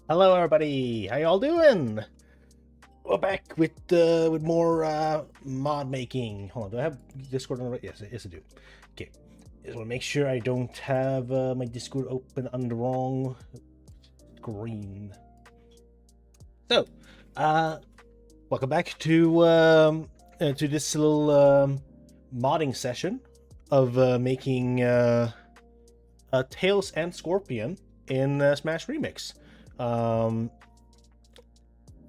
Hello, everybody. How y'all doing? We're back with more mod making. Hold on, do I have Discord on? Yes, I do. Okay, just want to make sure I don't have my Discord open on the wrong screen. So, uh, welcome back to this little modding session of making Tails and Scorpion in Smash Remix. Um,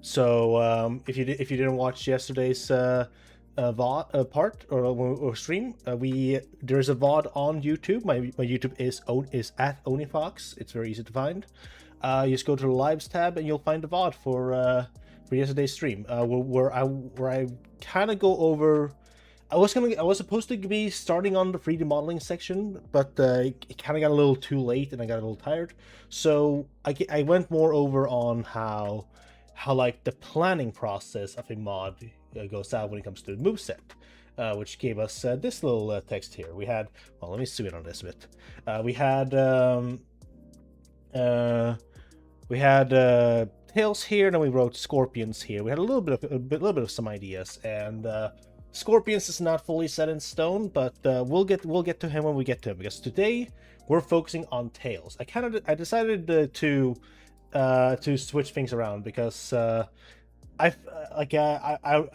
if you didn't watch yesterday's VOD part or stream, there's a VOD on YouTube. My YouTube is at Onifox. It's very easy to find. You just go to the lives tab and you'll find the VOD for yesterday's stream. Where I kind of go over. I was supposed to be starting on the 3D modeling section, but it kind of got a little too late and I got a little tired. So I went more over on how like the planning process of a mod goes out when it comes to the moveset, which gave us this little text here. We had, well, let me zoom in on this a bit. We had Tails here, and then we wrote Scorpions here. We had a little bit of some ideas, and Scorpions is not fully set in stone, but we'll get to him when we get to him, because today we're focusing on Tails. I decided to switch things around because I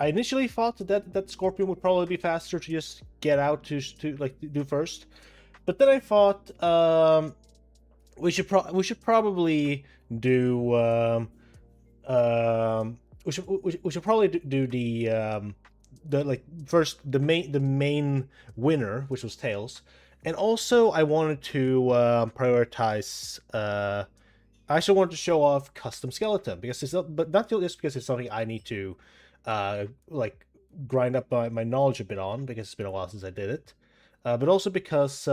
initially thought that Scorpion would probably be faster to just get out to like do first, but then I thought we should probably do we should probably do the main winner, which was Tails, and also I wanted to prioritize. I actually wanted to show off custom skeleton because but not just because it's something I need to like grind up my knowledge a bit on, because it's been a while since I did it, but also because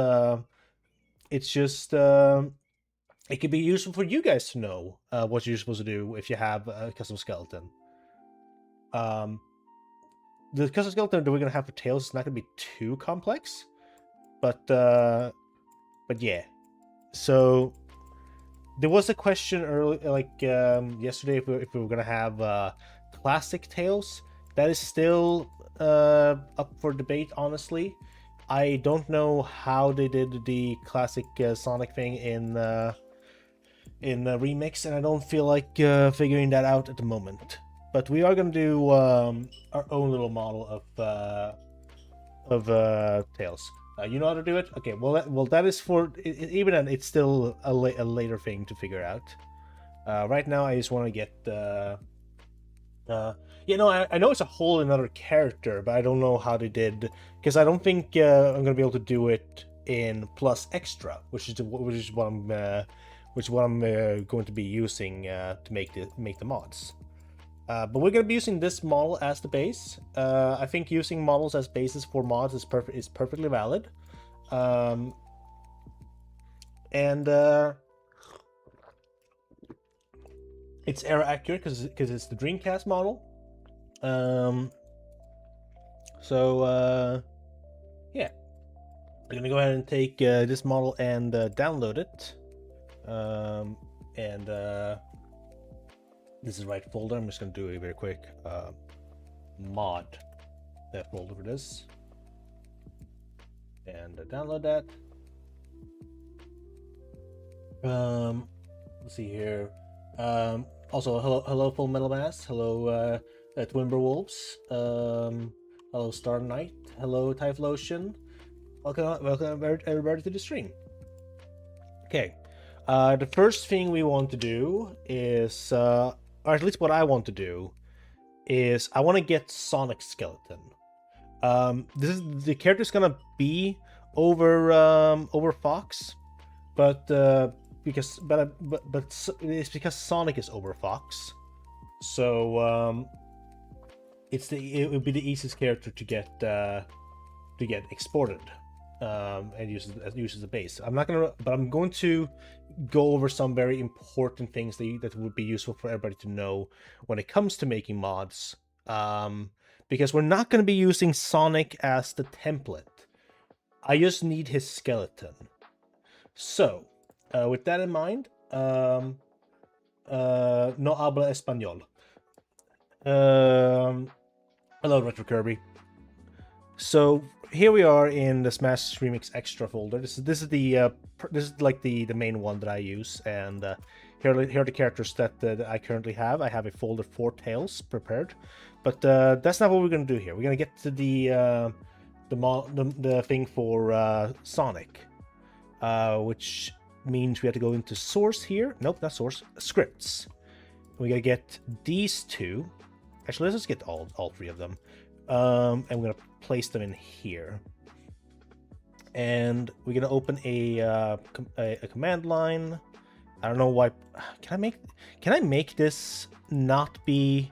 it's just it could be useful for you guys to know what you're supposed to do if you have a custom skeleton. The custom skeleton that we're gonna have for Tails is not gonna be too complex, but yeah. So there was a question early, yesterday, if we were gonna have classic Tails. That is still up for debate. Honestly, I don't know how they did the classic Sonic thing in the remix, and I don't feel like figuring that out at the moment. But we are gonna do our own little model of Tails. You know how to do it? Okay, well that is for even then. It's still a later thing to figure out. Right now, I just want to get I know it's a whole another character, but I don't know how they did, because I don't think I'm gonna be able to do it in plus extra, which is what I'm going to be using to make the mods. But we're going to be using this model as the base. I think using models as bases for mods is perfectly valid. And it's error accurate because it's the Dreamcast model. Yeah, we're gonna go ahead and take this model and download it. This is the right folder. I'm just going to do a very quick mod that folder for this, and download that. Let's see here. Also, hello Full Metal Mass. Hello Twimberwolves. Hello Star Knight. Hello Typhlosion. Welcome everybody to the stream. Okay. The first thing we want to do is, or at least what I want to do, is I want to get Sonic Skeleton. The character's gonna be over Fox, but it's because Sonic is over Fox, so it would be the easiest character to get exported. And use as a base. I'm going to go over some very important things that would be useful for everybody to know when it comes to making mods. Because we're not going to be using Sonic as the template. I just need his skeleton. So, with that in mind, no habla español. Hello, Retro Kirby. So here we are in the Smash Remix Extra folder. This is like the main one that I use, and here are the characters that I currently have. I have a folder for Tails prepared, but that's not what we're gonna do here. We're gonna get to the thing for Sonic, which means we have to go into source here. Nope, not source. Scripts. We gotta get these two. Actually, let's just get all three of them. And we're gonna place them in here, and we're gonna open a command line. I don't know why. Can I make this not be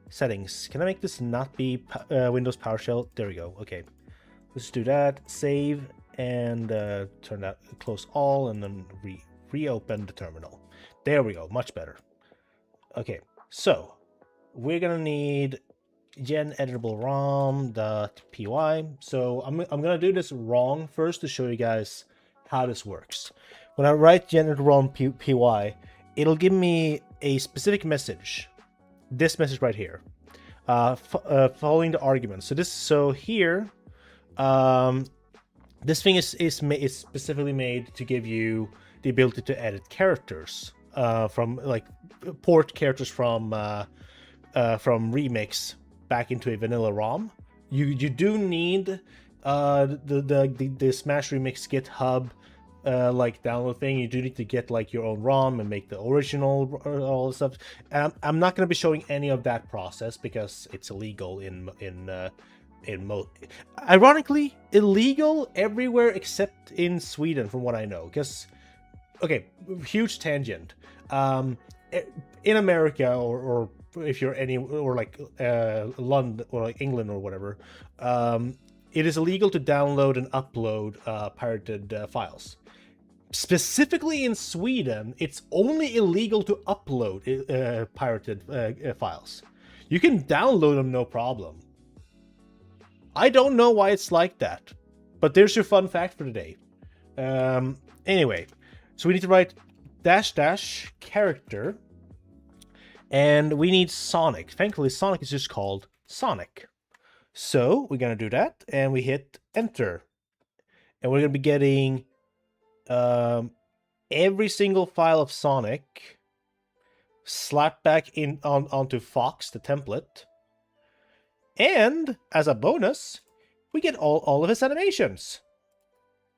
settings? Can I make this not be Windows PowerShell? There we go. Okay, let's do that. Save and turn that, close all, and then reopen the terminal. There we go. Much better. Okay, so we're gonna need gen editable rom.py. So I'm gonna do this wrong first to show you guys how this works. When I write gen editable rom.py, it'll give me a specific message. This message right here, following the argument. So here, this thing is specifically made to give you the ability to edit characters, from like port characters from Remix back into a vanilla ROM. You do need the Smash Remix GitHub like download thing. You do need to get like your own ROM and make the original, all this stuff. I'm not going to be showing any of that process because it's illegal in ironically illegal everywhere except in Sweden, from what I know. Because okay, huge tangent. In America or if you're like London or like England or whatever, it is illegal to download and upload pirated files. Specifically in Sweden, it's only illegal to upload pirated files. You can download them no problem. I don't know why it's like that, but there's your fun fact for today. Anyway, so we need to write -- character. And we need Sonic. Thankfully, Sonic is just called Sonic. So we're going to do that, and we hit enter. And we're going to be getting every single file of Sonic slapped back onto Fox, the template. And as a bonus, we get all of his animations.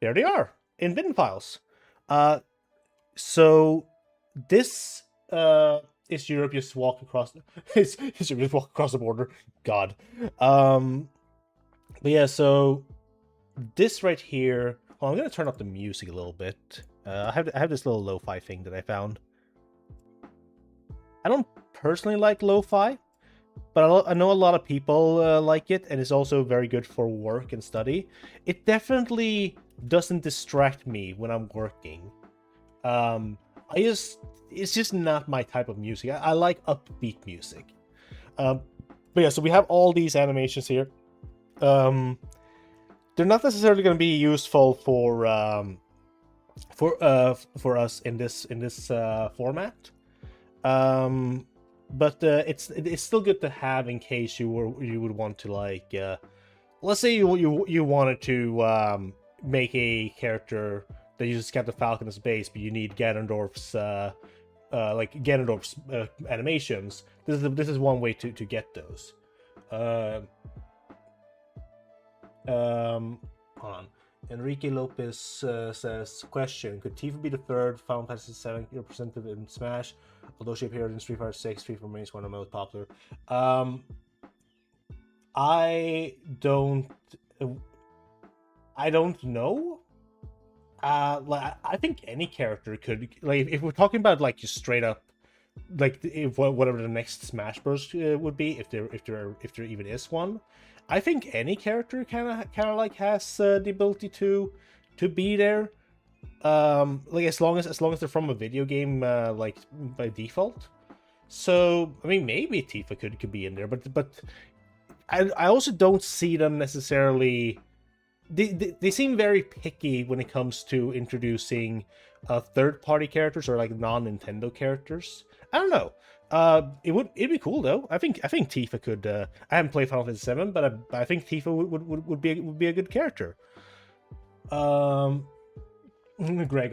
There they are, in bin files. So this... It's Europe, just walk across. It's Europe, just walk across the border. God. But yeah, so this right here. Well, I'm gonna turn up the music a little bit. I have this little lo-fi thing that I found. I don't personally like lo-fi, but I know a lot of people like it, and it's also very good for work and study. It definitely doesn't distract me when I'm working. It's just not my type of music. I like upbeat music. But yeah, so we have all these animations here. They're not necessarily going to be useful for us in this format. But it's still good to have in case you would want to, like, let's say you wanted to make a character that uses Captain Falcon as base, but you need Ganondorf's animations. This is one way to get those. Hold on. Enrique Lopez says, question: could Tifa be the third Final Fantasy 7 representative in Smash? Although she appeared in Street Fighter 6, Street Fighter remains one of the most popular. I don't know. Like, I think any character could, like, if we're talking about like just straight up, like whatever the next Smash Bros would be, if there even is one. I think any character kind of like has the ability to be there. Like as long as they're from a video game, like by default. So I mean, maybe Tifa could be in there, but I also don't see them necessarily. They seem very picky when it comes to introducing third-party characters or like non-Nintendo characters. I don't know. It'd be cool though. I think Tifa could. I haven't played Final Fantasy VII, but I think Tifa would be a good character. Greg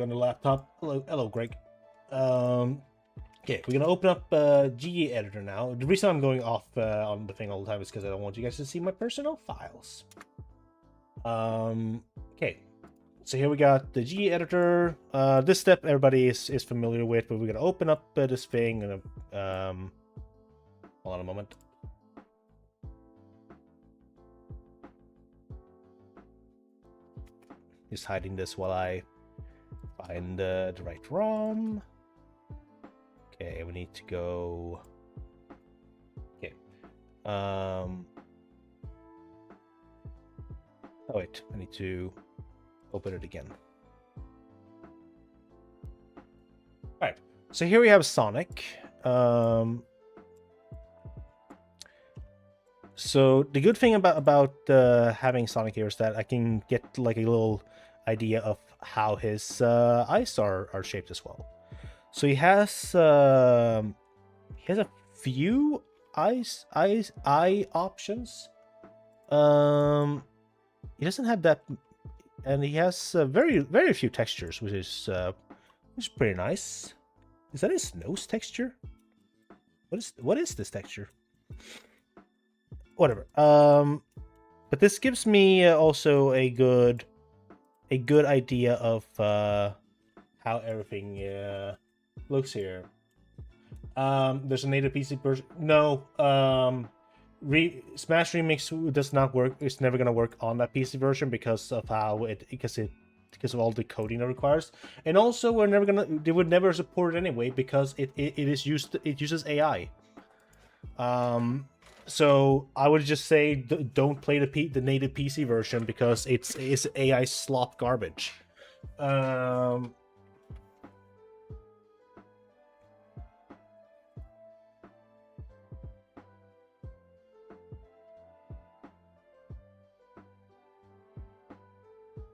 on the laptop. Hello, Greg. Okay, we're gonna open up GE editor now. The reason I'm going off on the thing all the time is because I don't want you guys to see my personal files. Okay, so here we got the GE editor. This step everybody is familiar with, but we're gonna open up this thing and hold on a moment. Just hiding this while I find the right ROM. Okay, we need to go. Okay. Oh wait, I need to open it again. Alright, so here we have Sonic. So the good thing about having Sonic here is that I can get like a little idea of how his eyes are shaped as well. So he has a few eye options. He doesn't have that, and he has very few textures, which is pretty nice. Is that his nose texture? What is this texture? Whatever. But this gives me also a good idea of how everything looks here. There's a native PC version. No, Smash Remix does not work. It's never gonna work on that PC version because of because of all the coding it requires, and also they would never support it anyway because it uses AI. So I would just say don't play the native PC version because it's AI slop garbage.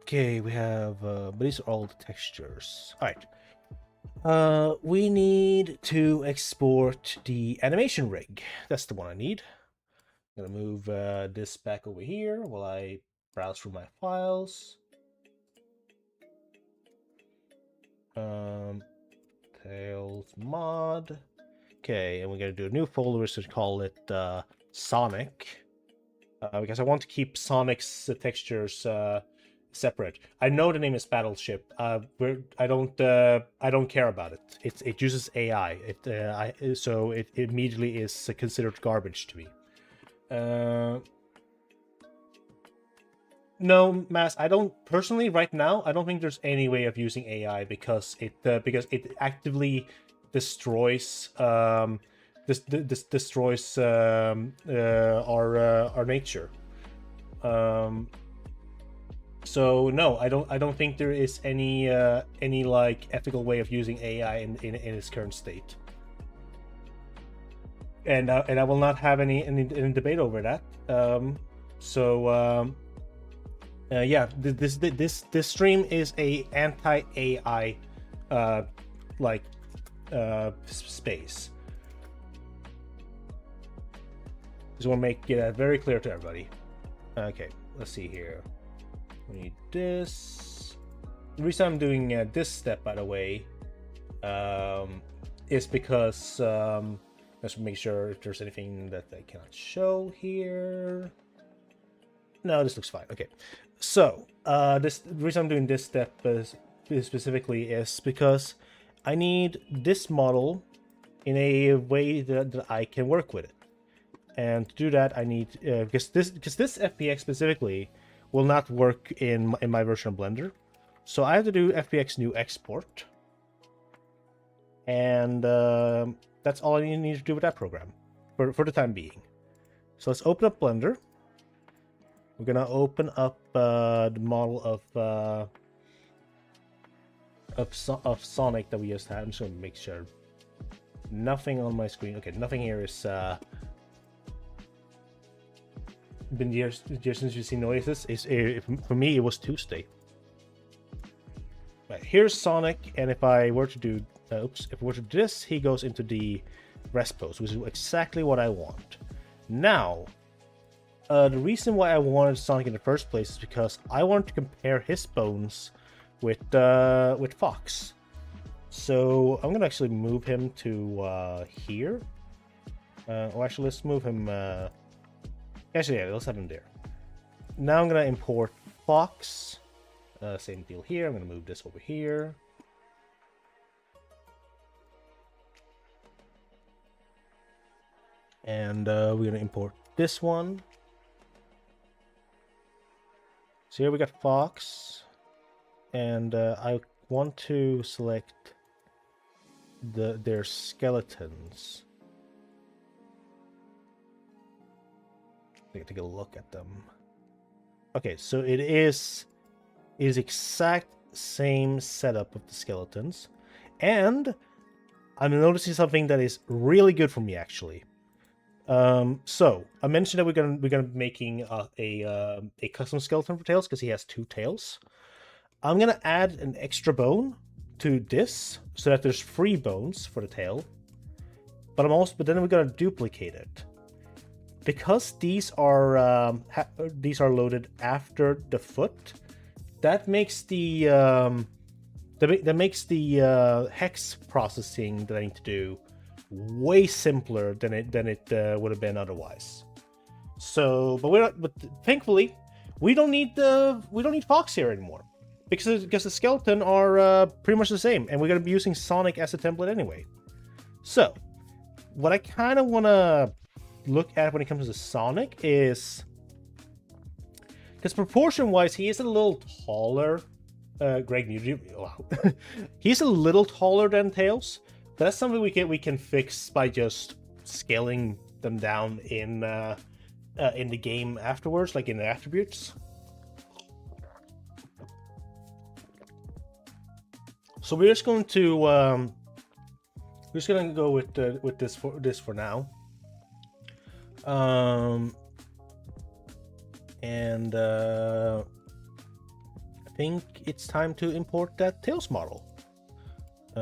Okay, we have, but these are all the textures. All right. We need to export the animation rig. That's the one I need. I'm gonna move this back over here while I browse through my files. Tails mod. Okay, and we're gonna do a new folder, so call it Sonic, because I want to keep Sonic's textures separate. I know the name is Battleship. I don't care about it. It uses AI. So it immediately is considered garbage to me. No, Mass. I don't personally right now. I don't think there's any way of using AI because it actively destroys destroys our nature. So no, I don't think there is any like ethical way of using AI in its current state. And I will not have any debate over that. Yeah, this stream is a anti-AI space. Just want to make it very clear to everybody. Okay, let's see here. We need this. The reason I'm doing this step, by the way, is because let's make sure if there's anything that I cannot show here. No, this looks fine. Okay, so the reason I'm doing this step specifically is because I need this model in a way that I can work with it, and to do that I need because this FPX specifically will not work in my version of Blender, so I have to do FPX new export, and that's all I need to do with that program for the time being. So let's open up Blender. We're gonna open up the model of Sonic that we just had. I'm just gonna make sure nothing on my screen. Okay, nothing here is been years since you've seen noises. For me it was Tuesday. Right, here's Sonic, and if I were to do oops, if we were to do this, he goes into the rest pose, which is exactly what I want. Now, the reason why I wanted Sonic in the first place is because I wanted to compare his bones with Fox. So I'm gonna actually move him to here. Or actually, let's move him. Actually, yeah, let's have him there. Now I'm gonna import Fox. Same deal here. I'm gonna move this over here. And we're gonna import this one. So here we got Fox, and I want to select their skeletons. Take a look at them. Okay, so it is exact same setup of the skeletons, and I'm noticing something that is really good for me actually. So I mentioned that we're gonna be making a custom skeleton for Tails because he has 2 tails. I'm gonna add an extra bone to this so that there's 3 bones for the tail. But then we're gonna duplicate it because these are loaded after the foot. That makes the hex processing that I need to do way simpler than it would have been otherwise. So, but thankfully we don't need Fox here anymore because the skeleton are pretty much the same, and we're gonna be using Sonic as a template anyway. So, what I kind of want to look at when it comes to Sonic is, because proportion-wise he is a little taller. Greg, wow. He's a little taller than Tails. But that's something we can fix by just scaling them down in the game afterwards, like in the attributes. So we're just going to go with this for now. And I think it's time to import that Tails model. I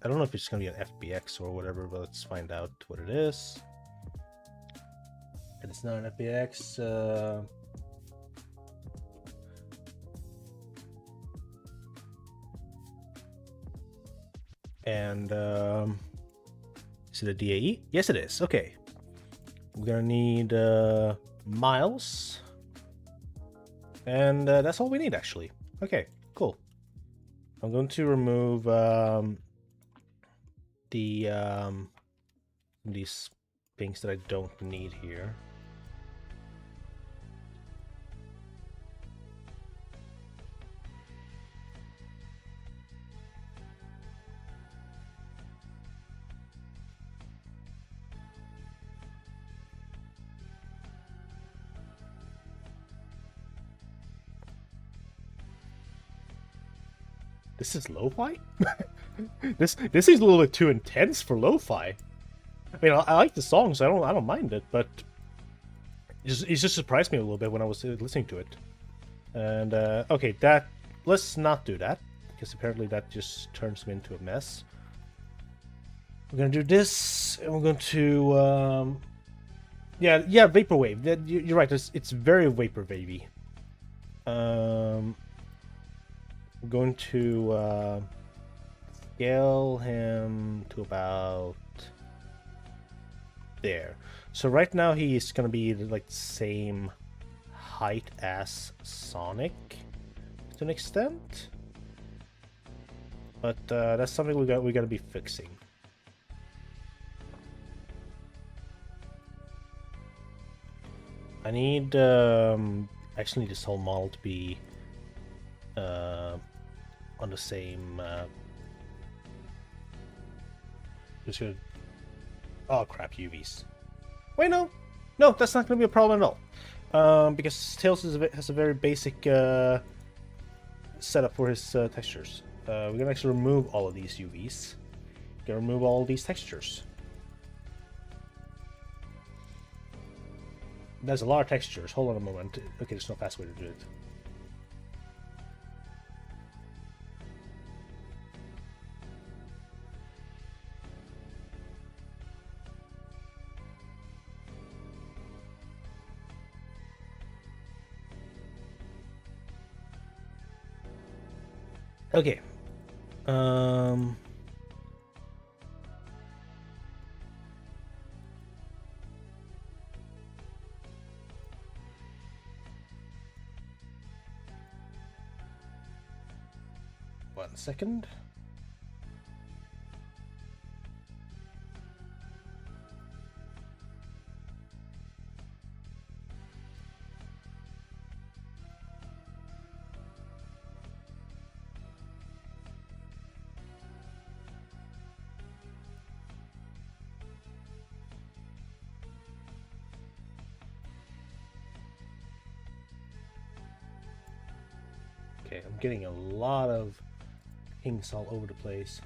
don't know if it's going to be an FBX or whatever, but let's find out what it is. And it's not an FBX. And is it a DAE? Yes, it is. Okay. We're going to need Miles. And that's all we need, actually. Okay, cool. I'm going to remove these things that I don't need here. This is lo-fi? This is a little bit too intense for lo-fi. I mean, I like the song, so I don't mind it, but it just surprised me a little bit when I was listening to it. And okay, let's not do that, because apparently that just turns me into a mess. We're gonna do this, and we're going to yeah, vaporwave. You're right. It's very vaporwavy. We're going to scale him to about there. So right now he's gonna be like the same height as Sonic to an extent, but that's something we gotta be fixing. I need actually need this whole model to be on the same just gonna, oh crap, UVs. Wait, no, that's not gonna be a problem at all, because Tails has a very basic setup for his textures. We're gonna actually remove all of these UVs. Gonna remove all these textures. There's a lot of textures. Hold on a moment. Okay, there's no fast way to do it. Okay. Um. One second. Okay, I'm getting a lot of pinks all over the place.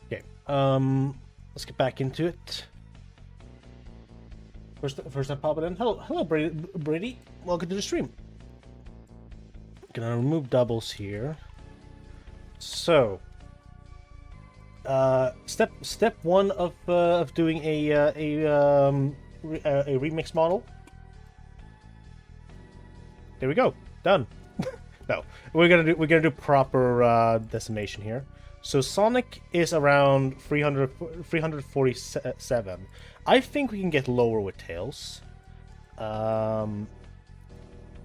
Okay, let's get back into it. First I pop it in. Hello, Brady. Welcome to the stream. Gonna remove doubles here. So, step one of doing a remix model. There we go. Done. No, we're gonna do proper decimation here. So Sonic is around 347. I think we can get lower with Tails.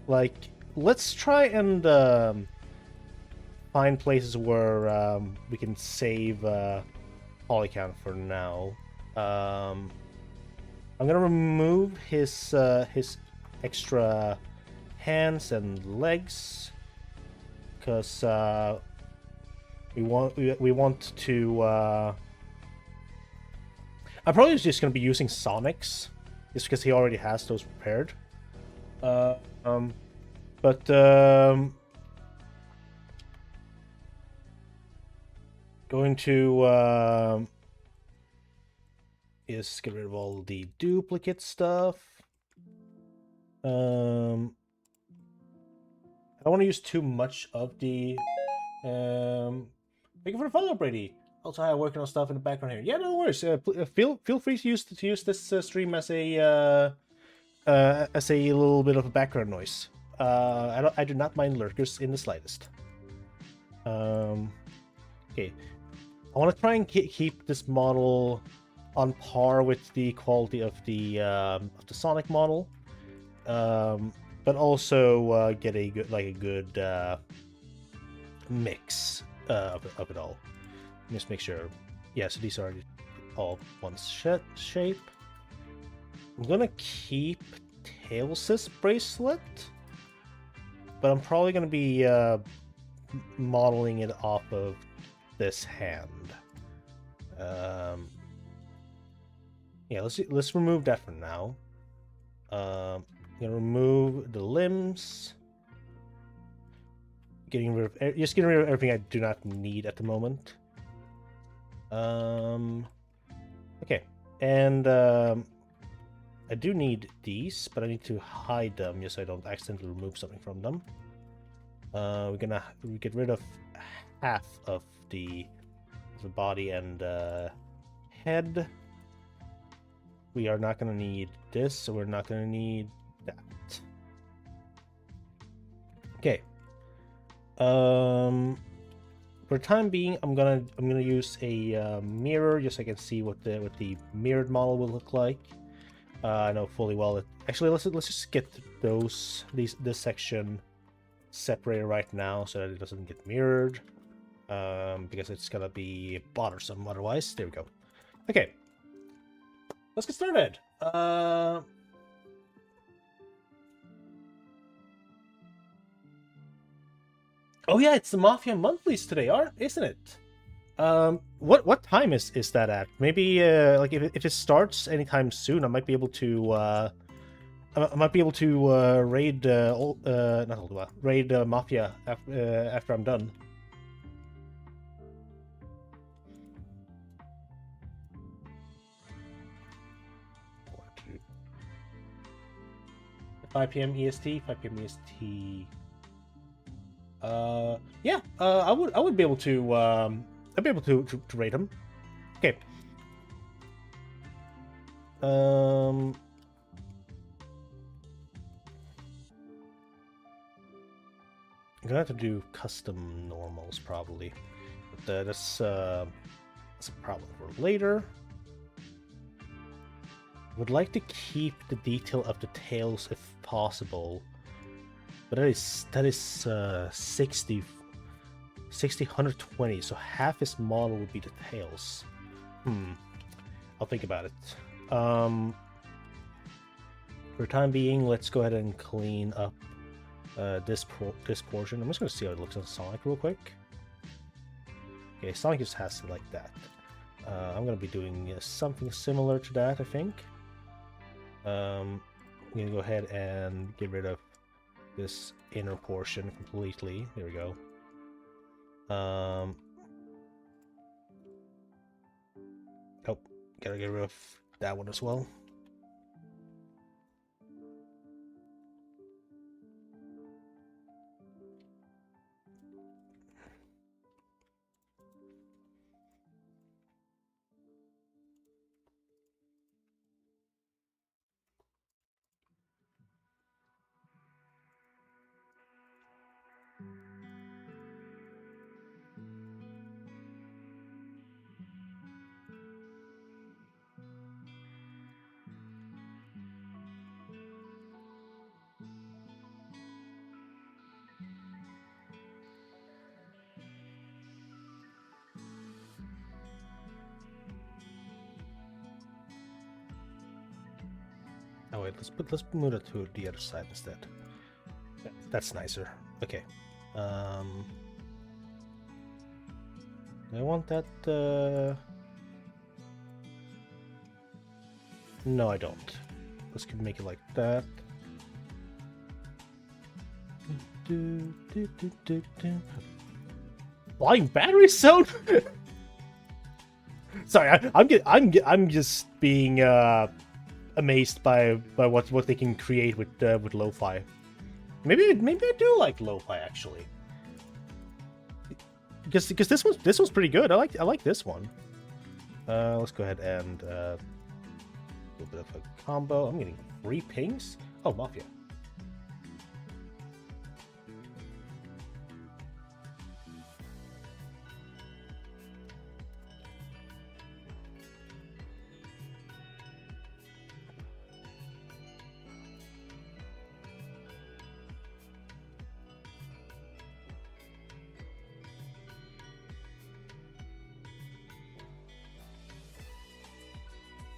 Like, let's try and find places where we can save polycount for now. I'm gonna remove his extra hands and legs because we want to. I'm probably just gonna be using Sonic's, just because he already has those prepared. But going to is get rid of all the duplicate stuff. I don't want to use too much of the. Thank you for the follow, Brady. Also, I'm working on stuff in the background here. Yeah, no worries. Feel free to use this stream as a little bit of a background noise. I do not mind lurkers in the slightest. Okay, I want to try and keep this model on par with the quality of the Sonic model, but also get a good mix of it all. Just make sure. Yeah, so these are all one shape. I'm gonna keep Tails' bracelet, but I'm probably gonna be modeling it off of this hand. Yeah, let's remove that for now. I'm gonna remove the limbs. Getting rid of everything I do not need at the moment. Okay, and I do need these, but I need to hide them just so I don't accidentally remove something from them. We get rid of half of the body and head. We are not gonna need this, so we're not gonna need that. Okay. For the time being, I'm gonna use a mirror just so I can see what the mirrored model will look like. I know fully well that actually let's just get this section separated right now so that it doesn't get mirrored, because it's gonna be bothersome otherwise. There we go. Okay, let's get started. Oh yeah, it's the Mafia Monthlies today, isn't it? What time is that at? Maybe like if it starts anytime soon, I might be able to raid raid Mafia after I'm done. $5 p.m. EST, 5 p.m. EST. Yeah, I would be able to I'd be able to rate him. Okay. I'm gonna have to do custom normals probably, but that's a problem for later. Would like to keep the detail of the tails if possible, but that is 60, 120, so half his model would be the tails. I'll think about it. For the time being, let's go ahead and clean up this portion. I'm just gonna see how it looks on Sonic real quick. Okay, Sonic just has it like that. I'm gonna be doing something similar to that, I think. I'm gonna go ahead and get rid of this inner portion completely. There we go. Oh, gotta get rid of that one as well. Oh wait, let's move it to the other side instead. That's nicer. Okay. I want that. No, I don't. Let's make it like that. Flying battery zone. Sorry, I'm just being amazed by what they can create with lo-fi. Maybe I do like lo-fi actually, because this was pretty good. I like this one. Let's go ahead and a little bit of a combo. I'm getting 3 pings. Oh, Mafia.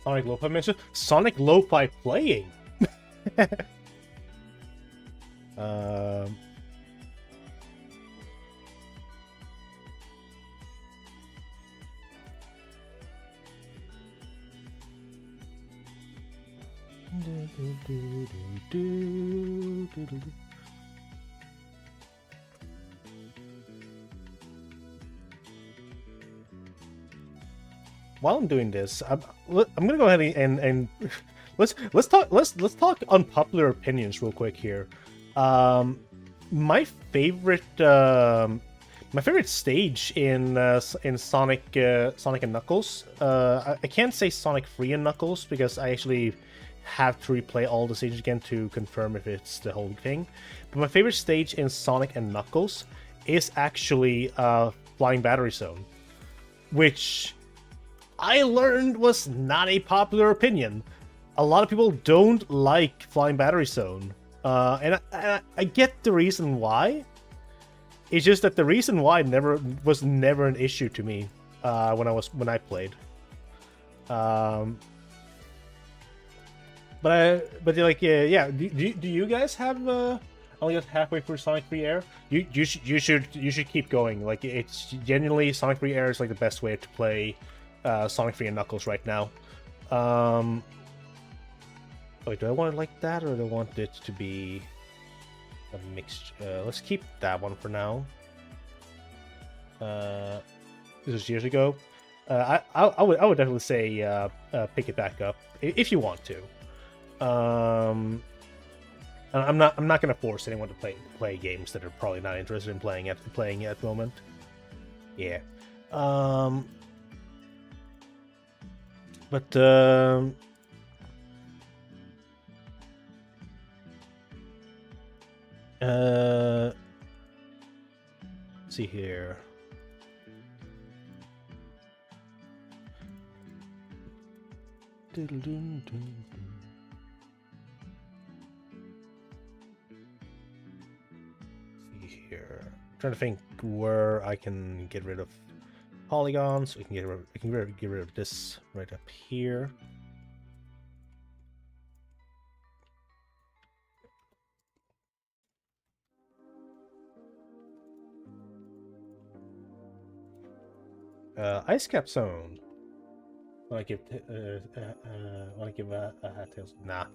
Sonic Lo-Fi mentioned Sonic Lo-Fi playing. While I'm doing this, I'm gonna go ahead and let's talk unpopular opinions real quick here. My favorite stage in Sonic and Knuckles. I can't say Sonic 3 and Knuckles because I actually have to replay all the stages again to confirm if it's the whole thing. But my favorite stage in Sonic and Knuckles is actually Flying Battery Zone, which I learned was not a popular opinion. A lot of people don't like Flying Battery Zone, and I get the reason why. It's just that the reason why was never an issue to me when I played. But like yeah. Do you guys have only got halfway through Sonic 3 Air? You should keep going. Like it's genuinely Sonic 3 Air is like the best way to play Sonic 3 and Knuckles right now. Wait, do I want it like that, or do I want it to be a mixed? Let's keep that one for now. This was years ago. I would definitely say pick it back up if you want to. I'm not gonna force anyone to play games that are probably not interested in playing at the moment. Yeah. But let's see here. See here. I'm trying to think where I can get rid of polygons. We can get rid of this right up here. Ice cap zone. Want to give a hat tails? Nah.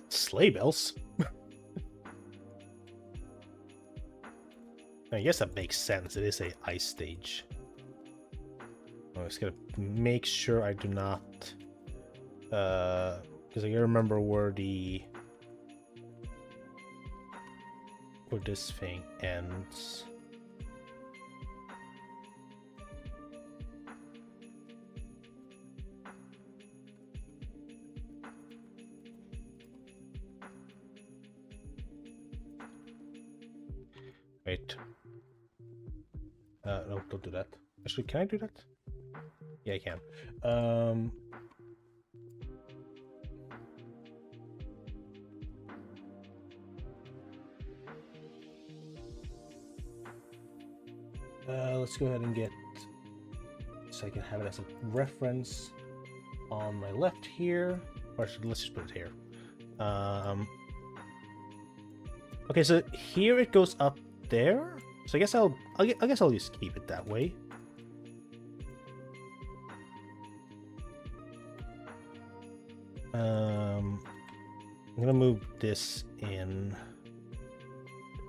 Sleigh bells. I guess that makes sense. It is a ice stage. I'm just gonna make sure I do not, because I gotta remember where this thing ends. Wait. No, don't do that. Actually, can I do that? Yeah, I can. Let's go ahead and get, so I can have it as a reference on my left here. Or let's just put it here. Okay, so here it goes up there. So I guess I'll just keep it that way. I'm gonna move this in,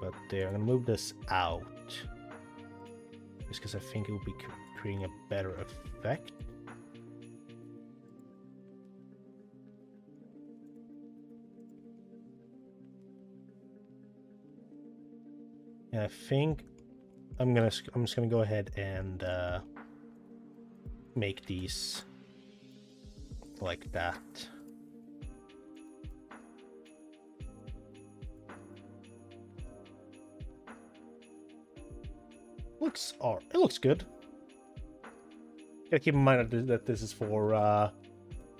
but there. I'm gonna move this out, just because I think it will be creating a better effect. And I think I'm just gonna go ahead and make these like that. It looks good. Gotta keep in mind that this is for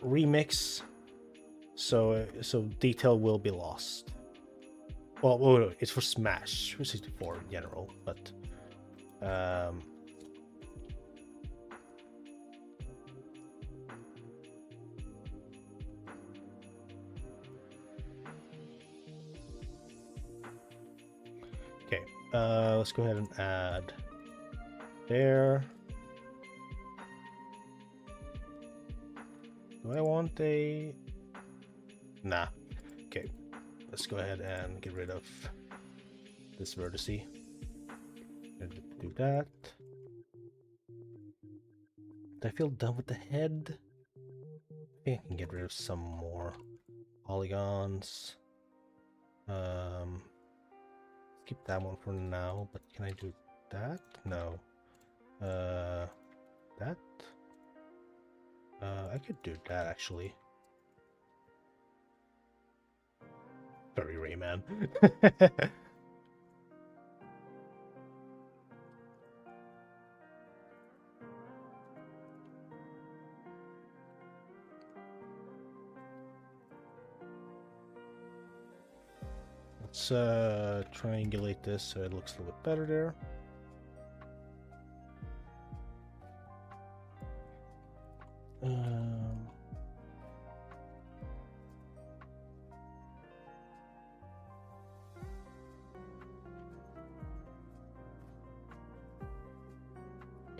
remix, so detail will be lost. Well, it's for Smash 64 in general, but okay. Let's go ahead and add there. Do I want a? Nah. Okay. Let's go ahead and get rid of this vertice. And do that. Do I feel done with the head? I think I can get rid of some more polygons. Skip that one for now, but can I do that? No. That? I could do that actually. Sorry, Rayman. Let's triangulate this so it looks a little bit better there.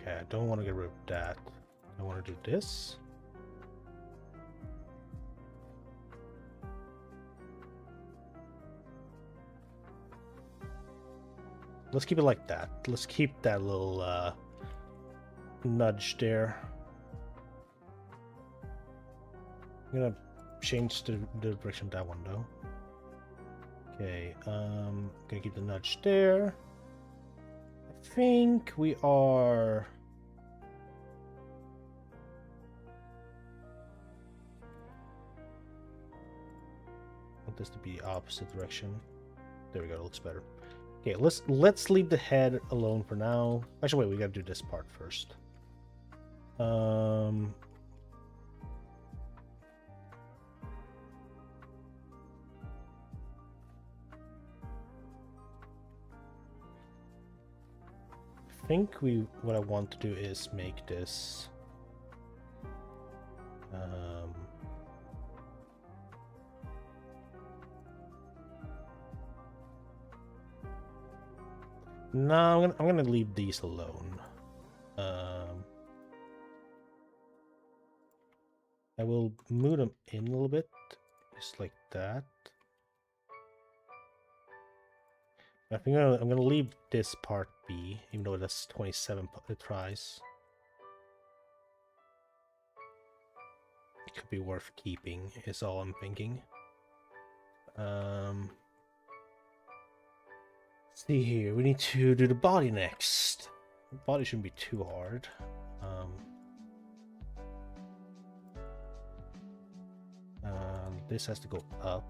Okay, I don't want to get rid of that. I want to do this. Let's keep it like that. Let's keep that little nudge there. I'm gonna change the direction of that one though. Okay, gonna keep the nudge there. I think we are. I want this to be opposite direction. There we go. Looks better. Okay, let's leave the head alone for now. Actually, wait. We gotta do this part first. I think what I want to do is make this. No, I'm gonna leave these alone. I will move them in a little bit, just like that. I think I'm gonna leave this part be, even though that's 27 tries. It could be worth keeping, is all I'm thinking. Let's see here, we need to do the body next. The body shouldn't be too hard. This has to go up.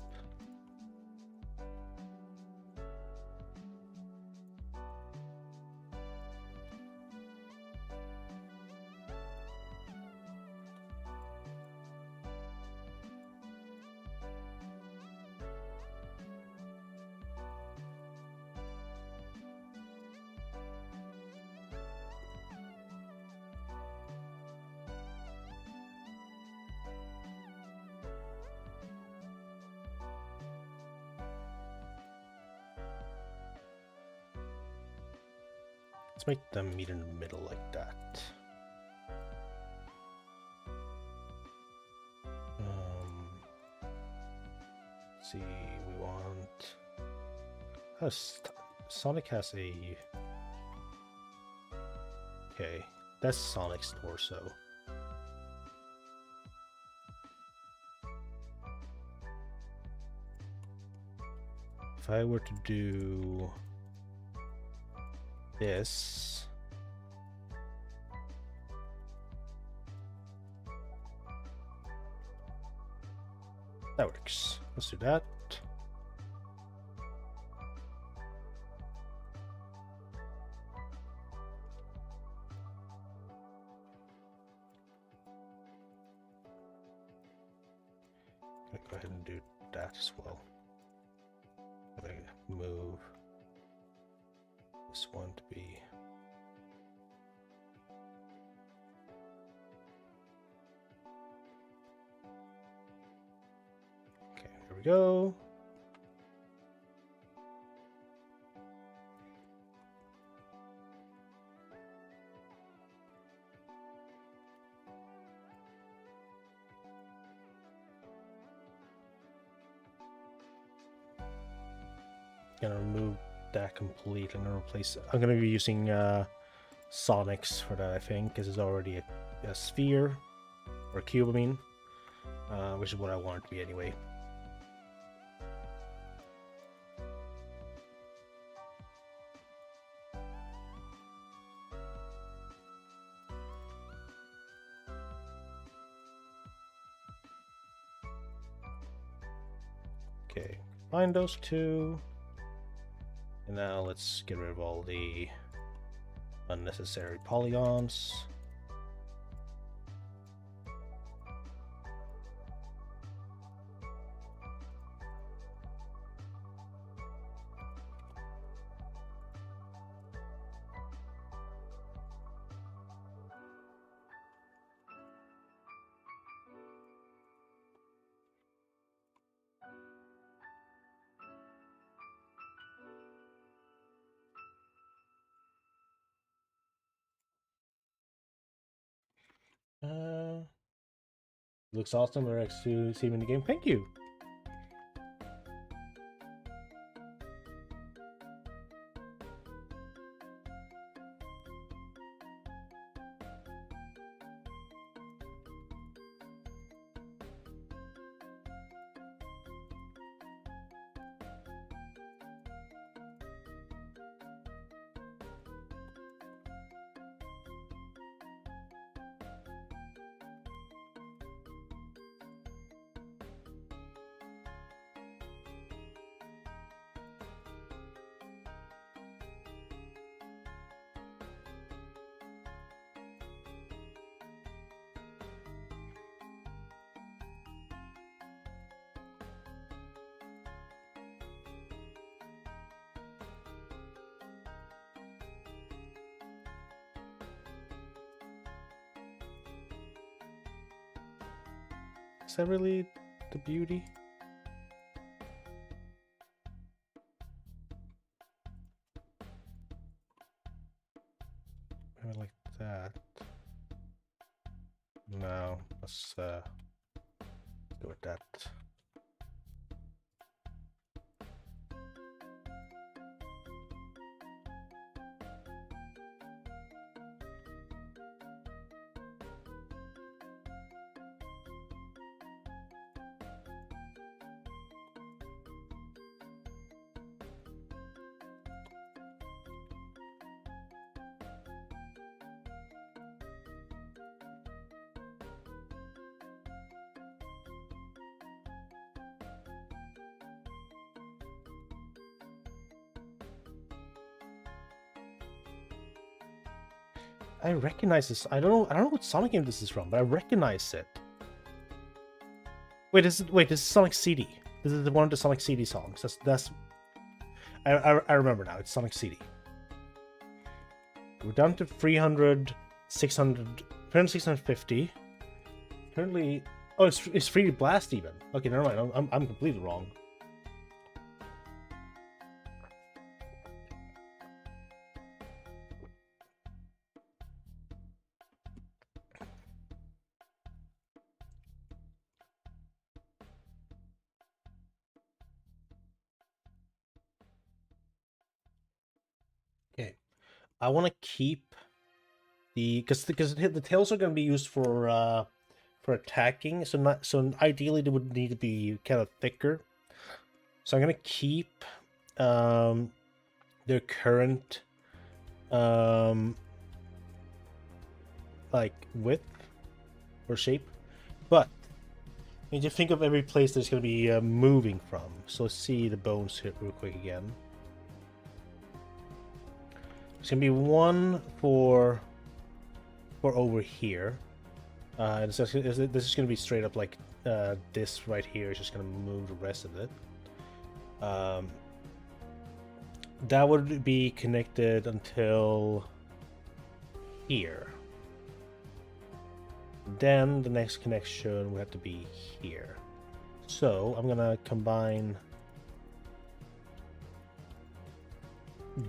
Let's make them meet in the middle like that. Let's see, we want... Sonic has a... Okay, that's Sonic's torso. If I were to do this, that works. Let's do that. I'll go ahead and do that as well. I'm gonna move this one to be okay. Here we go. Gonna remove that completely. I'm gonna replace it. I'm gonna be using Sonics for that, I think, because it's already a sphere or a cube, I mean, which is what I want it to be anyway. Okay, combine those two. And now let's get rid of all the unnecessary polygons. Looks awesome. We're actually seeing in the game. Thank you. Is that really the beauty? I like that. No, let's go with that. I recognize this. I don't know what Sonic game this is from, but I recognize it. Wait, this is Sonic CD. This is one of the Sonic CD songs. I remember now. It's Sonic CD. We're down to 300, 600, 650. Currently, oh, it's 3D Blast even. Okay, never mind. I'm completely wrong. Okay, I want to keep the because the tails are going to be used for attacking. So ideally they would need to be kind of thicker. So I'm going to keep their current like width or shape, but you need to think of every place there's going to be moving from. So let's see the bones here real quick again. There's gonna be one for over here. This is gonna be straight up like this right here. It's just gonna move the rest of it. That would be connected until here. Then the next connection would have to be here. So I'm gonna combine.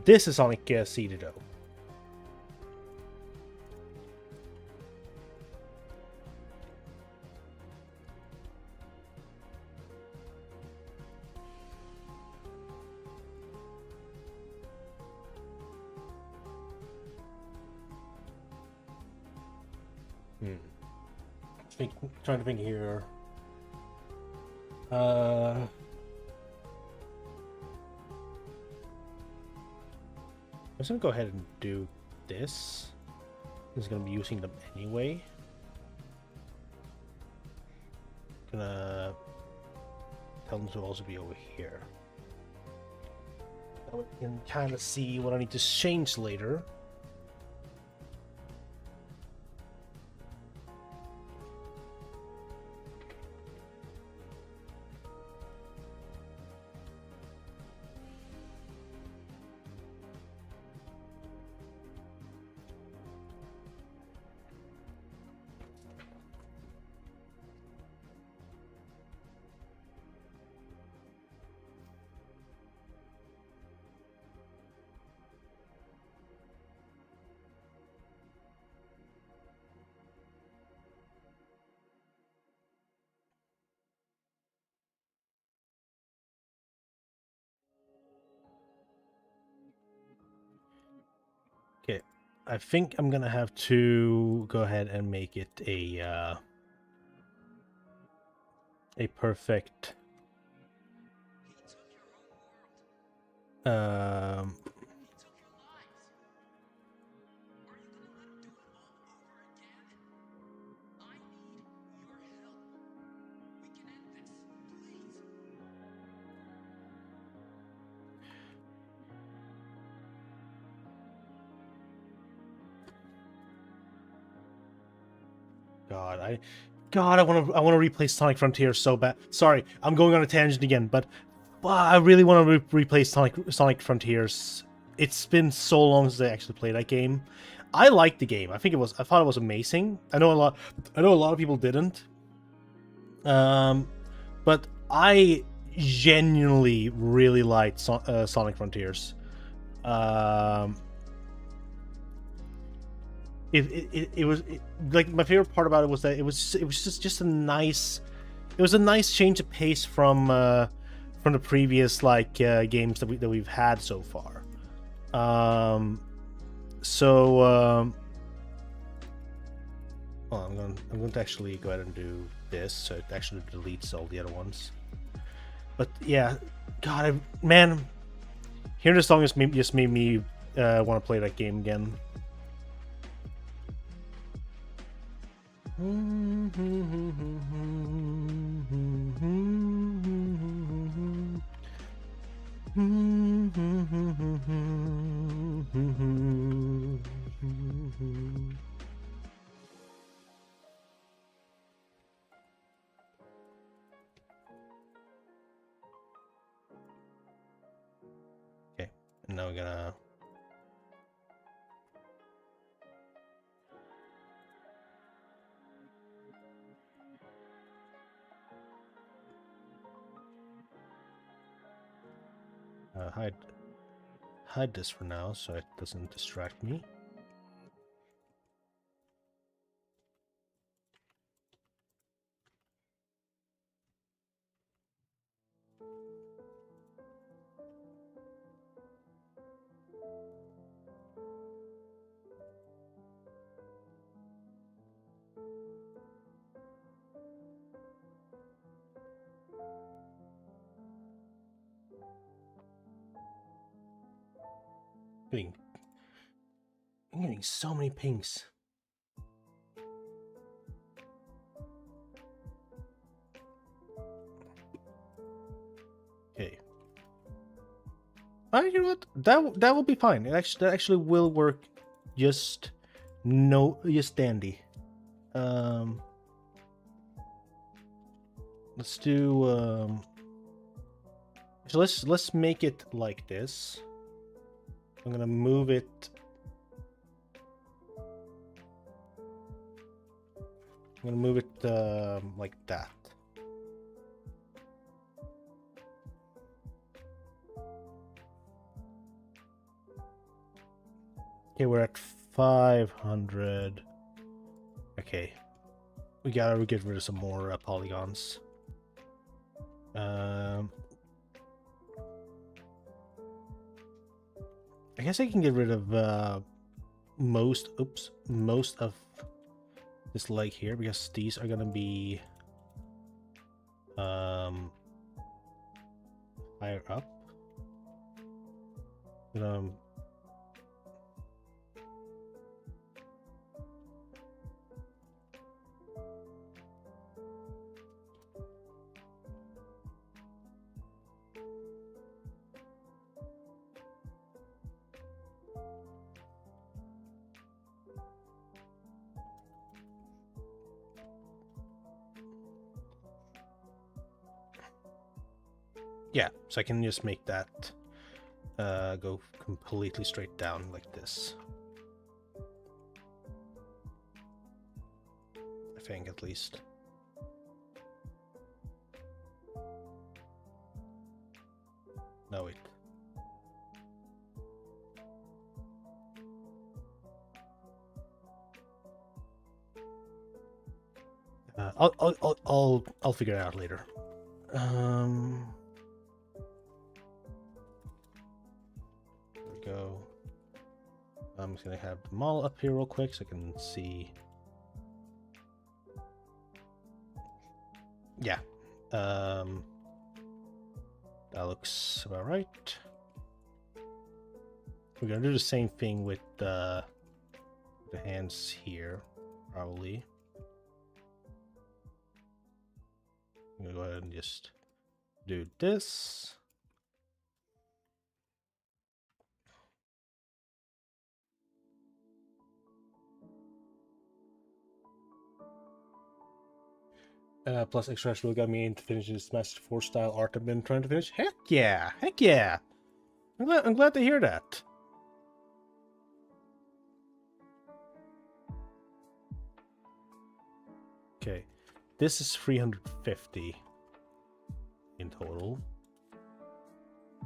This is Sonic CD though. Trying to think here. I'm just gonna go ahead and do this. This is gonna be using them anyway. Gonna tell them to also be over here. Now we can kind of see what I need to change later. Okay, I think I'm gonna have to go ahead and make it a perfect God, I want to replay Sonic Frontiers so bad. Sorry, I'm going on a tangent again, but I really want to replay Sonic Frontiers. It's been so long since I actually played that game. I liked the game. I thought it was amazing. I know a lot of people didn't. But I genuinely really liked Sonic Frontiers. It was like my favorite part about it was that it was just a nice, it was a nice change of pace from the previous like games that we've had so far. Well, I'm going to actually go ahead and do this, so it actually deletes all the other ones. But yeah, God, man, hearing the song just made me want to play that game again. Okay, and now we're gonna hide this for now so it doesn't distract me. I'm getting so many pings. Okay. You know what? That will be fine. That actually will work. Just dandy. Let's do so let's make it like this. I'm gonna move it. I'm gonna move it like that. Okay, we're at 500. Okay, we gotta get rid of some more polygons. I guess I can get rid of most of this leg here, because these are gonna be higher up. Yeah, so I can just make that go completely straight down like this. I think, at least. No, wait. I'll figure it out later. There we go. I'm just gonna have them all up here real quick so I can see. Yeah. That looks about right. We're gonna do the same thing with the hands here, probably. I'm gonna go ahead and just do this. Plus extra really got me into finishing this Smash 4 style art I've been trying to finish. Heck yeah! Heck yeah! I'm glad to hear that. Okay. this is 350 in total.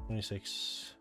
26.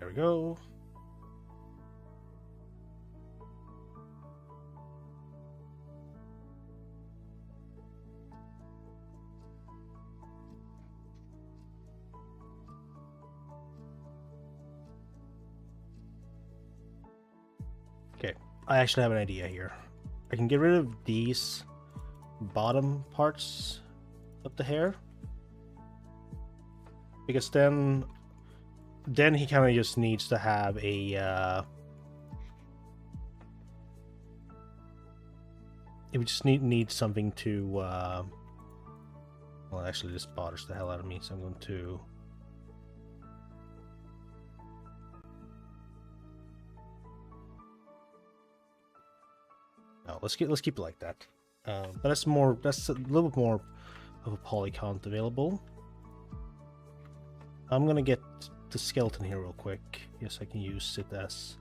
There we go. Okay, I actually have an idea here. I can get rid of these bottom parts of the hair, because then he kind of just needs to have a it would just need something to well, actually this bothers the hell out of me, so I'm going to no, let's keep it like that. But that's a little bit more of a poly count available. I'm gonna get the skeleton here real quick. Yes, I can use it as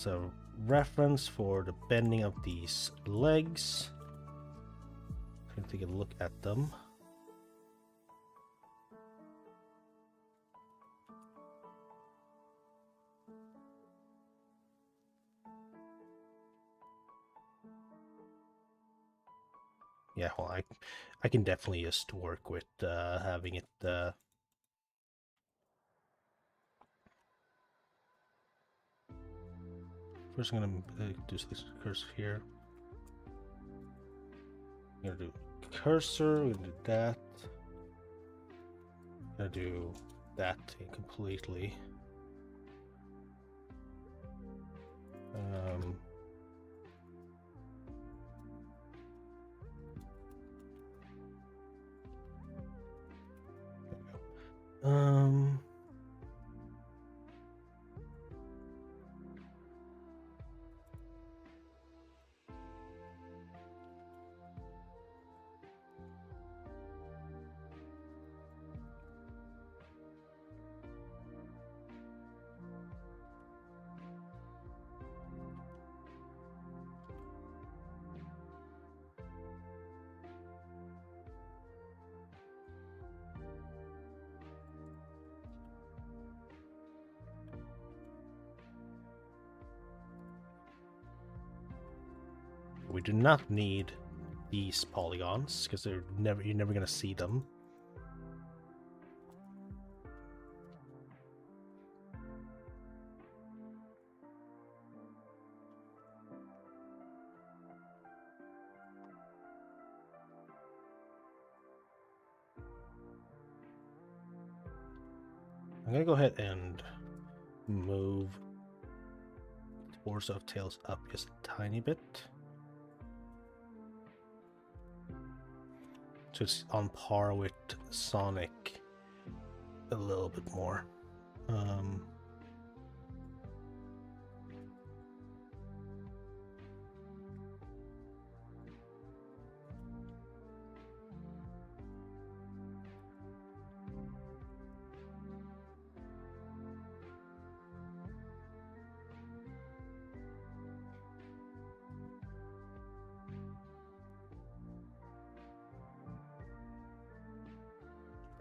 a reference for the bending of these legs. I'm gonna take a look at them. Yeah, well, I can definitely just work with having it. First, I'm gonna do this cursor here. I'm gonna do cursor. We're gonna do that. I'm gonna do that completely. We do not need these polygons because you're never gonna see them. I'm gonna go ahead and move the torso of Tails up just a tiny bit. So it's on par with Sonic a little bit more.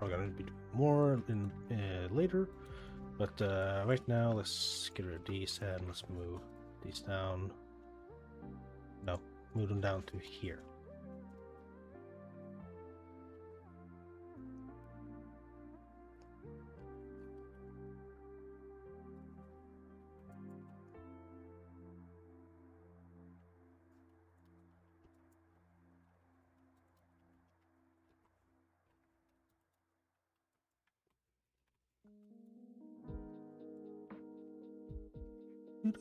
We're gonna be doing more in later, but right now let's get rid of these and let's move these down. No, move them down to here. I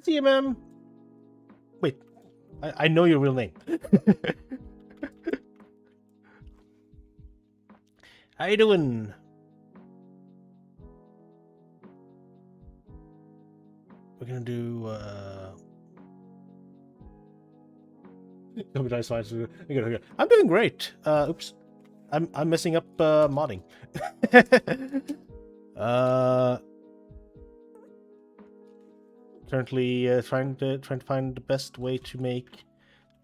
see you, ma'am. Wait, I know your real name. How you doing? We're gonna do I'm doing great. Oops. I'm messing up modding. Currently trying to find the best way to make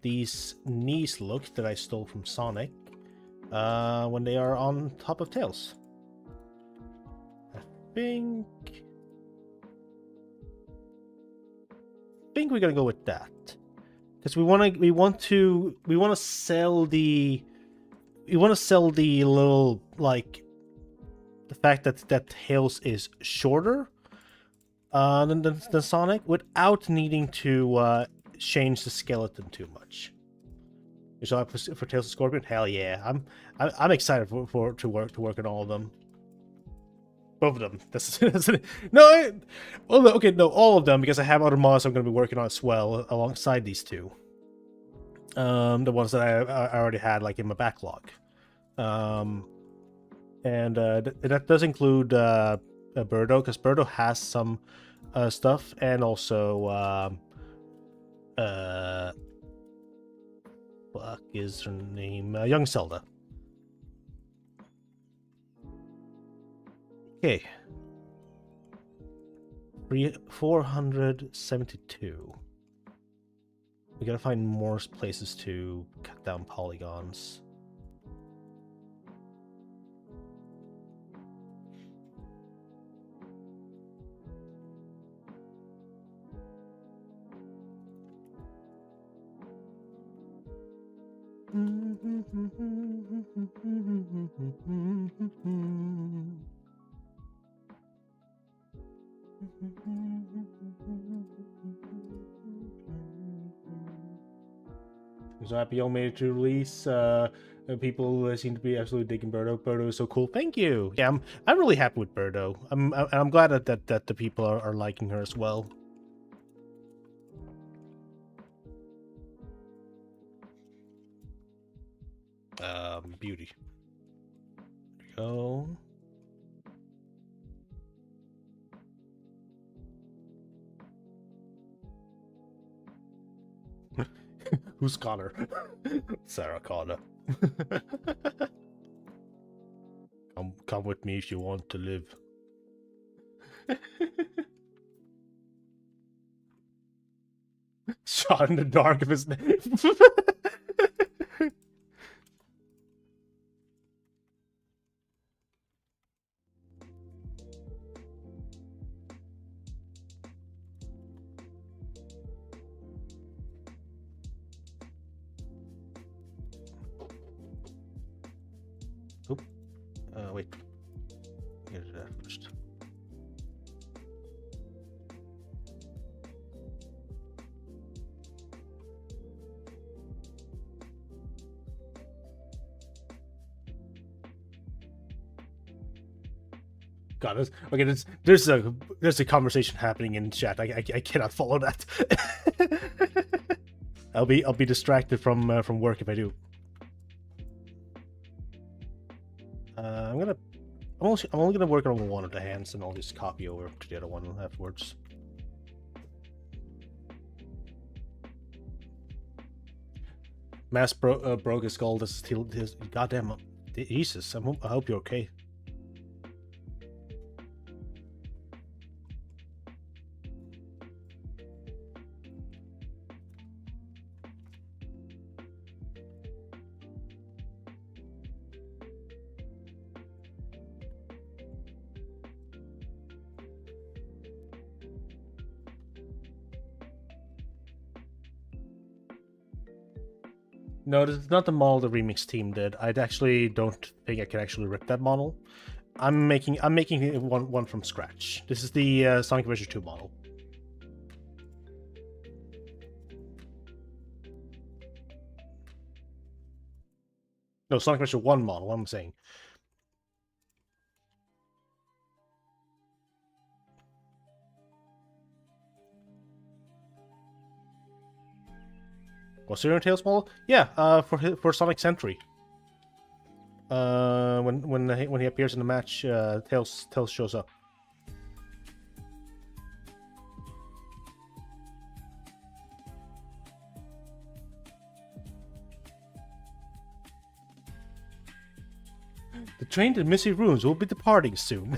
these knees look that I stole from Sonic when they are on top of tails. I think we're gonna go with that because we want to sell the little, like, the fact that tails is shorter than Sonic without needing to change the skeleton too much. So for Tails of Scorpion, hell yeah, I'm excited to work on all of them. Both of them. All of them, because I have other mods I'm going to be working on as well alongside these two. The ones that I already had, like, in my backlog. And that does include Birdo, because Birdo has some stuff, and also fuck is her name? Young Zelda. Okay. 472. We gotta find more places to cut down polygons. I'm so happy y'all made it to release. People seem to be absolutely digging Birdo. Birdo is so cool. Thank you. Yeah, I'm really happy with Birdo. I'm glad that the people are liking her as well. Beauty. There we go. Who's Connor? Sarah Connor. Come with me if you want to live. Shot in the dark of his name. Oop. Wait. Get that first. God, there's a conversation happening in chat. I cannot follow that. I'll be distracted from work if I do. I'm only gonna work on one of the hands, and I'll just copy over to the other one afterwards. Mass broke his skull. This is goddamn Jesus. I hope you're okay. No, this is not the model the remix team did. I actually don't think I can actually rip that model. I'm making one from scratch. This is the Sonic Adventure 2 model. No, Sonic Adventure 1 model, what I'm saying. Was there a Tails model? Yeah, for Sonic Sentry. When he appears in the match, Tails shows up. The train to Missy Ruins will be departing soon.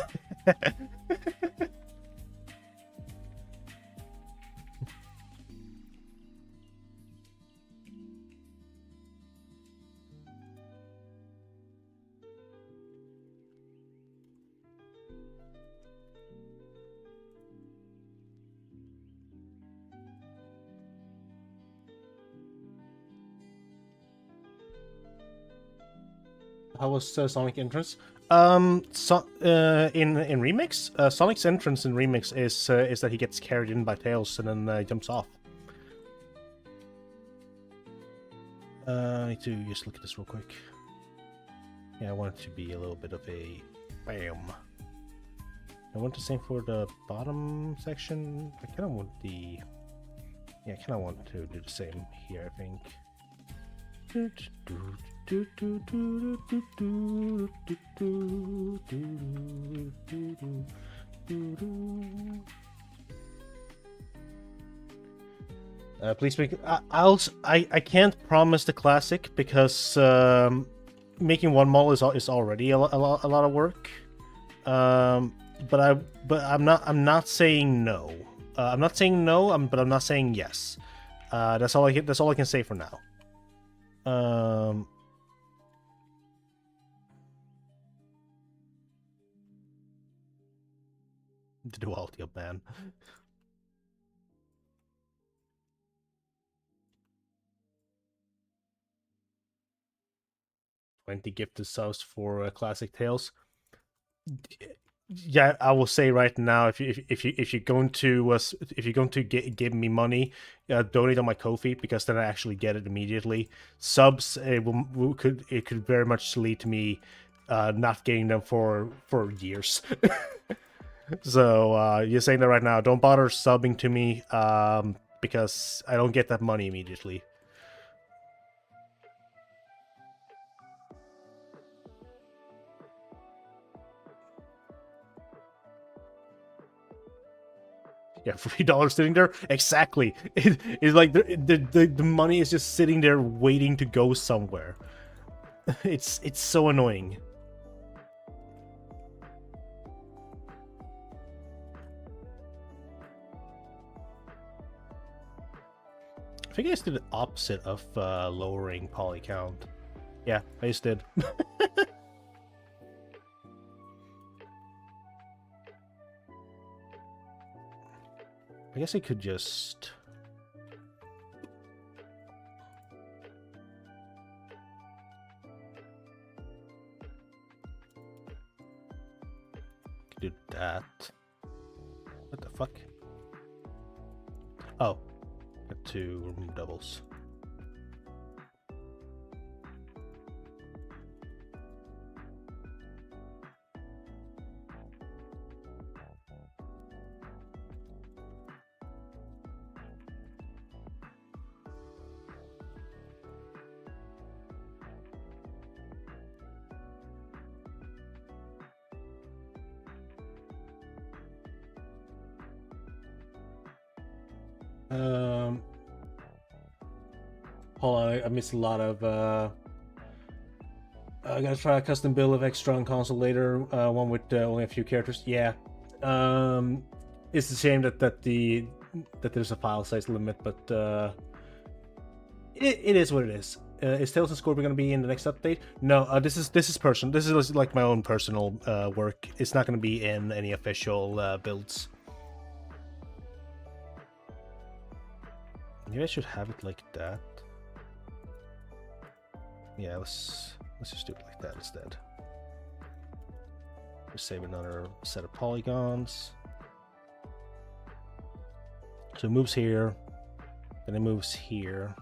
How was Sonic entrance? In Remix, Sonic's entrance in Remix is that he gets carried in by Tails and then jumps off. I need to just look at this real quick. Yeah, I want it to be a little bit of a bam. I want the same for the bottom section. I kind of want the... Yeah, I kind of want to do the same here, I think. Please make. I can't promise the classic because making one model is already a lot of work. But I'm not saying no. I'm not saying no. But I'm not saying yes. That's all I can say for now. The duality of man. 20 gifted subs for Classic Tales. Yeah, I will say right now, if you're going to give me money, donate on my Ko-fi because then I actually get it immediately. Subs, it could very much lead to me not getting them for years. So you're saying that right now. Don't bother subbing to me because I don't get that money immediately. Yeah, $3 sitting there. Exactly. It's like the money is just sitting there waiting to go somewhere. It's so annoying. I think I just did the opposite of lowering poly count. Yeah, I just did. I guess I could just... do that. What the fuck? Oh. Got to remove doubles. Hold on, I missed a lot of, I gotta try a custom build of extra on console later, one with only a few characters. Yeah. It's a shame that there's a file size limit, but it is what it is. Is Tales and Scorpion gonna be in the next update? No, this is personal. This is like my own personal work. It's not gonna be in any official builds. Maybe I should have it like that. Yeah, let's just do it like that instead. Just save another set of polygons. So it moves here, then it moves here.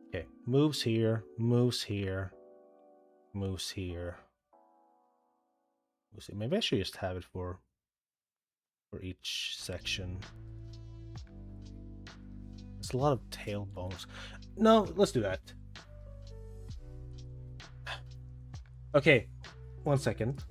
Okay, moves here, moves here, moves here. Maybe I should just have it for each section. It's a lot of tailbones. No, let's do that. Okay, 1 second.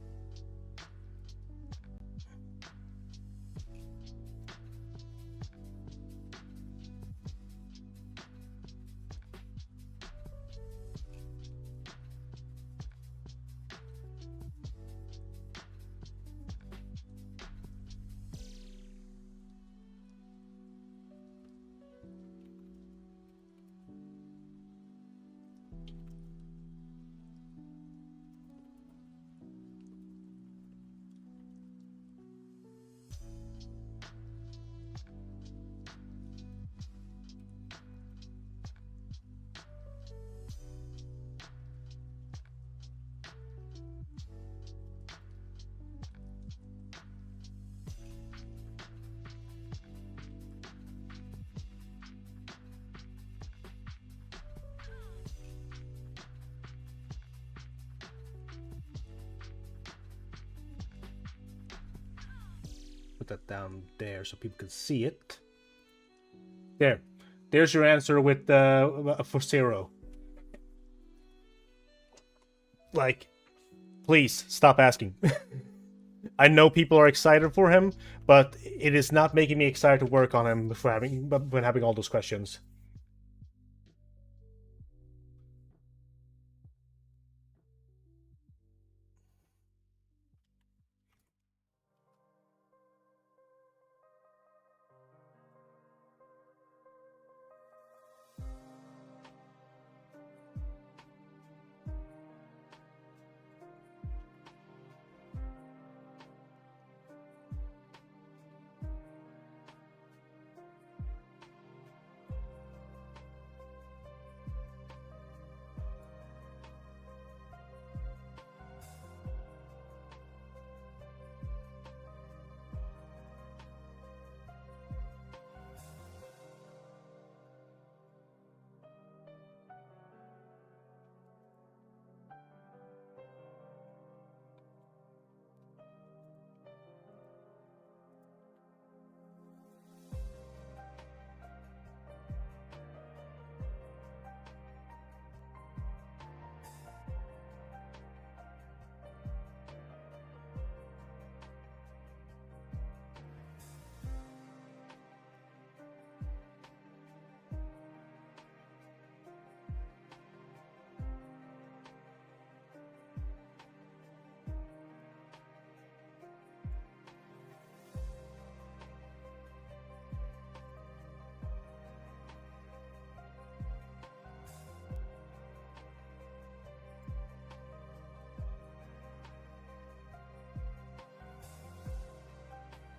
Put that down there so people can see it. There's your answer with for 0. Like, please stop asking. I know people are excited for him, but it is not making me excited to work on him when having all those questions.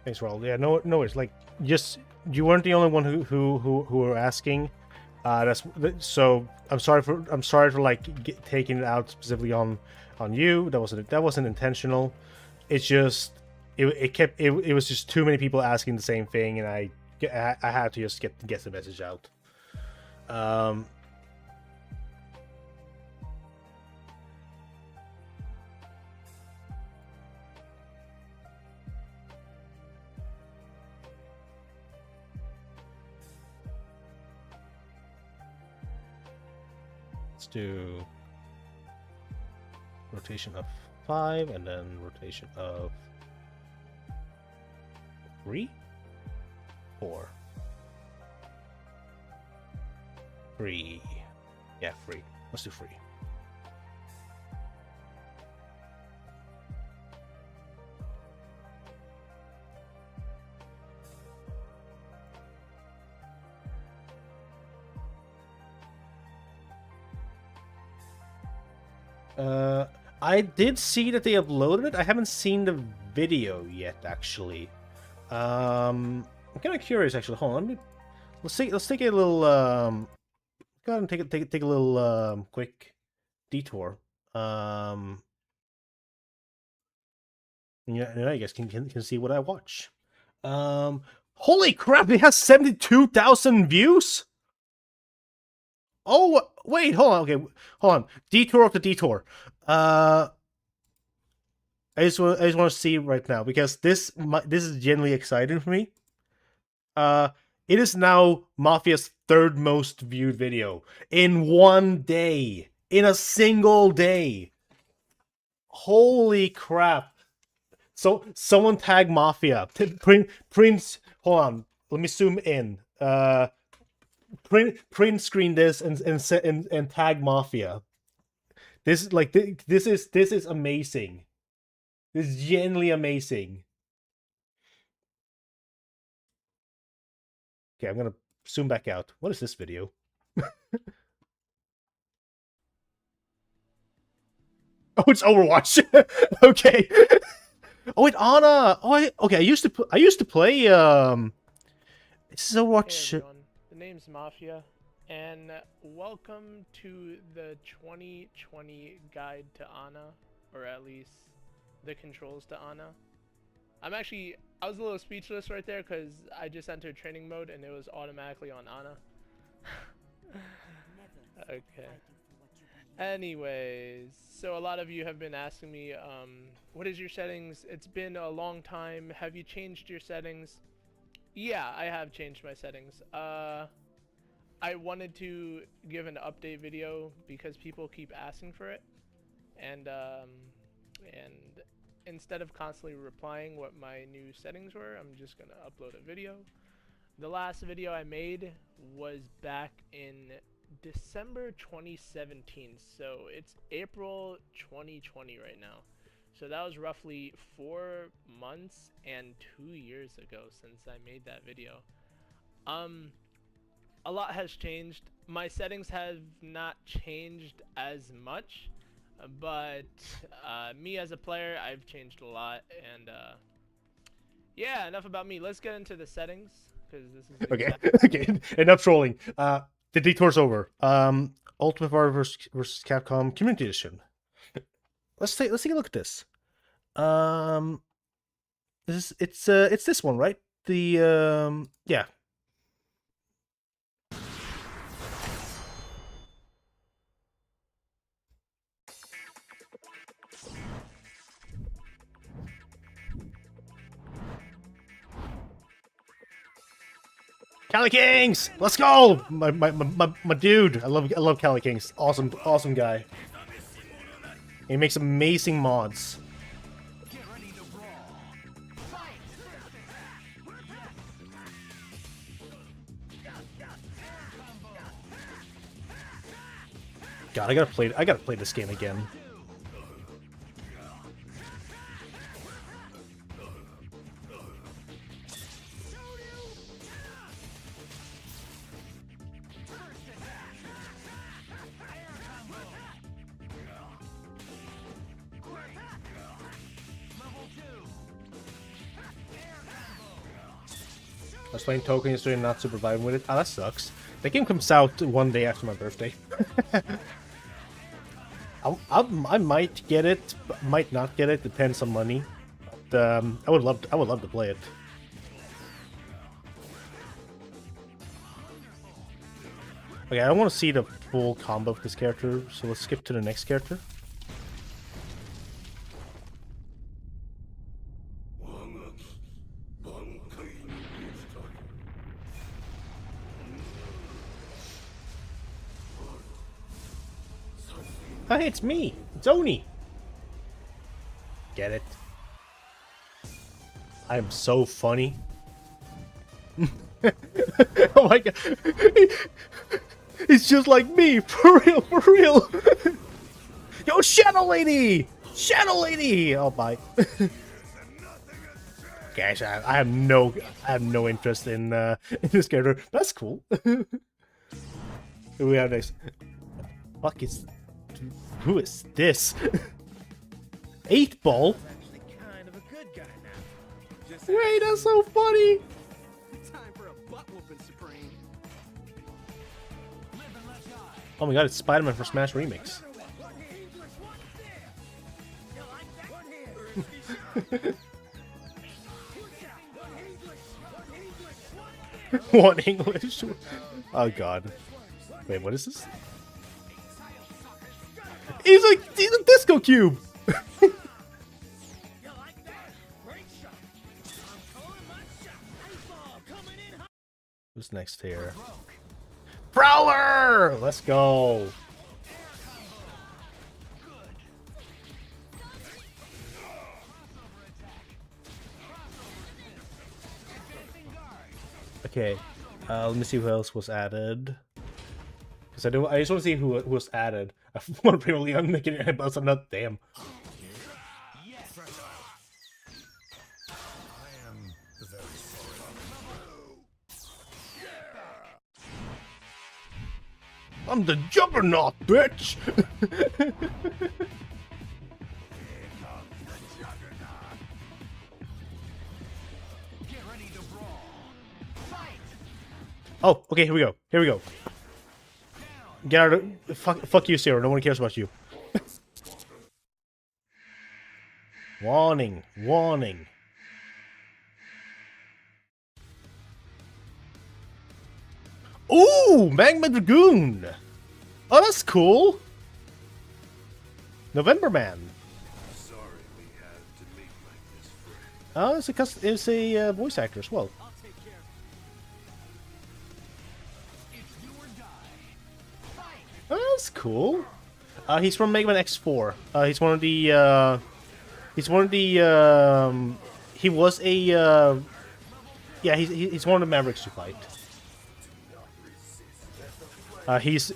Thanks, Raul. Yeah, no, it's like just you weren't the only one who were asking. So I'm sorry for like taking it out specifically on you. That wasn't intentional. It's just it was just too many people asking the same thing, and I had to just get the message out. Let's do rotation of 5 and then rotation of 3, 4, 3. Yeah, 3. Let's do 3. I did see that they uploaded it. I haven't seen the video yet, actually. I'm kind of curious, actually. Hold on, let's take a little go ahead and take a little quick detour. Yeah, you guys can see what I watch. Holy crap! It has 72,000 views. Oh wait, hold on. Okay, hold on. Detour of the detour. I just want to see right now because this is genuinely exciting for me. It is now Mafia's third most viewed video in one day, in a single day. Holy crap! So someone tag Mafia. Prince. Hold on. Let me zoom in. Print screen this and tag Mafia. This is amazing. This is genuinely amazing. Okay, I'm gonna zoom back out. What is this video? Oh, it's Overwatch. Okay. Oh, wait, Ana. Oh, okay. I used to play. This is Overwatch. Hey everyone, the name's Mafia, and welcome to the 2020 guide to Ana, or at least the controls to Ana. I was a little speechless right there because I just entered training mode and it was automatically on Ana. Okay. Anyways, so a lot of you have been asking me, what is your settings? It's been a long time. Have you changed your settings? Yeah, I have changed my settings. I wanted to give an update video because people keep asking for it, and instead of constantly replying what my new settings were, I'm just gonna upload a video. The last video I made was back in December 2017, so it's April 2020 right now. So that was roughly 4 months and 2 years ago since I made that video. A lot has changed. My settings have not changed as much, but me as a player, I've changed a lot. And yeah, enough about me. Let's get into the settings because this is Okay. Okay. Enough trolling. The detour's over. Ultimate Fighter versus Capcom Community Edition. Let's take a look at this. It's this one, right? The yeah. Cali Kings, let's go! My dude, I love Cali Kings. Awesome guy. He makes amazing mods. God, I gotta play this game again. I was playing Token yesterday and not super vibing with it. Ah, that sucks. The game comes out one day after my birthday. I might get it, might not get it. Depends on money. But, I would love to play it. Okay, I don't want to see the full combo of this character, so let's skip to the next character. Hey, it's me! It's Oni! Get it? I am so funny. Oh my god. It's just like me! For real, for real! Yo, Shadow Lady! Shadow Lady! Oh my. Gosh, I have no interest in this character. That's cool. Who we have next? Fuck is... Who is this? 8 ball? I'm actually kind of a good guy now. Just Wait, that's so funny! time for a butt whooping, Supreme. Oh my god, it's Spider-Man for Smash Remix. One English? Oh god. Wait, what is this? He's a disco cube! Who's next here? Prowler! Let's go! Okay, let me see who else was added. Because I just want to see who was added. I want to really making it about some nut. Damn. I'm the Juggernaut, bitch! Oh, okay, here we go. Here we go. Get out of... Fuck you, Sarah. No one cares about you. Warning. Warning. Ooh! Magma Dragoon! Oh, that's cool! November Man. Sorry we had to meet like this, friend. Oh, it's a voice actor as well. Oh, that's cool. He's from Mega Man X4. He's one of the. He's one of the. He was a. Yeah, he's one of the Mavericks you fight. He's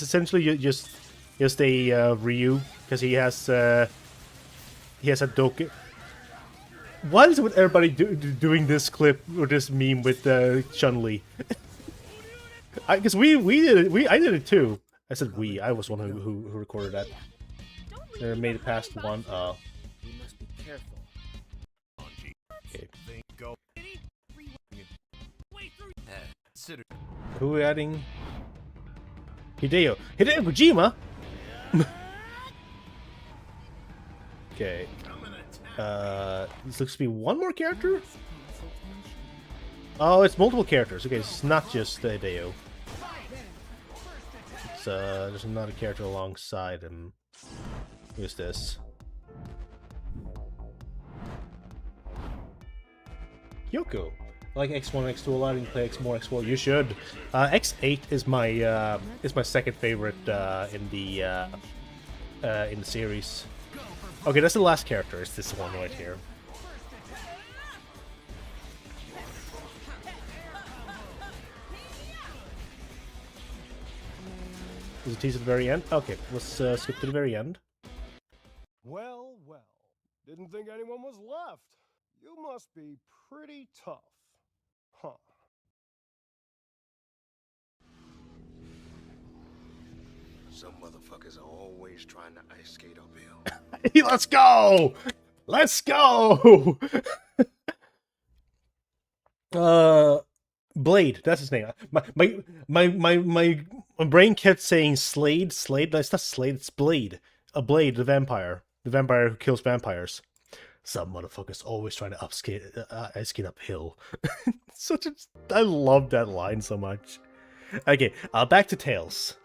essentially just a Ryu because he has a Doku. What is with everybody doing this clip or this meme with Chun-Li? Because we did it. I did it too. I said we. I was one who recorded that. Never made it past one. You must be careful. Okay. Go. Who are we adding? Hideo Kojima. Okay. This looks to be one more character. Oh, it's multiple characters. Okay, it's not just Hideo. It's there's another character alongside him. Who's this? Yoko. I like X1 and X2 a lot. You play X more, X4. You should. X8 is my second favorite in the series. Okay, that's the last character. It's this one right here. Is it teased at the very end? Okay, let's skip to the very end. Well, well. Didn't think anyone was left. You must be pretty tough. Huh. Some motherfuckers are always trying to ice skate uphill. Let's go! Let's go! Blade, that's his name. My brain kept saying Slade. That's not Slade, it's Blade. A Blade, the vampire who kills vampires. Some motherfuckers always trying to ice skate uphill. I love that line so much. Okay, back to Tails.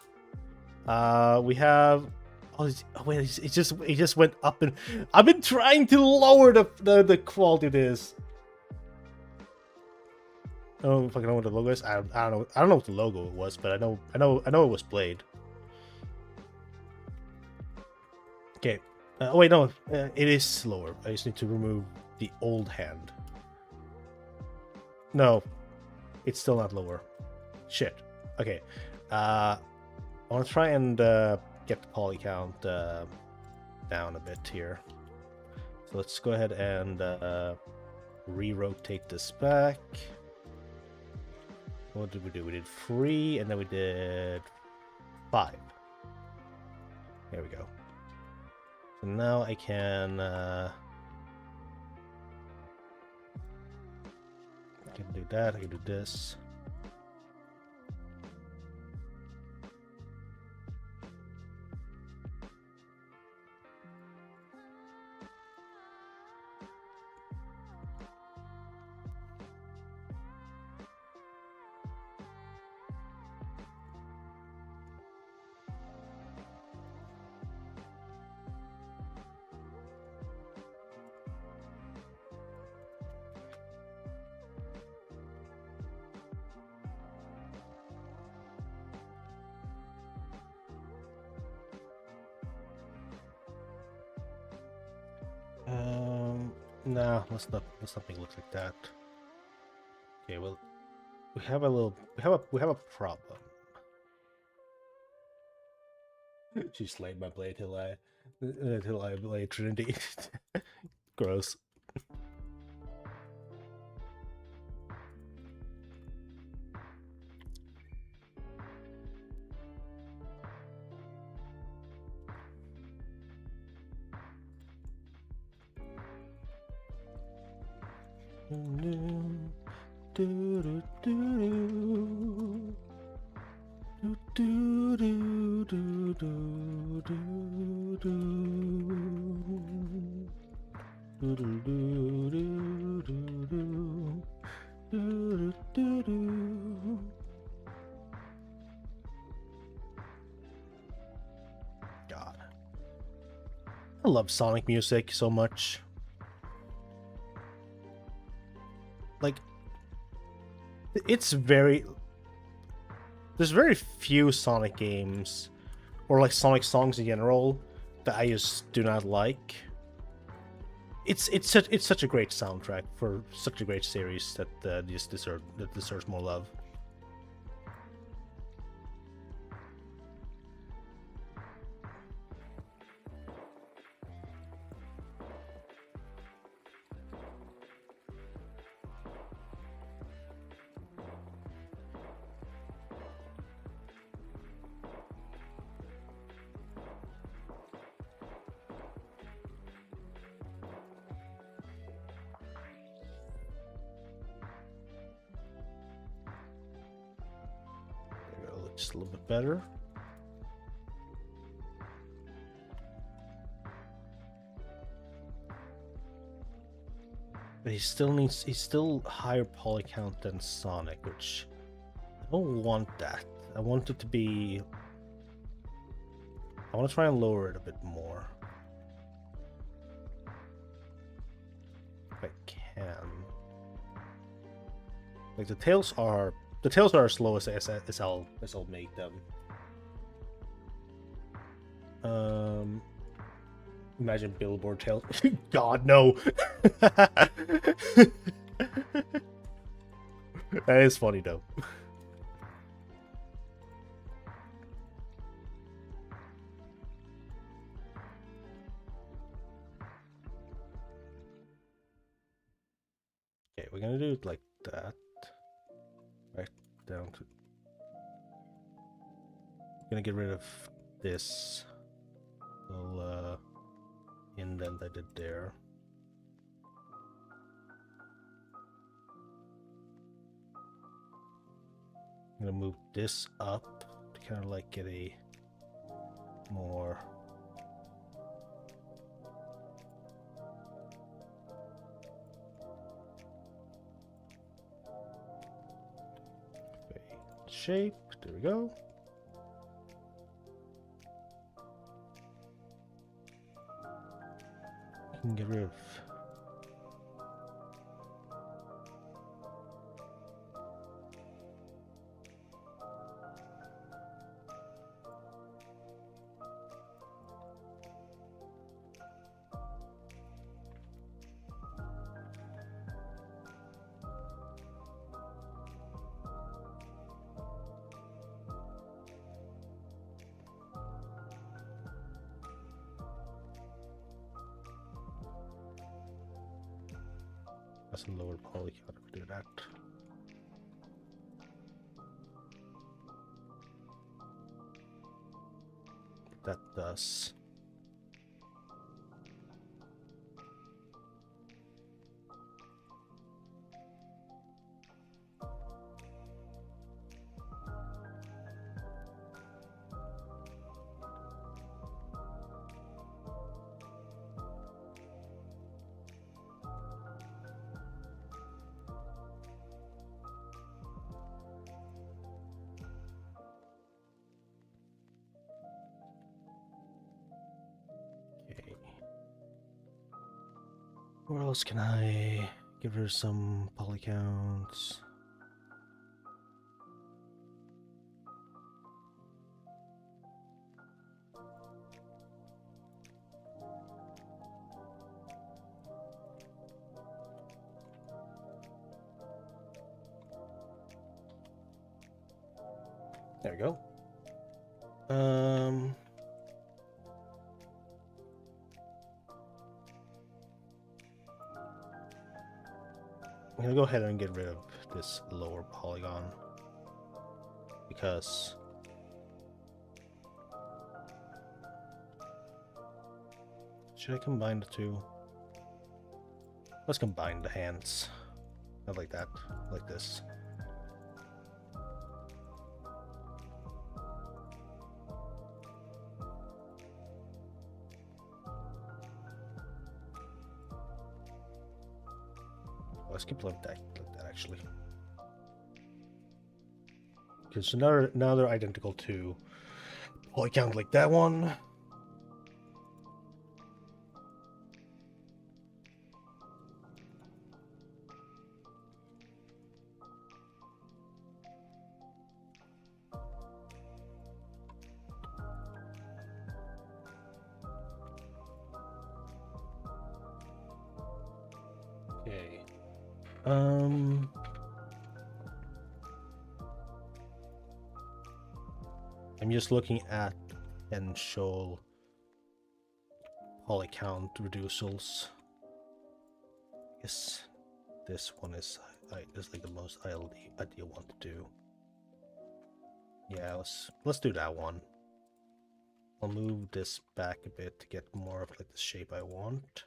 We have. Oh wait, it just went up, and I've been trying to lower the quality of this. I don't fucking know what the logo is. I don't know. I don't know what the logo was, but I know it was Blade. Okay. Oh wait, no. It is slower. I just need to remove the old hand. No, it's still not lower. Shit. Okay. I want to try and get the poly count down a bit here. So let's go ahead and re-rotate this back. What did we do? We did 3, and then we did 5. There we go. So now I can do that. I can do this. No, let's not make it look like that. Okay, well, we have a problem. She slayed my blade till I blade Trinity. Gross. God, I love Sonic music so much. Like, it's very... There's very few Sonic games, or like Sonic songs in general, that I just do not like. It's such a great soundtrack for such a great series that deserves more love. Just a little bit better. But he's still higher poly count than Sonic, which I don't want that. I want it to be... I want to try and lower it a bit more. If I can. Like the tails are as slow as I'll make them. Imagine billboard tails. God, no. That is funny though. Okay, we're gonna do it like that. Right down to... Gonna get rid of this little indent I did there. I'm gonna move this up to kind of like get a more... shape. There we go. I can get rid of... That's a lower poly count if we do that. That does. Where else can I give her some poly counts? There we go. I'm gonna go ahead and get rid of this lower polygon because should I combine the two? Let's combine the hands. Not like that, like this. Let's keep like that actually. Because now they're identical to poly count like that one. Okay. I'm just looking at potential poly count reducers. Yes, this one is like the most ideal one to do. Yeah, let's do that one. I'll move this back a bit to get more of like the shape I want.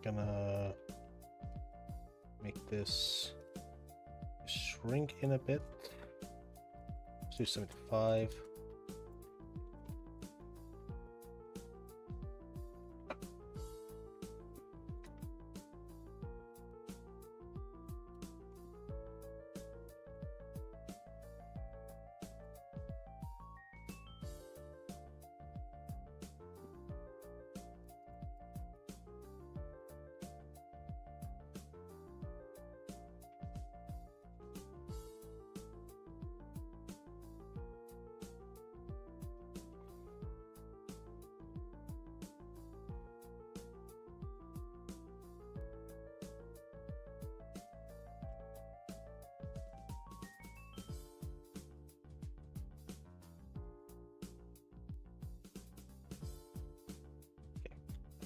Gonna make this shrink in a bit. Let's do 75.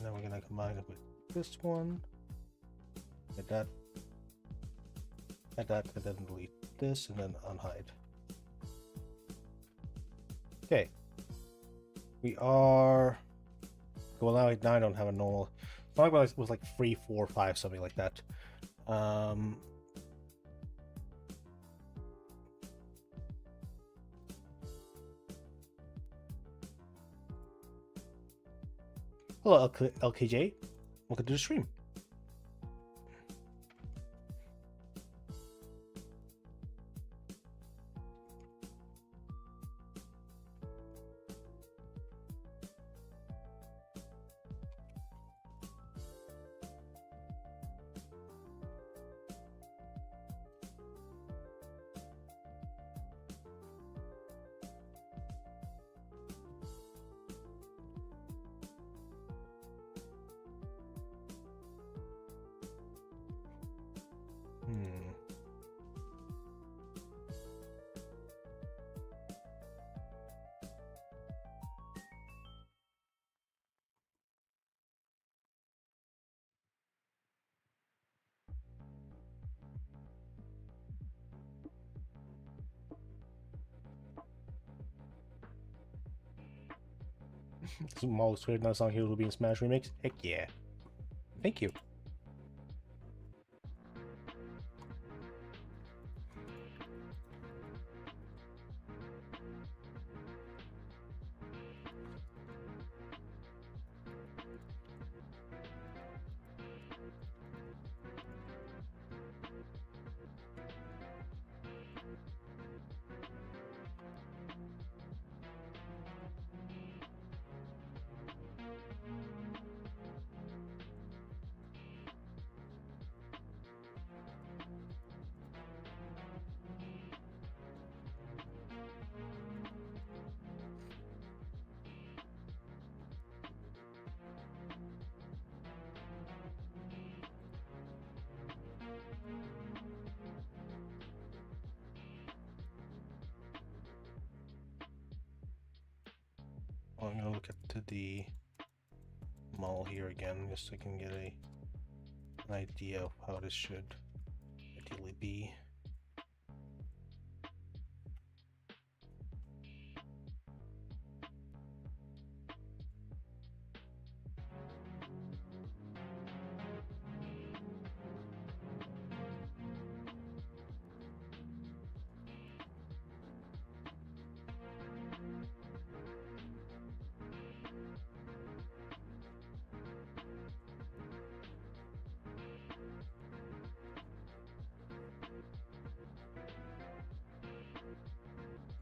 Now we're gonna combine it with this one. Hit that, and then delete this, and then unhide. Okay. We are. Well, now I don't have a normal. I thought it was like 3, 4, 5, something like that. Hello, LKJ. Welcome to the stream. Small looks great. Now song here will be in Smash remix. Heck yeah. Thank you. I'm gonna look at the model here again, just so I can get an idea of how this should ideally be.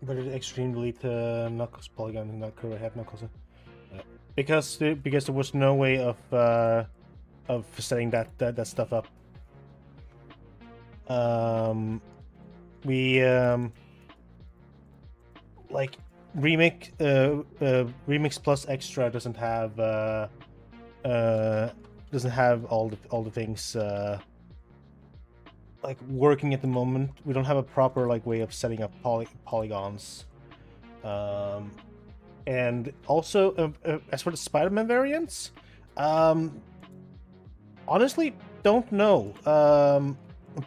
But it extremely delete Knuckles polygon and not cover head Knuckles. Because there was no way of setting that stuff up. We like remix plus extra doesn't have all the things like working at the moment. We don't have a proper like way of setting up polygons. And also as for the Spider-Man variants, honestly don't know. I'm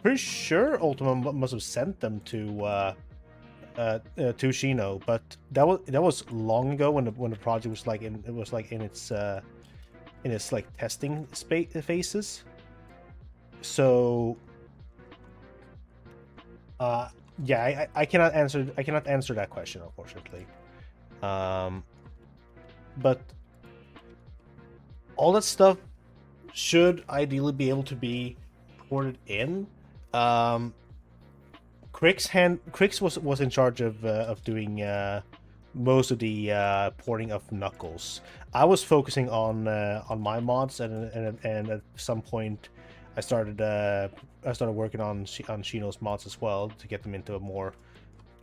pretty sure Ultima must have sent them to Shino, but that was long ago when the project was like in its like testing phases. So yeah, I cannot answer that question, unfortunately. But all that stuff should ideally be able to be ported in. Crix was in charge of doing most of the porting of Knuckles. I was focusing on my mods, and at some point I started working on Shino's mods as well to get them into a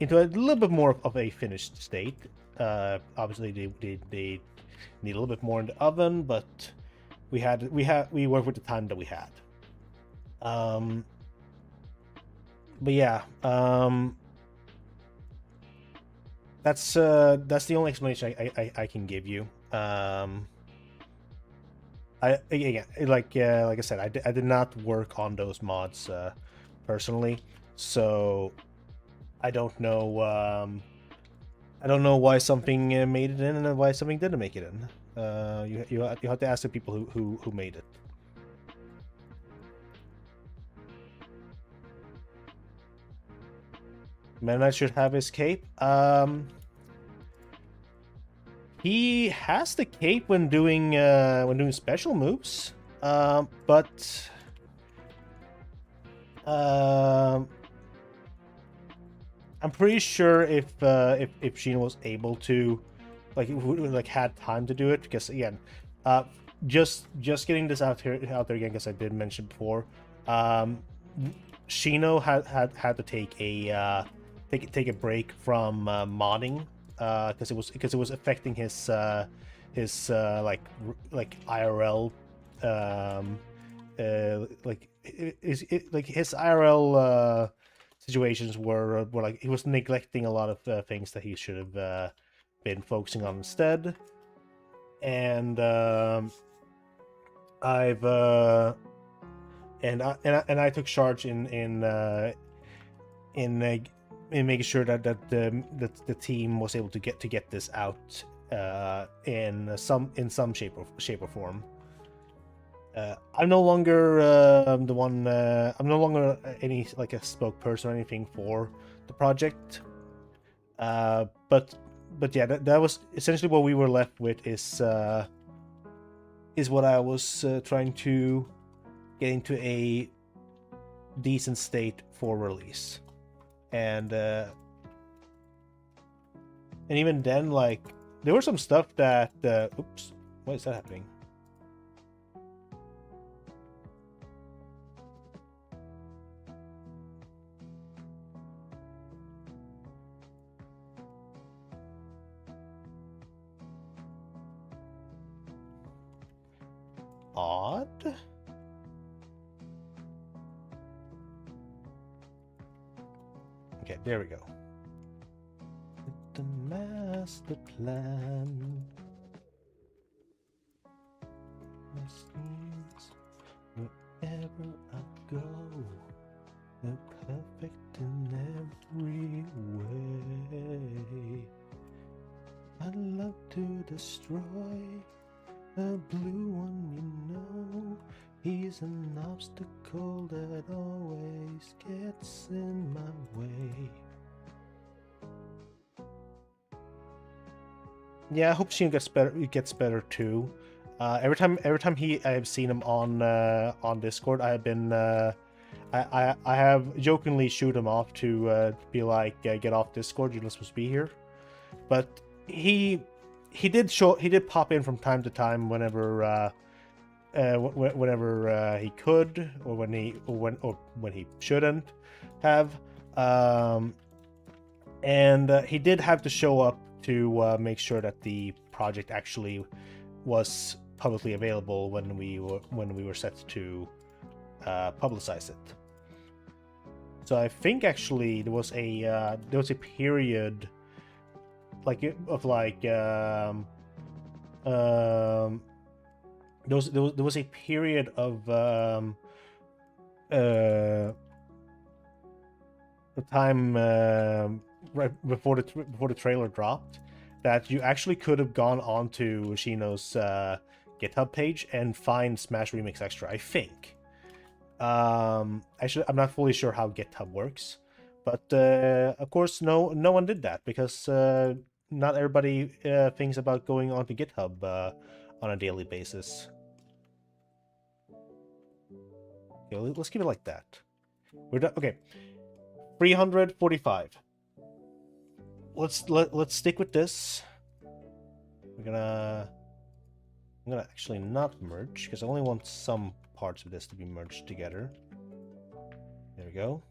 little bit more of a finished state. Obviously they need a little bit more in the oven, but we worked with the time that we had. But yeah, that's the only explanation I can give you. Like I said, I did not work on those mods personally, so I don't know. I don't know why something made it in and why something didn't make it in. You have to ask the people who made it. Meta Knight should have his cape. He has the cape when doing special moves, but I'm pretty sure if Sheena was able to, like had time to do it, because again, just getting this out there again, because I did mention before, Shino had to take a break from modding. Because it was affecting his like IRL his IRL situations were like he was neglecting a lot of things that he should have been focusing on instead. And I took charge in making sure that the team was able to get this out in some shape or form. I'm no longer the one. I'm no longer any like a spokesperson or anything for the project. But yeah, that was essentially what we were left with. Is what I was trying to get into a decent state for release, and even then, like, there was some stuff that oops, what is that happening? Odd. Okay, there we go. The master plan. Wherever I go, they're perfect in every way. I love to destroy the blue one, you know. He's an obstacle that always gets in my way. Yeah, I hope Sheen gets better. It gets better too. Every time I've seen him on Discord, I have been I have jokingly shoot him off to be like, get off Discord. You're not supposed to be here. But he did pop in from time to time whenever whenever he could, or when he shouldn't have, and he did have to show up to make sure that the project actually was publicly available when we were set to publicize it. So I think actually there was a period there was a period of the time right before the trailer dropped that you actually could have gone onto Shino's GitHub page and find Smash Remix Extra, I think. Actually, I'm not fully sure how GitHub works, but of course no one did that because not everybody thinks about going onto GitHub on a daily basis. Okay, let's keep it like that. We're done. Okay, 345. Let's stick with this. I'm gonna actually not merge because I only want some parts of this to be merged together. There we go.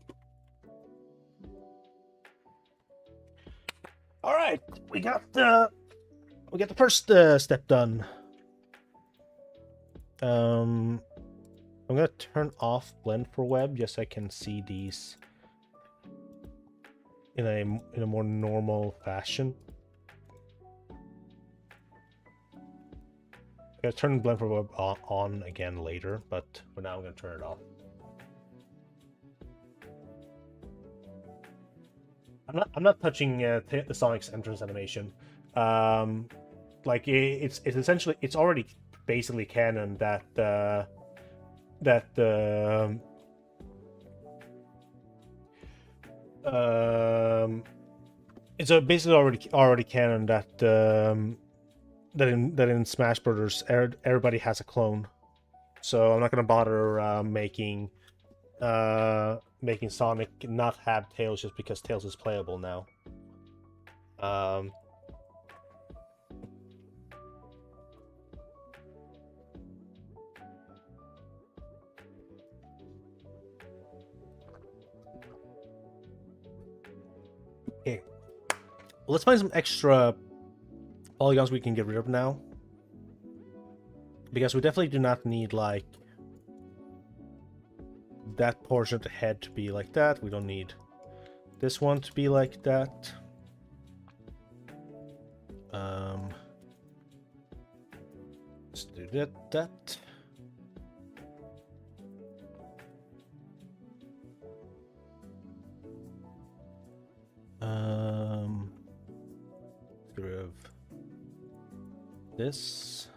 All right, we got the first step done. I'm gonna turn off blend for web just so I can see these in a more normal fashion. I'm gonna turn blend for web on again later, but for now I'm gonna turn it off. I'm not touching the Sonic's entrance animation. Like it's essentially, it's already basically canon that it's basically already canon that that in Smash Brothers everybody has a clone. So I'm not gonna bother making Sonic not have Tails just because Tails is playable now. Okay, let's find some extra polygons we can get rid of now, because we definitely do not need like that portion of the head to be like that. We don't need this one to be like that. Let's do that. Get rid of this.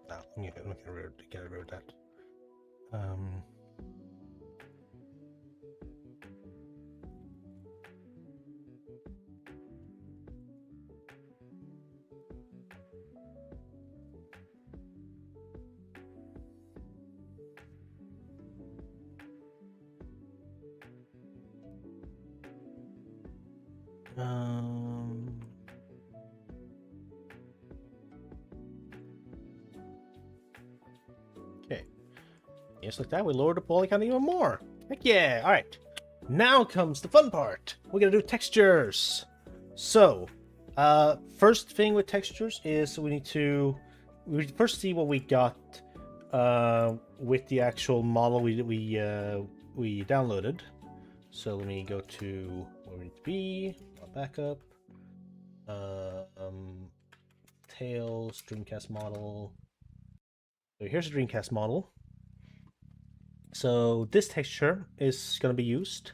No, I'm gonna get rid of that. Okay. Just like that, we lowered the poly count even more. Heck yeah! Alright. Now comes the fun part. We're gonna do textures. So, first thing with textures is we need to first see what we got with the actual model we downloaded. So let me go to where we need to be. Backup. Tails, Dreamcast model. So here's the Dreamcast model. So this texture is going to be used.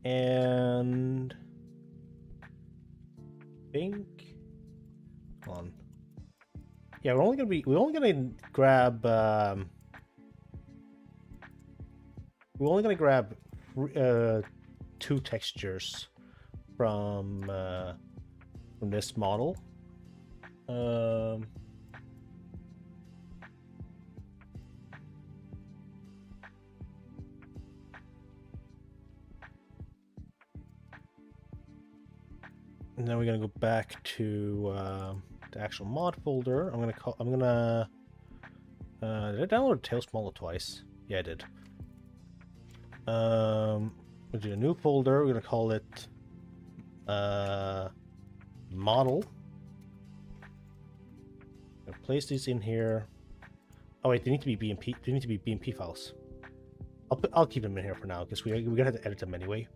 And I think, hold on. Yeah, we're only gonna grab two textures from this model. And then we're gonna go back to the actual mod folder. Did I download Tails model twice? Yeah, I did. We'll do a new folder. We're gonna call it model. I'll place these in here. Oh wait, they need to be BMP. They need to be BMP files. I'll keep them in here for now because we're gonna have to edit them anyway.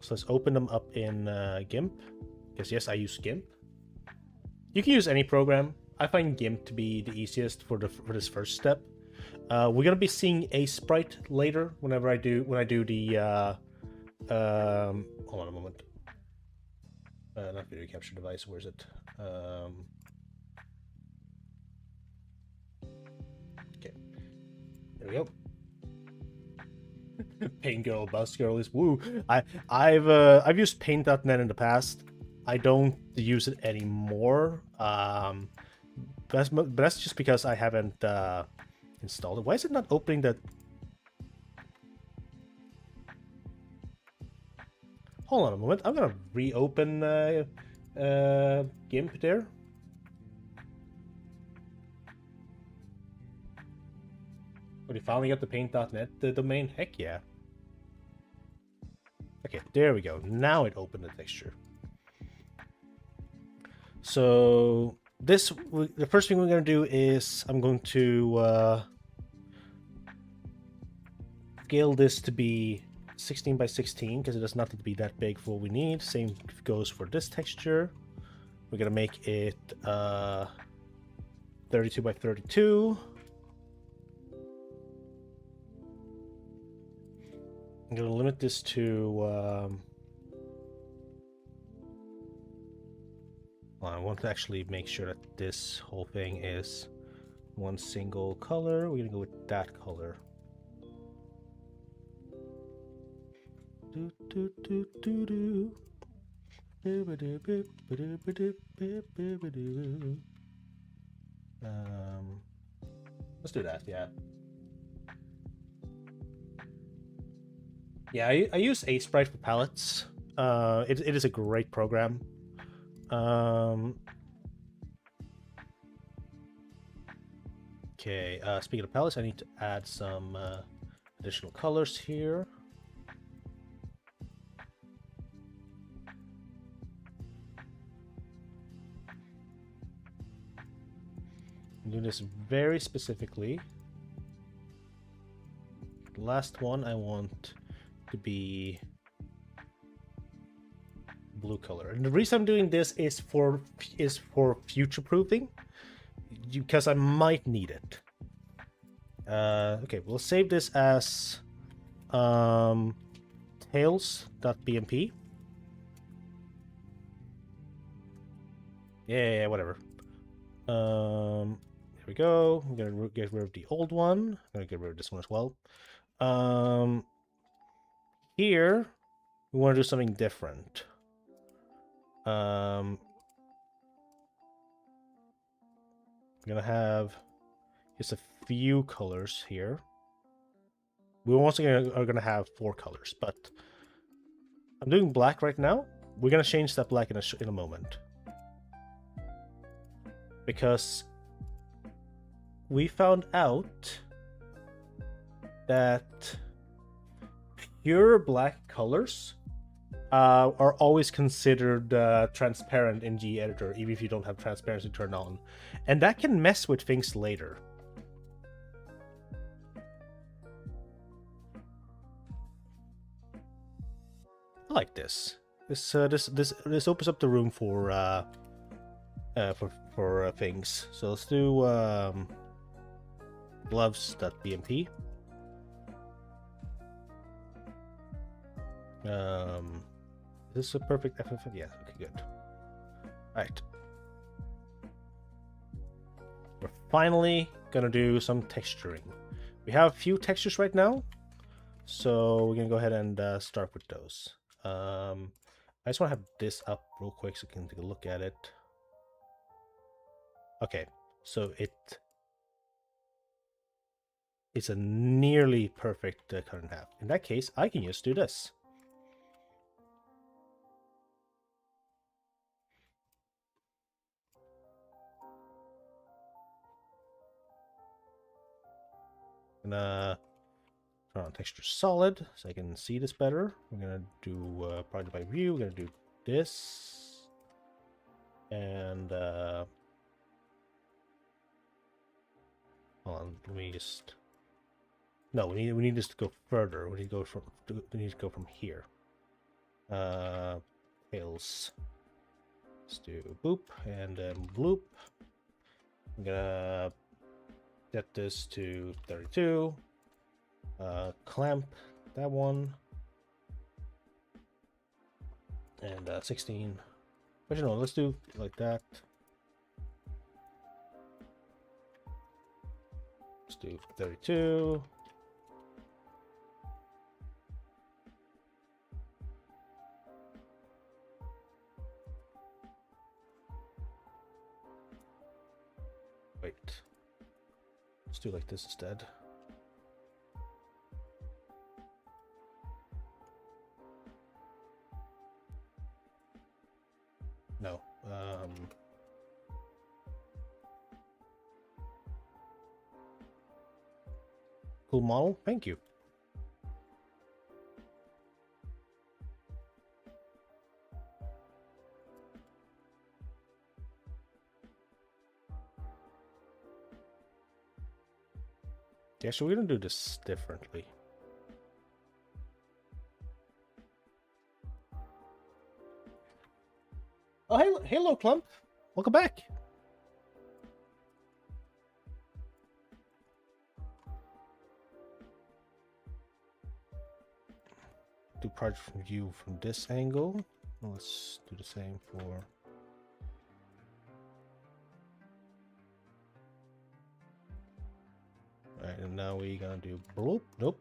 So let's open them up in GIMP. Because yes, I use GIMP. You can use any program. I find GIMP to be the easiest for this first step. We're gonna be seeing a sprite later when I do the hold on a moment. Not video capture device. Where's it? Okay, there we go. Paint girl, bus girl is woo. I've used Paint.net in the past. I don't use it anymore. But that's just because I haven't installed it. Why is it not opening that? Hold on a moment. I'm gonna reopen GIMP there. But you finally got the Paint.net domain? Heck yeah. Okay, there we go. Now it opened the texture. So the first thing we're going to do is I'm going to scale this to be 16 by 16 because it does not need to be that big for what we need. Same goes for this texture. We're going to make it 32 by 32. I'm going to limit this to I want to actually make sure that this whole thing is one single color. We're going to go with that color. Let's do that, yeah. Yeah, I use Sprite for palettes. It is a great program. Okay, speaking of palettes, I need to add some additional colors here. I'm doing this very specifically. The last one I want to be blue color. And the reason I'm doing this is for future proofing, because I might need it. Okay, we'll save this as tails.bmp. Yeah, whatever. Here we go. I'm gonna get rid of the old one. I'm gonna get rid of this one as well. Here we want to do something different. I'm gonna have just a few colors here. We also are gonna have 4 colors, but I'm doing black right now. We're gonna change that black in a moment, because we found out that pure black colors are always considered transparent in G Editor, even if you don't have transparency turned on, and that can mess with things later. I like this. This opens up the room for things. So let's do gloves.bmp. Is this a perfect FFF? Yeah, okay, good. Alright. We're finally gonna do some texturing. We have a few textures right now, so we're gonna go ahead and start with those. I just want to have this up real quick so we can take a look at it. Okay, so it's a nearly perfect cut in half. In that case, I can just do this. Gonna turn on texture solid so I can see this better. We're gonna do project by view. We're gonna do this, and hold on. Let me just. No, we need this to go further. We need to go from here. Tails. Let's do boop and then bloop. I'm gonna set this to 32. Clamp that one, and 16. But you know, let's do like that. Let's do 32. Wait. Let's do like this instead. No. Cool model. Thank you. Yeah, so we're gonna do this differently. Oh, hello, Clump. Welcome back. Do project view from this angle. Let's do the same for. Alright, and now we're gonna do bloop. Nope.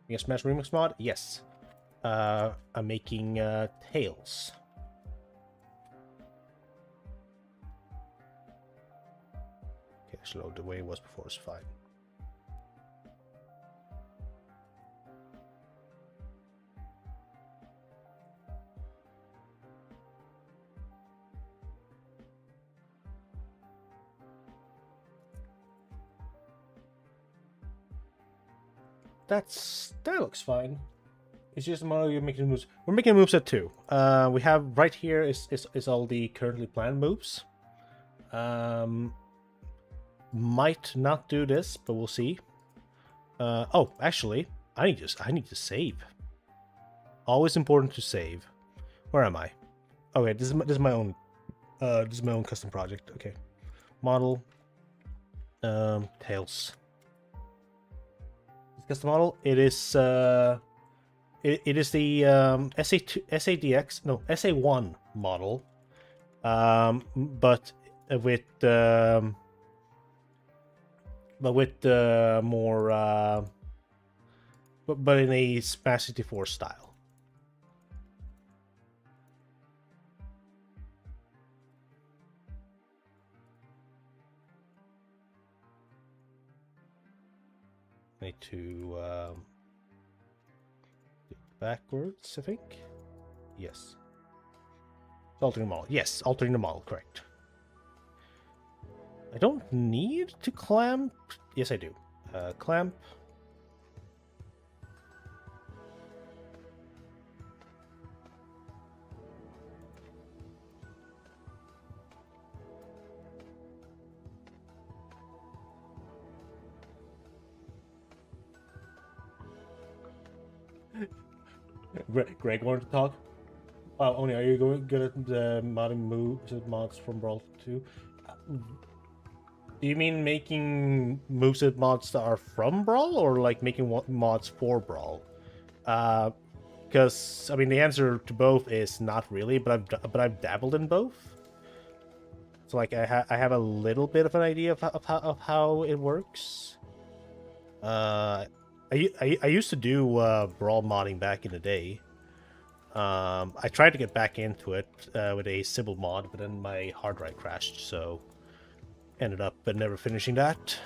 You Smash Remix mod? Yes. I'm making tails. Okay, slow the way it was before is fine. That looks fine. It's just you're making moves. We're making moves at 2. We have right here is all the currently planned moves. Might not do this, but we'll see. Oh, actually, I need to save. Always important to save. Where am I? Okay, this is my own custom project. Okay, model, tails. This custom model. It is it is the SADX, no, SA1 model, but with more but in a Smash 64 style. Need to backwards, I think. Yes. Altering the model. Yes, altering the model, correct. I don't need to clamp. Yes, I do. Clamp. Greg wanted to talk. Oni, are you good at modding mods from Brawl 2? Do you mean making moveset mods that are from Brawl, or like making mods for Brawl? Because I mean, the answer to both is not really, but I've dabbled in both. So like, I have a little bit of an idea of how it works. I used to do Brawl modding back in the day. I tried to get back into it with a Sybil mod, but then my hard drive crashed, so ended up never finishing that,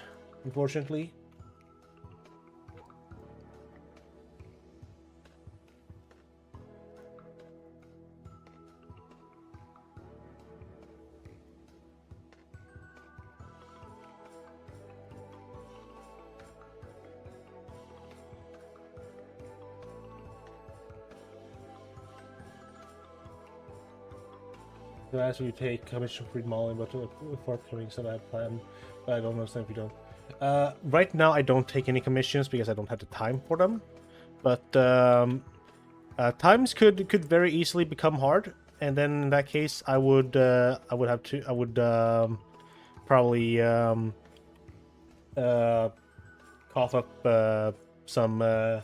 unfortunately. I ask you to take commission-free modeling, but for upcoming stuff I have planned, but I don't understand if you don't. Right now, I don't take any commissions because I don't have the time for them. But times could very easily become hard, and then in that case, I would probably cough up some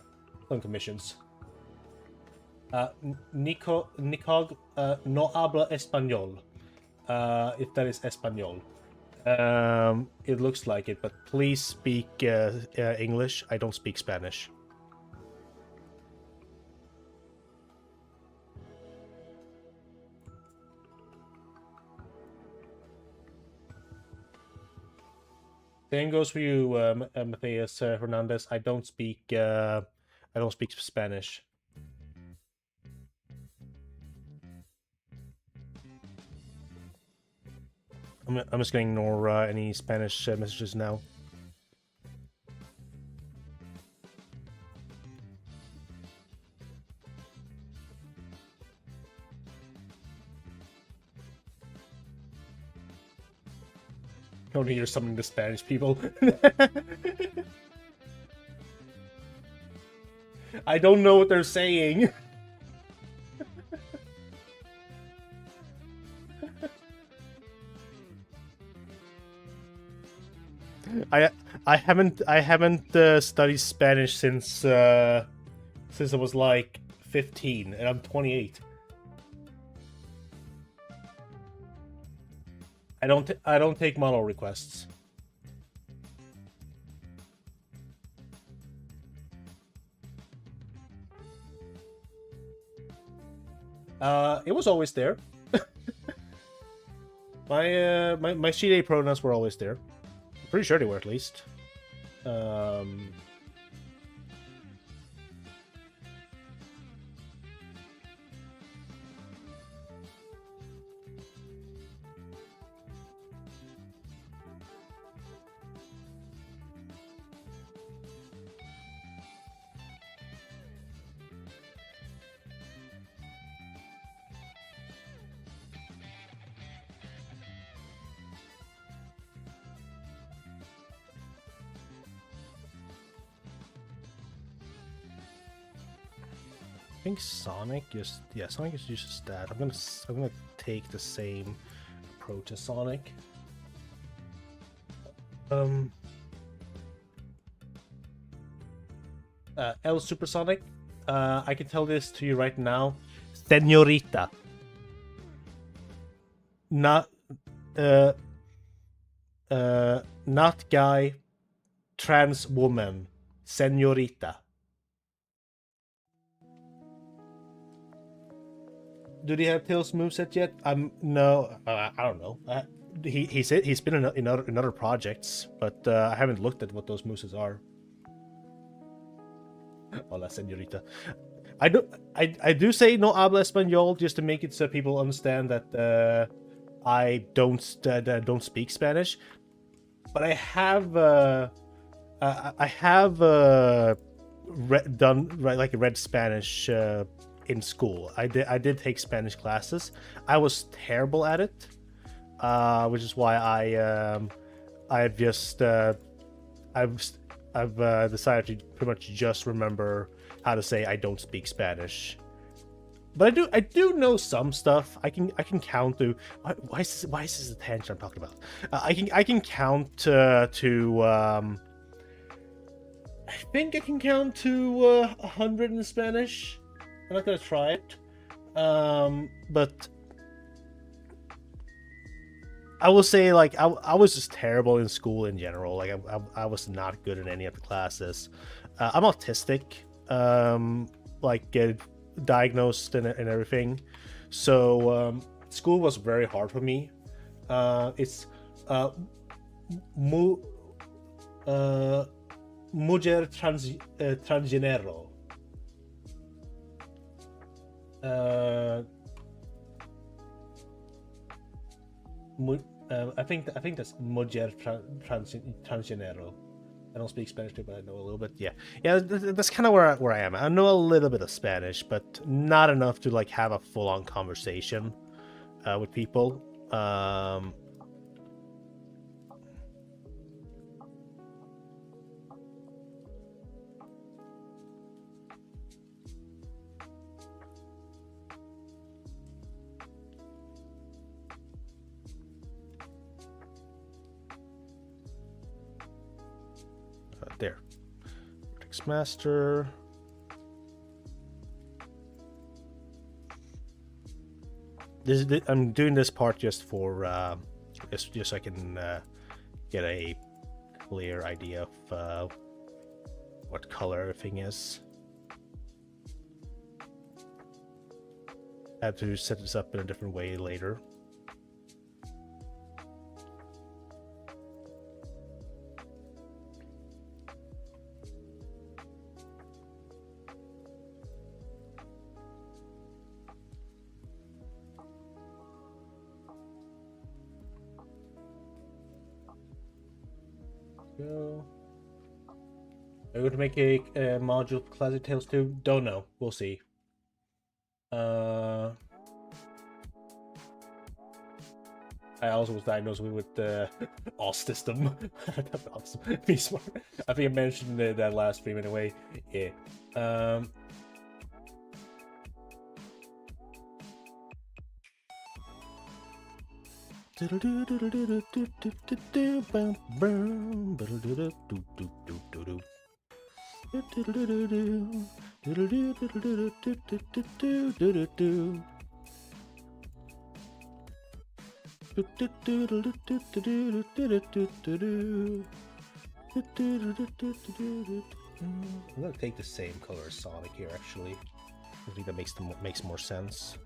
commissions. Nicog no habla español. If that is español. It looks like it, but please speak English. I don't speak Spanish. Same goes for you, Matthias Hernandez. I don't speak Spanish. I'm just going to ignore any Spanish messages now. Only you're summoning the Spanish people. I don't know what they're saying. I haven't studied Spanish since I was like 15, and I'm 28. I don't take model requests. It was always there. my she/they pronouns were always there. I'm pretty sure they were, at least. think Sonic Sonic is just that. I'm gonna take the same approach as Sonic. L Supersonic. I can tell this to you right now, Senorita. Not not guy, trans woman, Senorita. Do they have Tails moveset yet? No, I don't know. He said he's been in other projects, but I haven't looked at what those movesets are. Hola, señorita. I do say no habla español just to make it so people understand that I don't speak Spanish, but I have read Spanish in school. I did take Spanish classes. I was terrible at it, which is why I've decided to pretty much just remember how to say I don't speak Spanish. But I do know some stuff. I can count to why is this a tangent I'm talking about? I can count to I think I can count to 100 in Spanish. I'm not gonna try it, but I will say, like, I was just terrible in school in general. Like, I was not good in any of the classes. I'm autistic, diagnosed and everything. So school was very hard for me. It's mujer transgénero. I think that's mujer transgénero. I don't speak Spanish too, but I know a little bit. Yeah, that's kind of where I am. I know a little bit of Spanish, but not enough to like have a full-on conversation with people. There. Vertex Master. I'm doing this part just for just so I can get a clear idea of what color everything is. I have to set this up in a different way later. Go. Are we going to make a module for Classic Tales 2? Don't know. We'll see. I also was diagnosed with autism. Be smart. I think I mentioned that last stream anyway. Yeah. I'm gonna take the same color as Sonic here, actually. I think that makes more sense.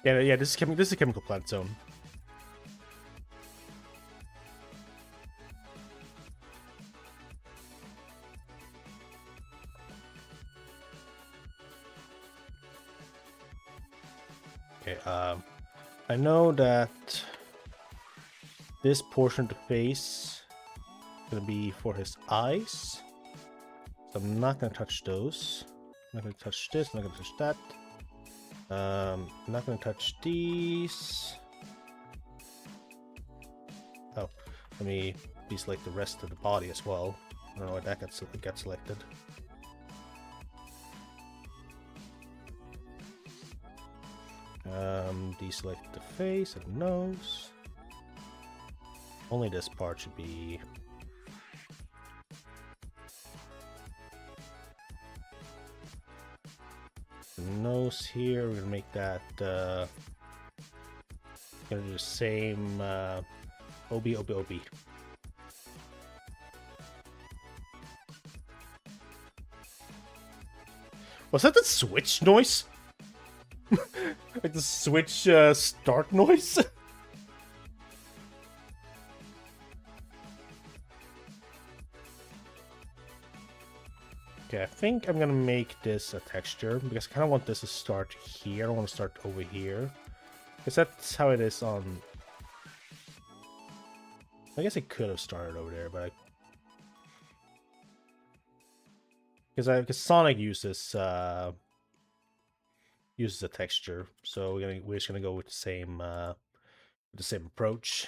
Yeah, this is Chemical Plant Zone. Okay, I know that this portion of the face is gonna be for his eyes. So I'm not gonna touch those. I'm not gonna touch this, I'm not gonna touch that. I'm not gonna touch these. Oh, let me deselect the rest of the body as well. I don't know why that got selected. Deselect the face and nose. Only this part should be. The nose here, we're gonna make that gonna do the same OB. Was that the switch noise? Like the switch start noise? Okay, I think I'm gonna make this a texture because I kind of want this to start here. I don't want to start over here because that's how it is on. I guess it could have started over there, but because Sonic uses a texture, so we're just gonna go with the same approach.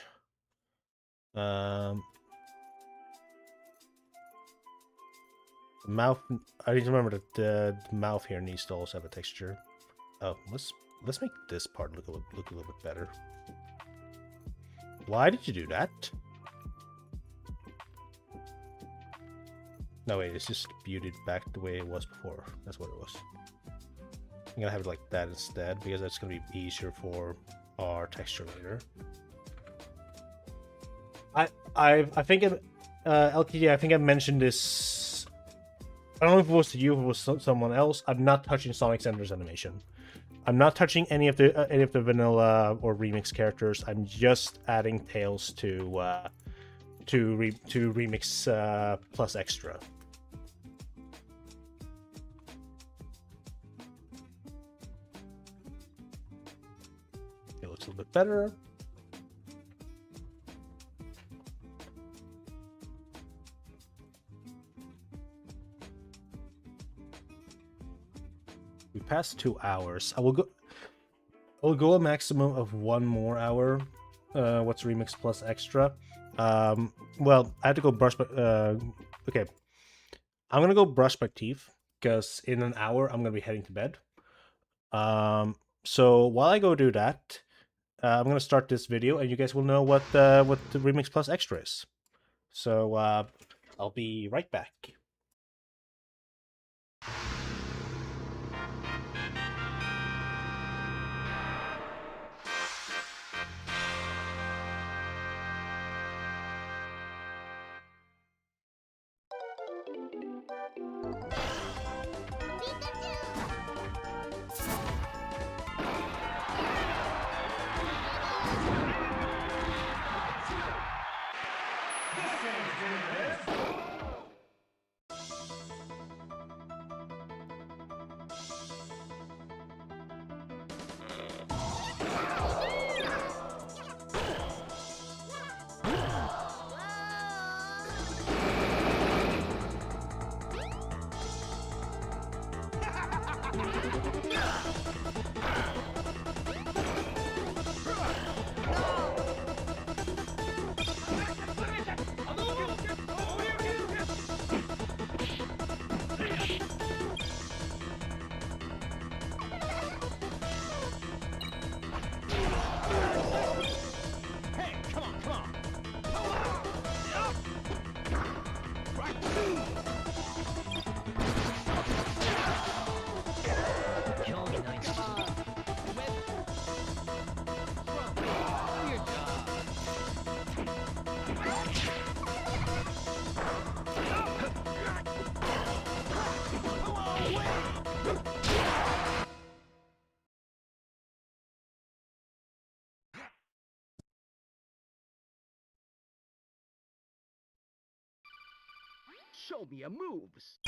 Mouth. I need to remember that the mouth here needs to also have a texture. Oh, let's make this part look a little bit better. Why did you do that? No wait, it's just beautied back the way it was before. That's what it was. I'm gonna have it like that instead because that's gonna be easier for our texture later. I think LTD. I think I mentioned this. I don't know if it was to you, if it was someone else. I'm not touching Sonic Center's animation. I'm not touching any of the vanilla or remix characters. I'm just adding Tails to remix plus extra. It looks a little bit better. We passed 2 hours. I will go a maximum of 1 more hour. What's remix plus extra? Well, I had to go brush my okay. I'm gonna go brush my teeth because in an hour I'm gonna be heading to bed. So while I go do that, I'm gonna start this video and you guys will know what the remix plus extra is. So I'll be right back. Show me your moves.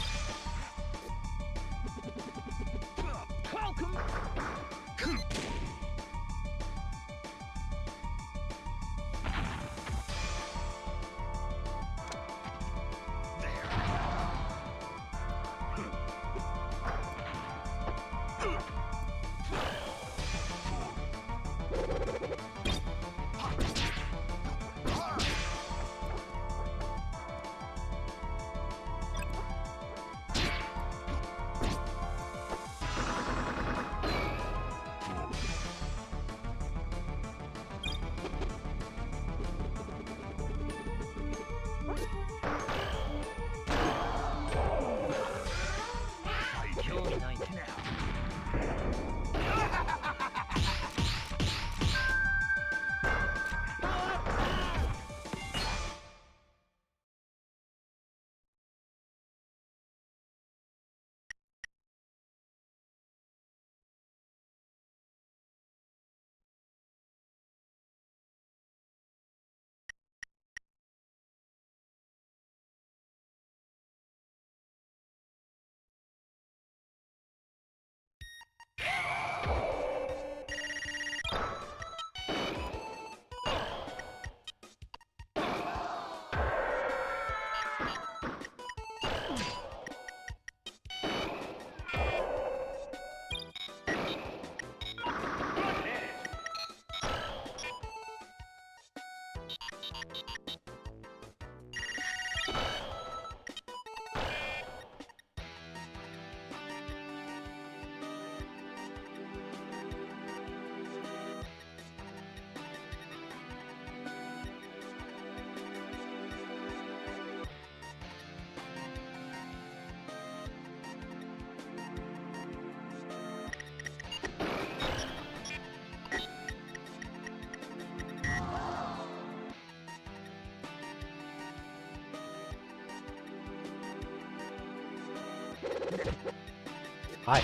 Hi,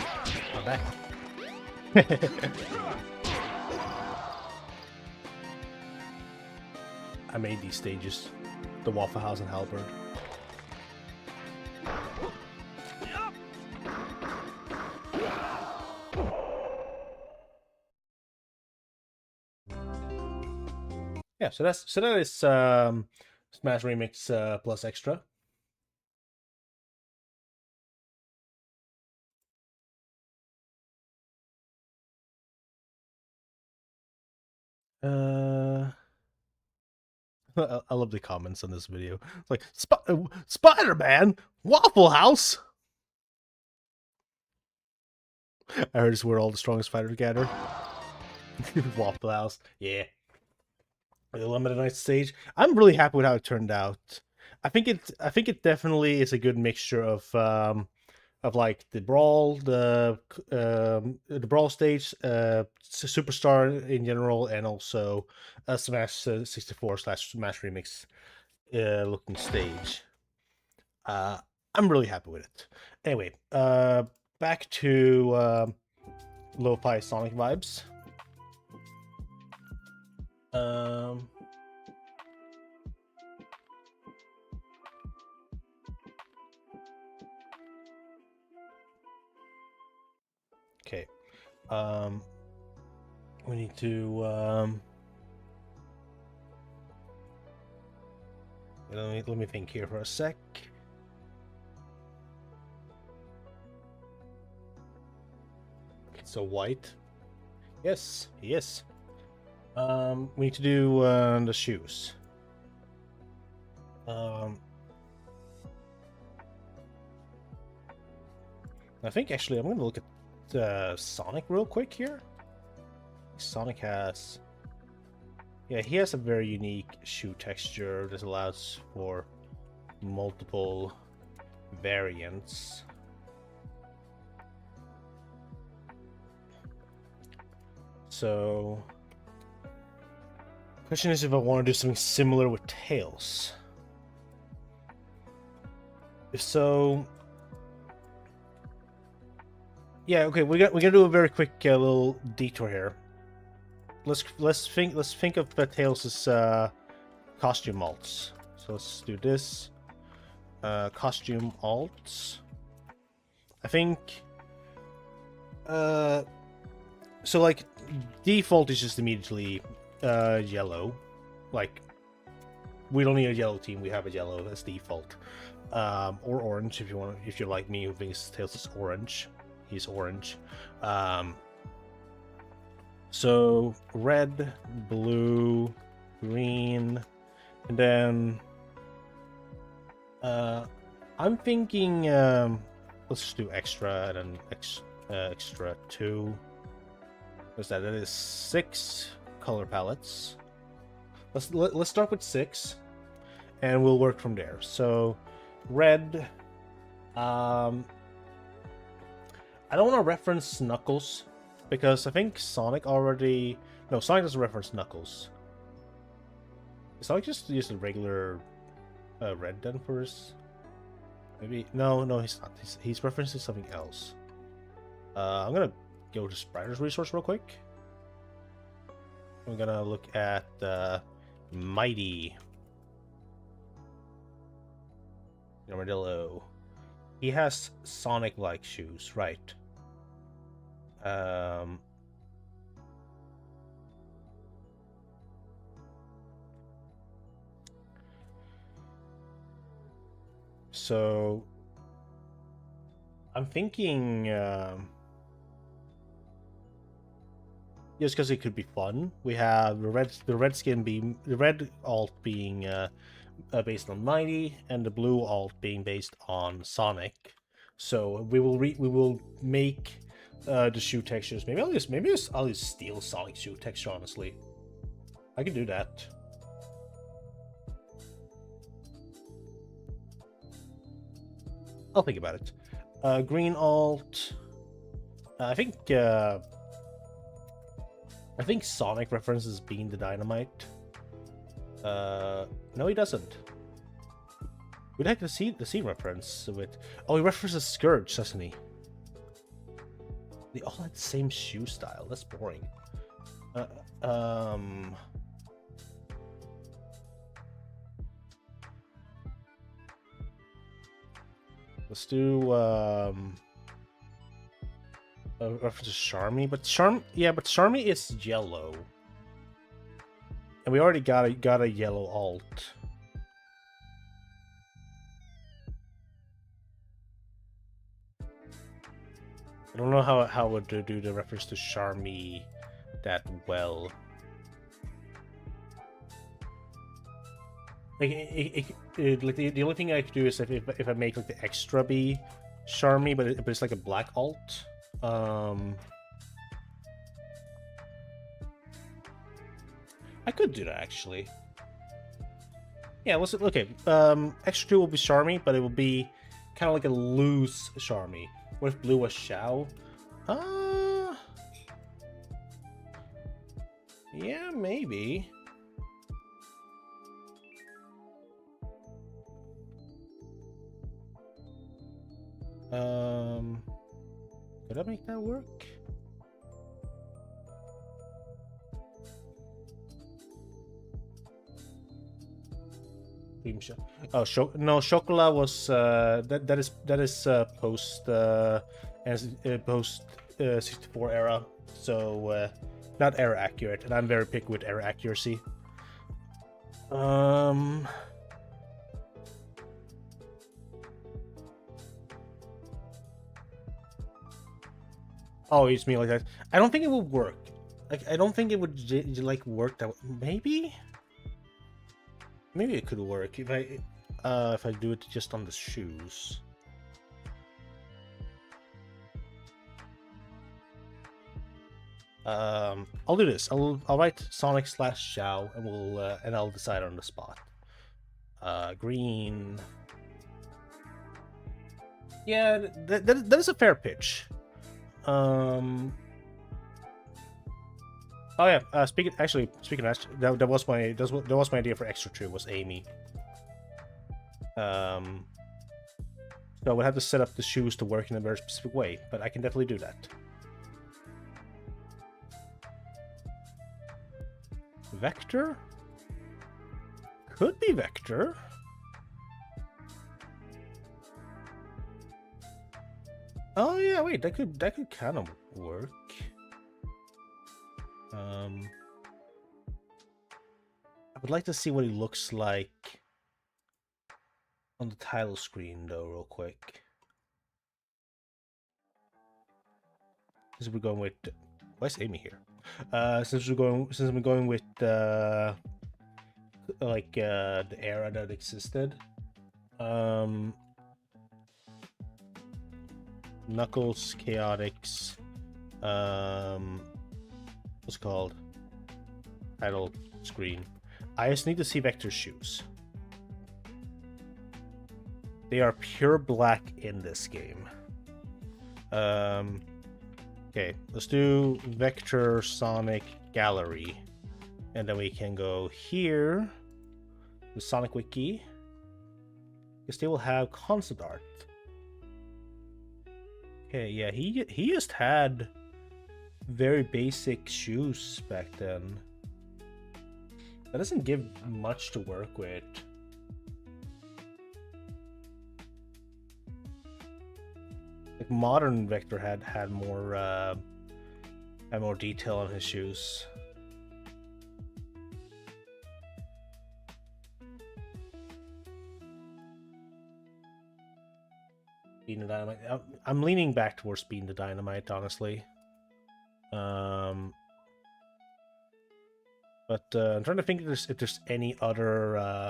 I'm back. I made these stages. The Waffle House and Halberd. Yeah, so that is Smash Remix plus extra. I love the comments on this video. It's like Spider-Man, Waffle House. I heard it's where all the strongest fighters gather. Waffle House, yeah. The limited night stage. I'm really happy with how it turned out. I think it definitely is a good mixture of like the brawl, the brawl stage, Superstar in general, and also a Smash 64 / Smash Remix looking stage. I'm really happy with it. Anyway, back to lo-fi Sonic vibes. Okay. We need to let me think here for a sec. So white. Yes, yes. We need to do the shoes. I think actually I'm gonna look at Sonic real quick here. Sonic has, yeah, he has a very unique shoe texture that allows for multiple variants. So, question is if I want to do something similar with Tails. If so, yeah, okay, we're gonna do a very quick little detour here. Let's think of Tails' costume alts. So let's do this. Costume alts. I think. So like default is just immediately yellow. Like we don't need a yellow team. We have a yellow as default. Or orange if you want. If you're like me who thinks Tails is orange. He's orange. So red, blue, green, and then I'm thinking let's just do extra and then extra 2. What's that? That is 6 color palettes. Let's start with 6, and we'll work from there. So red. I don't want to reference Knuckles, because I think Sonic already... No, Sonic doesn't reference Knuckles. Sonic just used a regular red then for his... Maybe... No, he's not. He's referencing something else. I'm gonna go to Spriter's resource real quick. I'm gonna look at Mighty Armadillo. He has Sonic-like shoes, right? So I'm thinking just because it could be fun. We have the red alt being based on Mighty, and the blue alt being based on Sonic. So we will make the shoe textures. Maybe I'll just steal Sonic shoe texture. Honestly, I can do that. I'll think about it. Green alt. I think Sonic references Being the Dynamite. No, he doesn't. Who the heck the scene reference with? Oh, he references Scourge, doesn't he? They all had the same shoe style. That's boring. Let's do reference to Charmy, but Charmy is yellow, and we already got a yellow alt. I don't know how would do the reference to Charmy that well. Like, like the only thing I could do is if I make like the extra be Charmy, but it's like a black alt. I could do that actually. Yeah, let's okay. Extra 2 will be Charmy, but it will be kind of like a loose Charmy. What if blue was Xiao? Yeah, maybe. Could I make that work? Cream shop. Oh, no, Chocolat was that is post post 64 era, so not error accurate, and I'm very picky with error accuracy. Oh, it's me like that. I don't think it would work. Like, I don't think it would like work that way. Maybe it could work if I do it just on the shoes. I'll do this. I'll write Sonic / Xiao, and I'll decide on the spot. Green. Yeah, that is a fair pitch. Oh yeah. Speaking of that was my idea for extra 2 was Amy. So I would have to set up the shoes to work in a very specific way, but I can definitely do that. Vector? Could be Vector. Oh yeah, wait, that could kind of work. I would like to see what he looks like on the title screen though, real quick. Since we're going with, why is Amy here? Since we're going with like the era that existed. Knuckles, Chaotix, what's it called? Title screen. I just need to see Vector's shoes. They are pure black in this game. Okay, let's do Vector Sonic Gallery. And then we can go here, the Sonic Wiki. Because they will have concept art. Okay, yeah, he just had very basic shoes back then. That doesn't give much to work with. Like modern Vector had more detail on his shoes. Speed and Dynamite. I'm leaning back towards Speed and Dynamite, honestly. But I'm trying to think if there's any other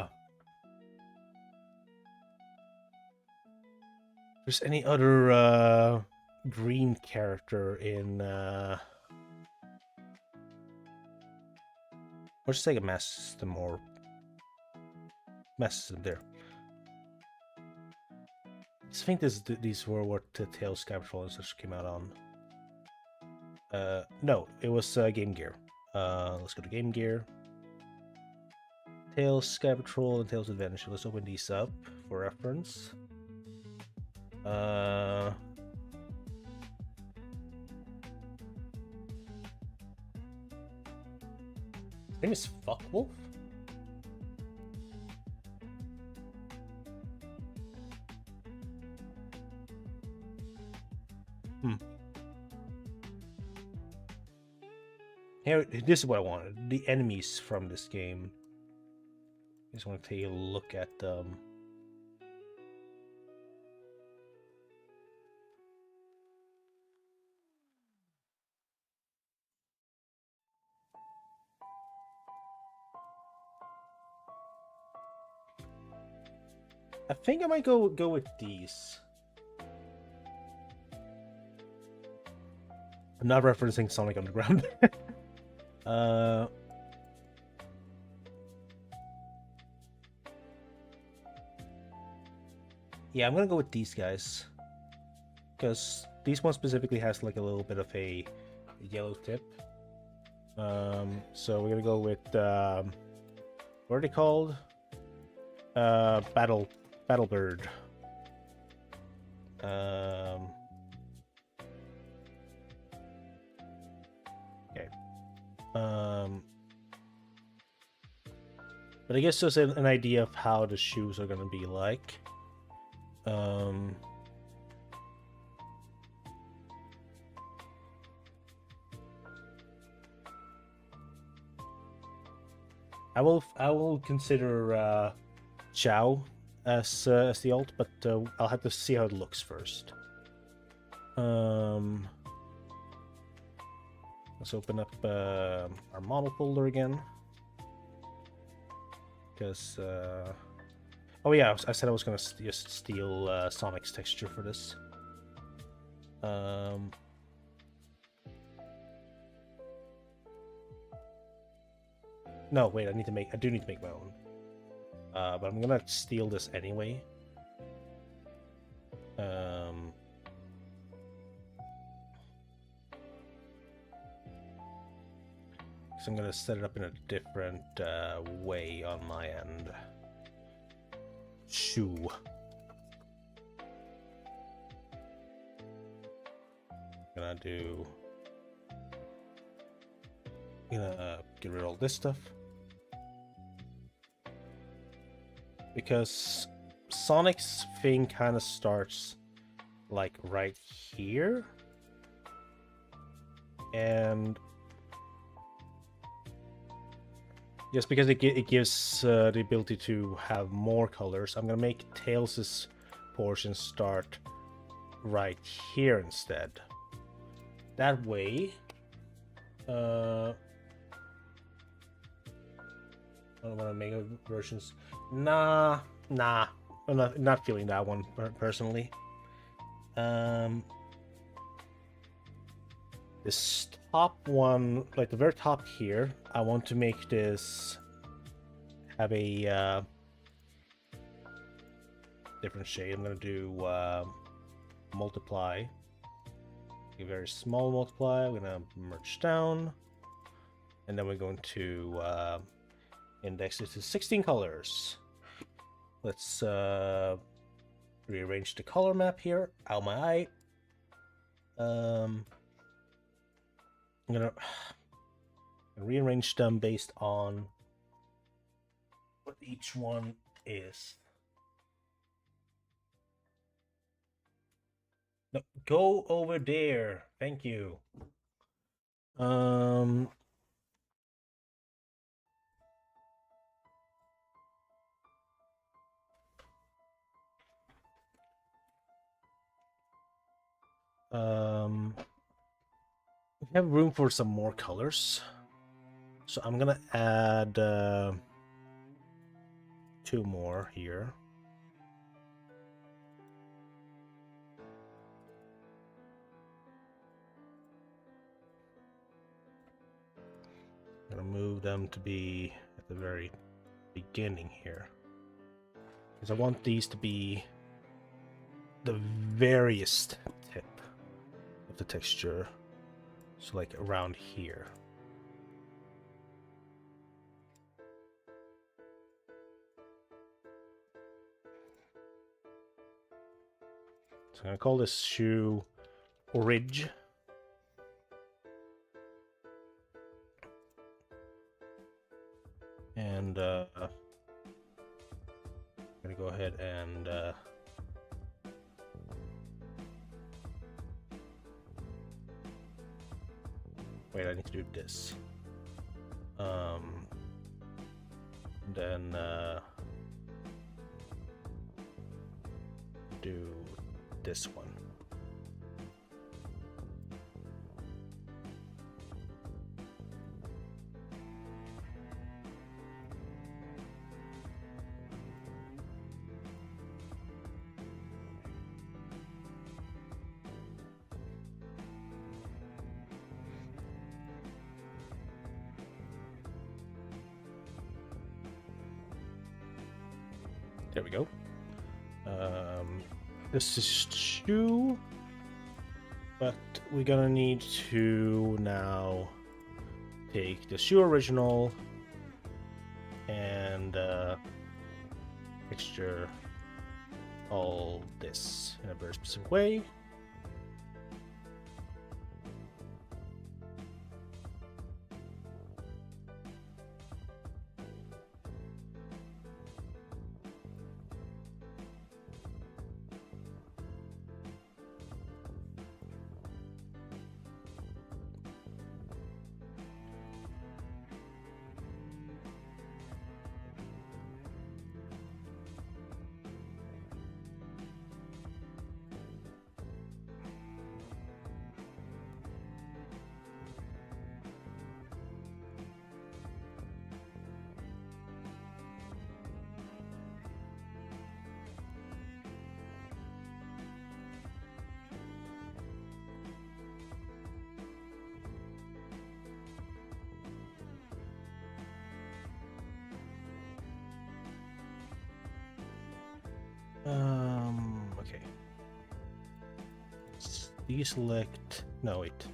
green character in or just take a Master System or Master System there. I think these were what the Tails Sky Patrol and such came out on. No, it was Game Gear. Let's go to Game Gear. Tails Sky Patrol and Tails Adventure. Let's open these up for reference. His name is Fuckwolf? Here, this is what I wanted. The enemies from this game. I just want to take a look at them. I think I might go with these. I'm not referencing Sonic Underground. Yeah, I'm gonna go with these guys. Because these one specifically has like a little bit of a yellow tip. So we're gonna go with what are they called? Battlebird. Okay. But I guess just an idea of how the shoes are gonna be like. I will consider Chow as the ult, but I'll have to see how it looks first. Let's open up our model folder again. Because oh yeah, I said I was gonna just steal Sonic's texture for this. No, wait, I do need to make my own. But I'm gonna steal this anyway. So I'm gonna set it up in a different way on my end. Shoe. Gonna get rid of all this stuff. Because Sonic's thing kind of starts like right here. And just because it gives the ability to have more colors, I'm gonna make Tails' portion start right here instead. That way, I don't want to make versions. Nah, I'm not feeling that one personally. This top one, like the very top here, I want to make this have a different shade. I'm gonna do multiply, a very small multiply. We're gonna merge down, and then we're going to index it to 16 colors. Let's rearrange the color map here. Out my eye. I'm gonna rearrange them based on what each one is. No, go over there. Thank you. We have room for some more colors, so I'm gonna add 2 more here. I'm gonna move them to be at the very beginning here, because I want these to be the veriest tip of the texture. So like around here. So I'm gonna call this shoe Orig. And I'm gonna go ahead and wait, I need to do this. Then do this one. There we go. This is shoe, but we're gonna need to now take the shoe original and mixture all this in a very specific way. Okay. Deselect. No, wait.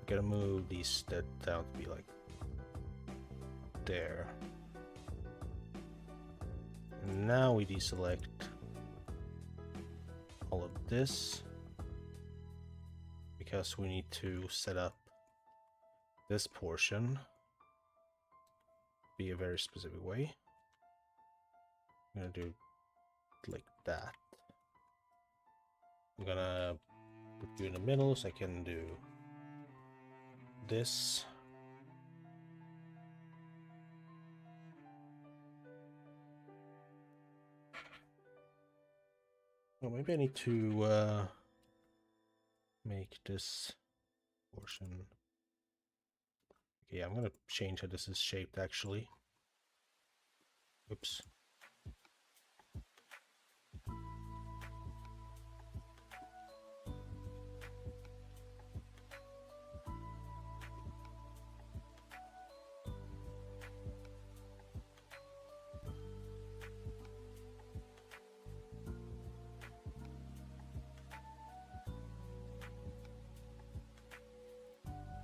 Gotta move these that down to be like there. And now we deselect all of this because we need to set up this portion be a very specific way. I'm gonna do like that. I'm gonna put you in the middle so I can do this. Well, maybe I need to make this portion. Okay, I'm gonna change how this is shaped actually. Oops.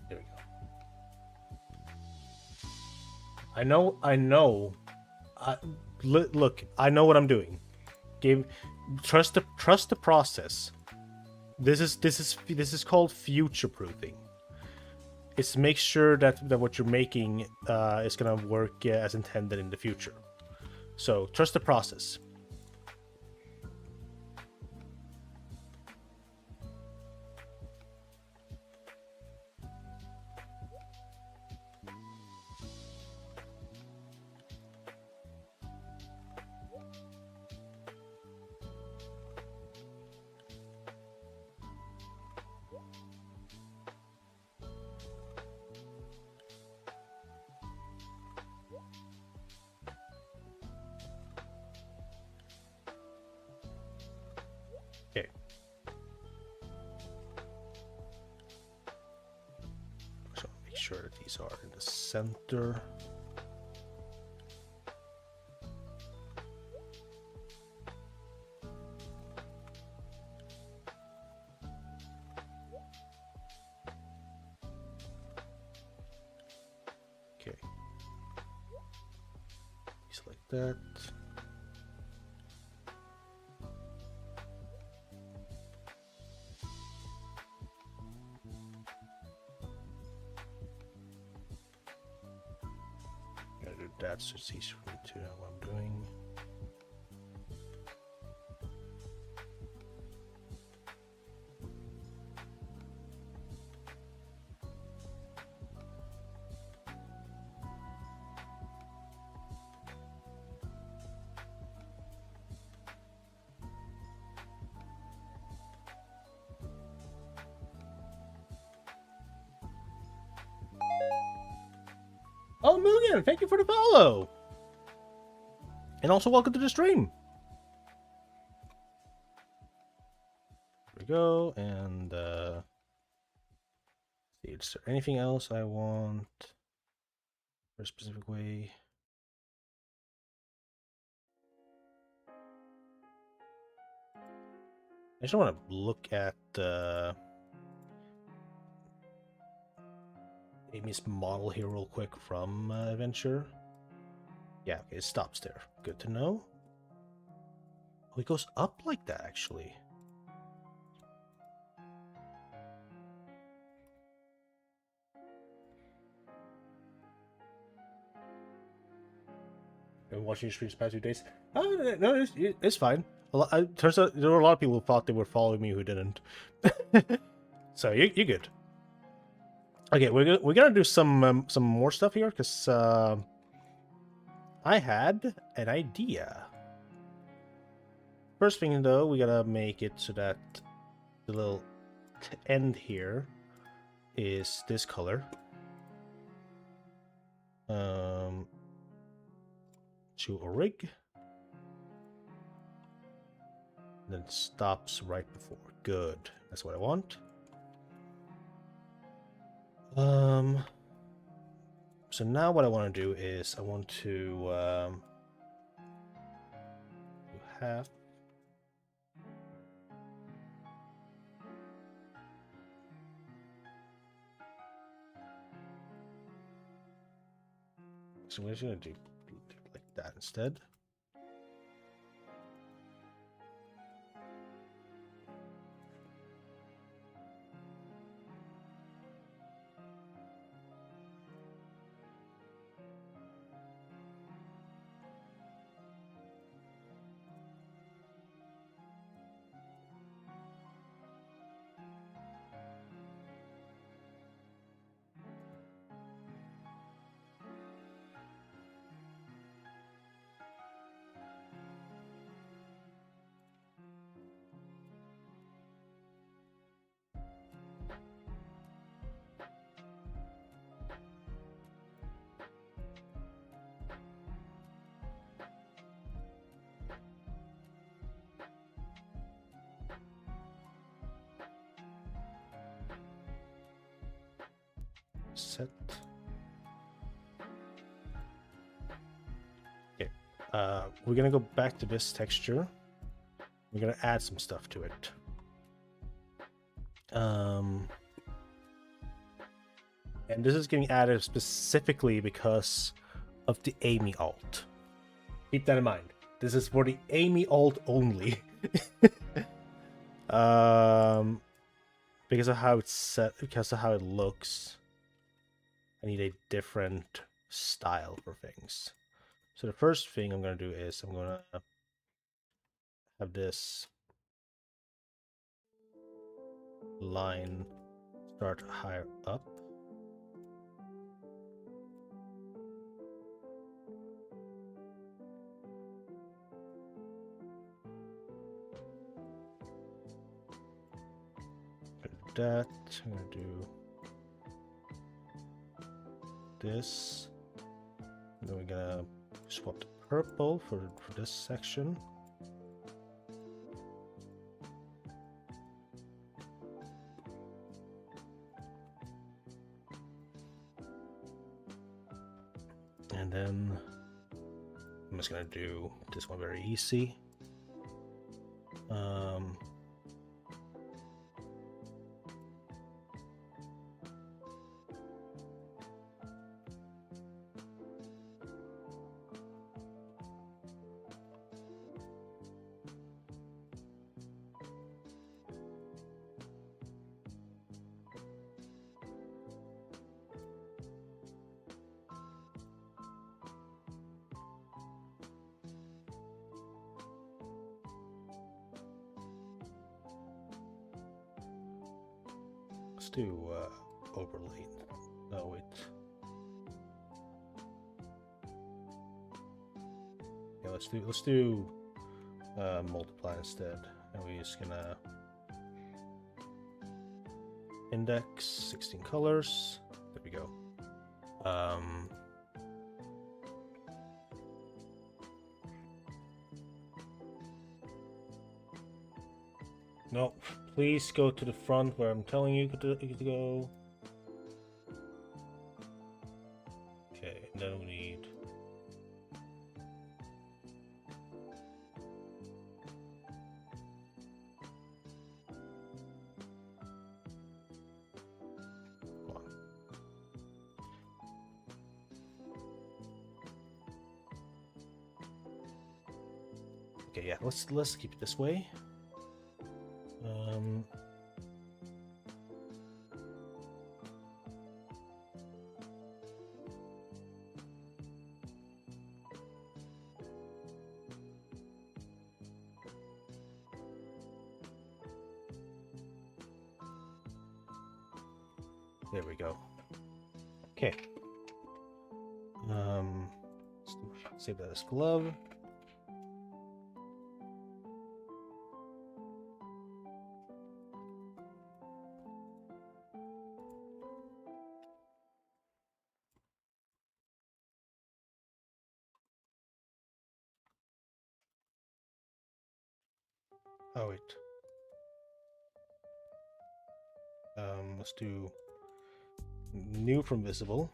There we go. Look, I know what I'm doing. Trust the process. This is called future proofing. It's to make sure that what you're making is gonna work as intended in the future. So trust the process. Okay. So make sure that these are in the center. Okay. These like that. that so it's easier for me to know what I'm doing. Oh, Mugen, thank you for the follow! And also welcome to the stream! There we go, and see, is there anything else I want for a specific way? I just want to look at Amy's model here real quick from Adventure. Yeah, okay, it stops there. Good to know. Oh, it goes up like that, actually. Been watching your streams the past 2 days. Oh, no, it's fine. Turns out there were a lot of people who thought they were following me who didn't. So you're good. Okay, we're gonna do some more stuff here because I had an idea. First thing though, we gotta make it so that the little end here is this color. To a rig. Then it stops right before. Good. That's what I want. So now what I want to do is I want to do half. So we're just gonna do like that instead. Set. Okay, we're gonna go back to this texture. We're gonna add some stuff to it. And this is getting added specifically because of the Amy alt. Keep that in mind. This is for the Amy alt only. Because of how it's set, because of how it looks. I need a different style for things. So the first thing I'm going to do is I'm going to have this line start higher up. That I'm going to do this, and then we're gonna swap the purple for this section. And then I'm just gonna do this one very easy. let's do overlay. No, wait. Yeah, let's do multiply instead, and we're just gonna index 16 colors. There we go. No, please go to the front where I'm telling you to go. Okay, and then we need. Come on. Okay, yeah, let's keep it this way. There we go. Okay. Save that as glove. Oh wait. Let's do new from visible.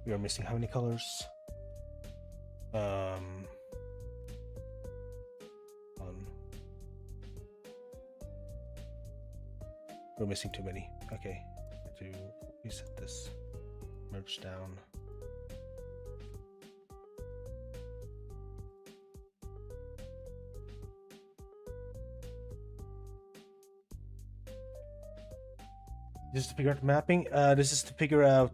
We are missing how many colors? One. We're missing too many. Okay, have to reset this. Merge down. This is to figure out mapping. This is to figure out.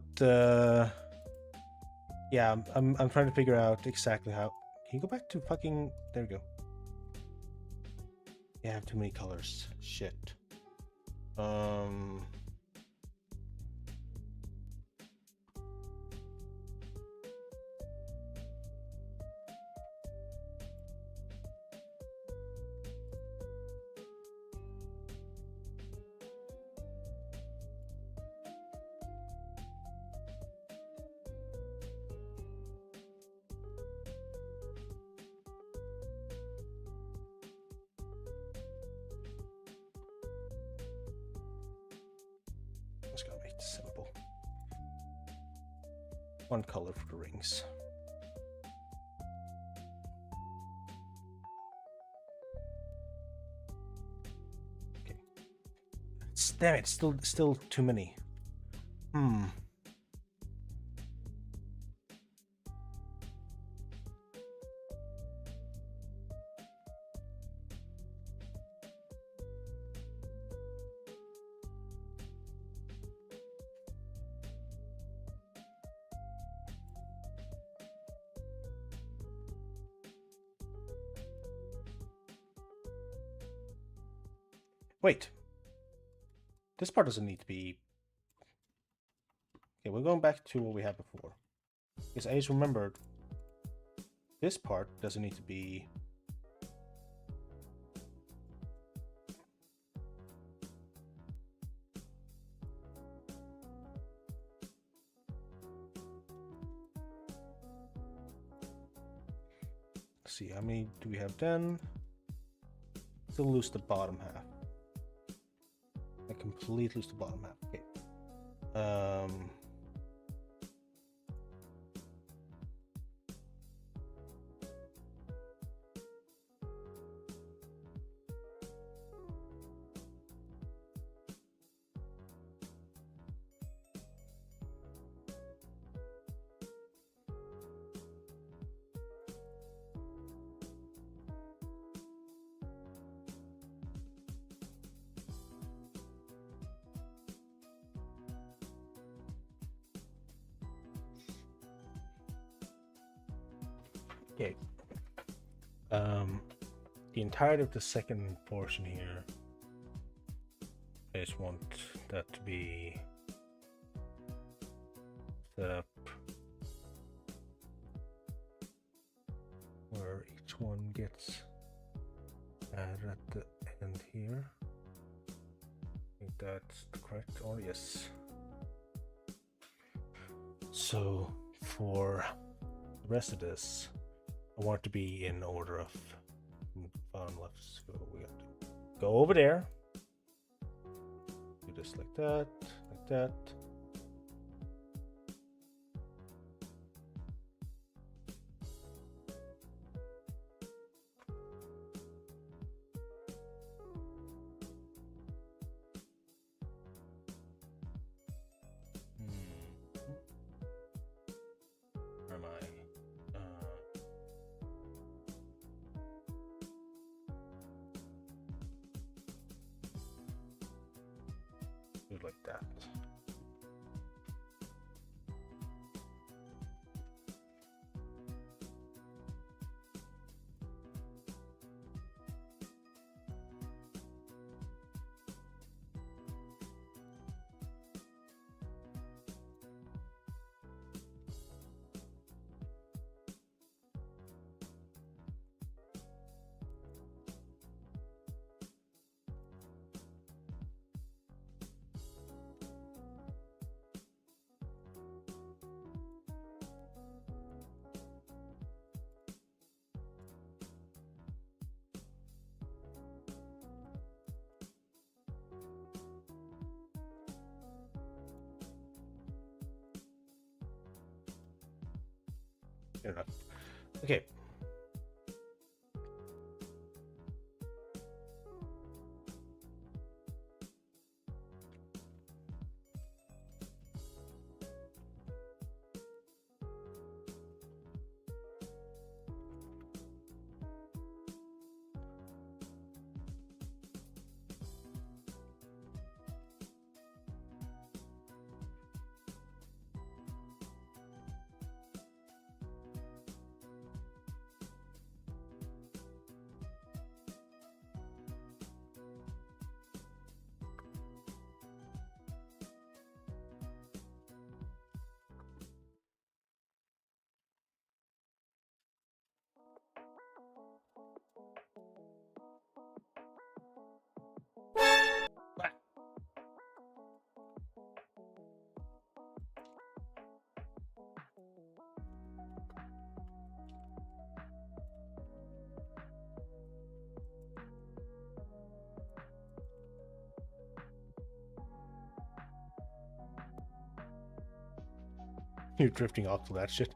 Yeah, I'm trying to figure out exactly how. Can you go back to fucking? There we go. Yeah, I have too many colors. Shit. Just gonna make it simple. One color for the rings. Okay. Damn it! Still too many. Wait. This part doesn't need to be... Okay, we're going back to what we had before. Because I just remembered this part doesn't need to be... Let's see, how many do we have done? Still lose the bottom half. I completely lose the bottom half. Okay. Okay. The entirety of the second portion here, I just want that to be set up where each one gets added at the end here. I think that's the correct order, yes. So for the rest of this, I want it to be in order of bottom left. So we have to go over there, do this like that, like that. Where am I? Do it like that. Good enough. Okay. You're drifting off to that shit.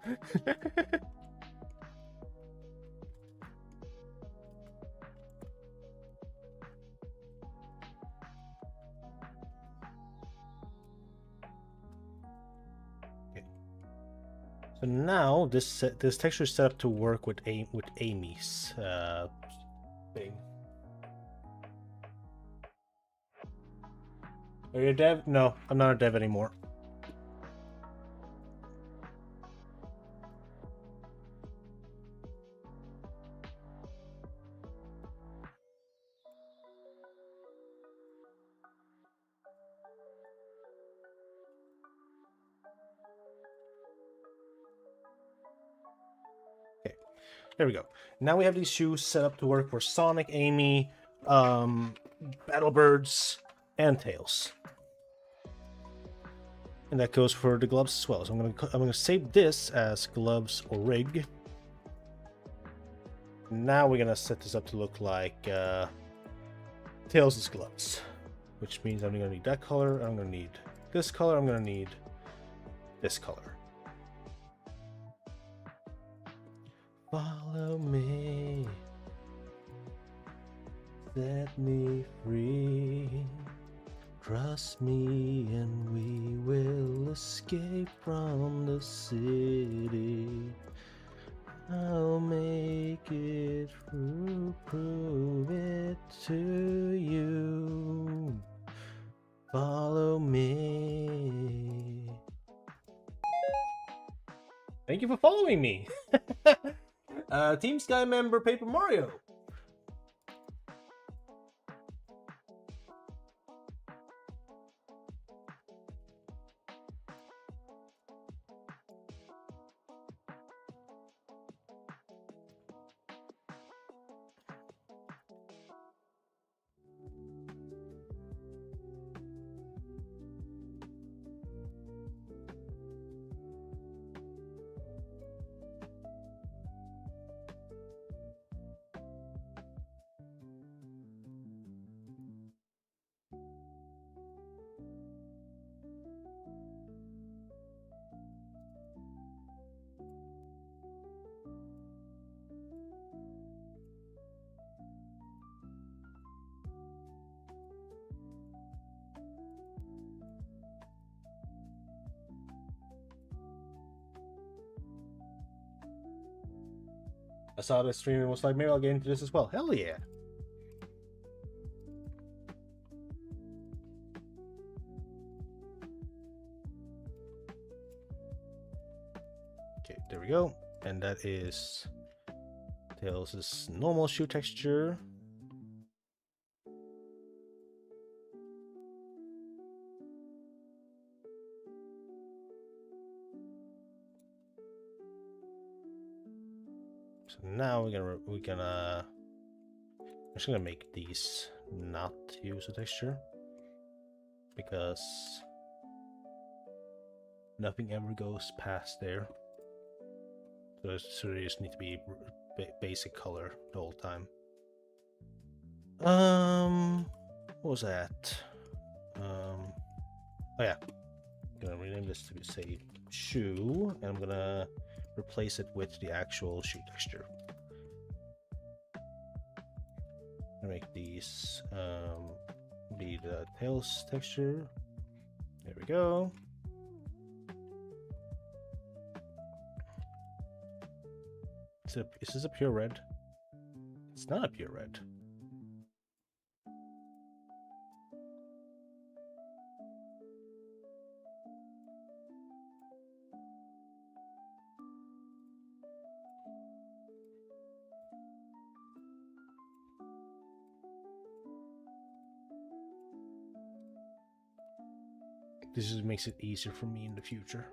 Okay. So now this texture is set up to work with Amy's thing. Are you a dev? No, I'm not a dev anymore. There we go. Now we have these shoes set up to work for Sonic, Amy, Battlebirds, and Tails. And that goes for the gloves as well. So I'm gonna save this as gloves or rig. Now we're gonna set this up to look like Tails' gloves, which means I'm gonna need that color. I'm gonna need this color. I'm gonna need this color. Follow me, set me free. Trust me and we will escape from the city. I'll make it through, prove it to you. Follow me. Thank you for following me. Team Sky member Paper Mario. I saw the stream and was like, maybe I'll get into this as well. Hell yeah. Okay, there we go. And that is Tails' normal shoe texture. So now I'm just gonna make these not use a texture because nothing ever goes past there. So they just need to be basic color the whole time. What was that? Oh yeah, I'm gonna rename this to say shoe, and I'm gonna replace it with the actual shoe texture. Make these be the Tails texture. There we go. Is this a pure red? It's not a pure red. This just makes it easier for me in the future.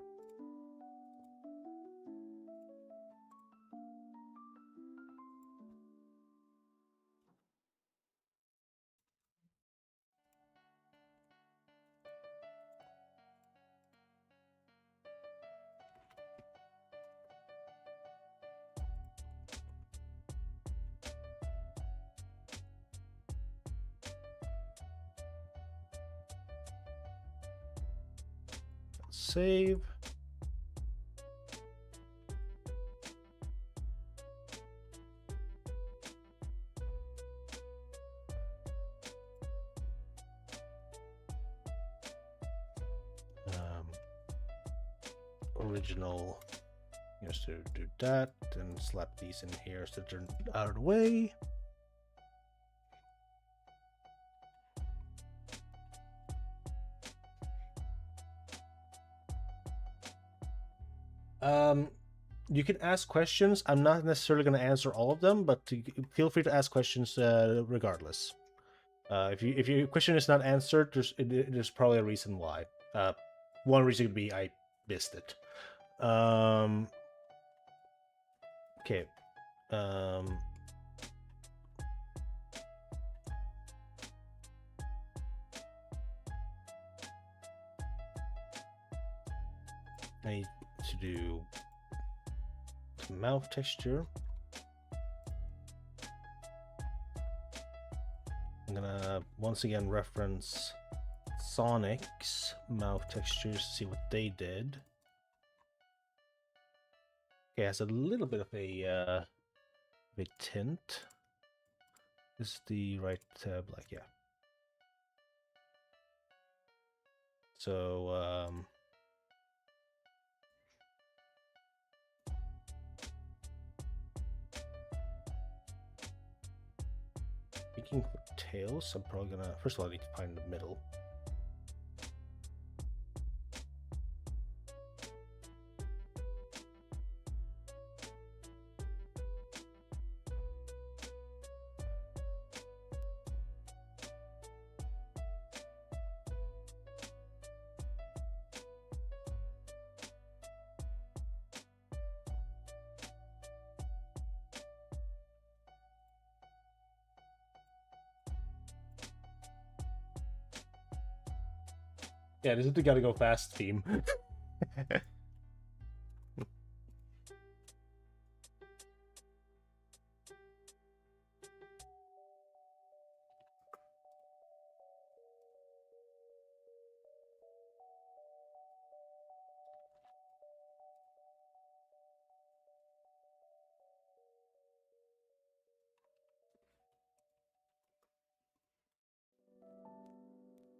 Save. Original. Just to do that, and slap these in here so they're out of the way. You can ask questions. I'm not necessarily going to answer all of them, but feel free to ask questions regardless. If your question is not answered, there's probably a reason why. One reason could be I missed it. Okay. I need to do mouth texture. I'm gonna once again reference Sonic's mouth textures to see what they did. Okay, it has a little bit of a tint. This is the right black, yeah. So speaking for Tails, I'm probably gonna first of all I need to find the middle. Yeah, this is the gotta go fast theme.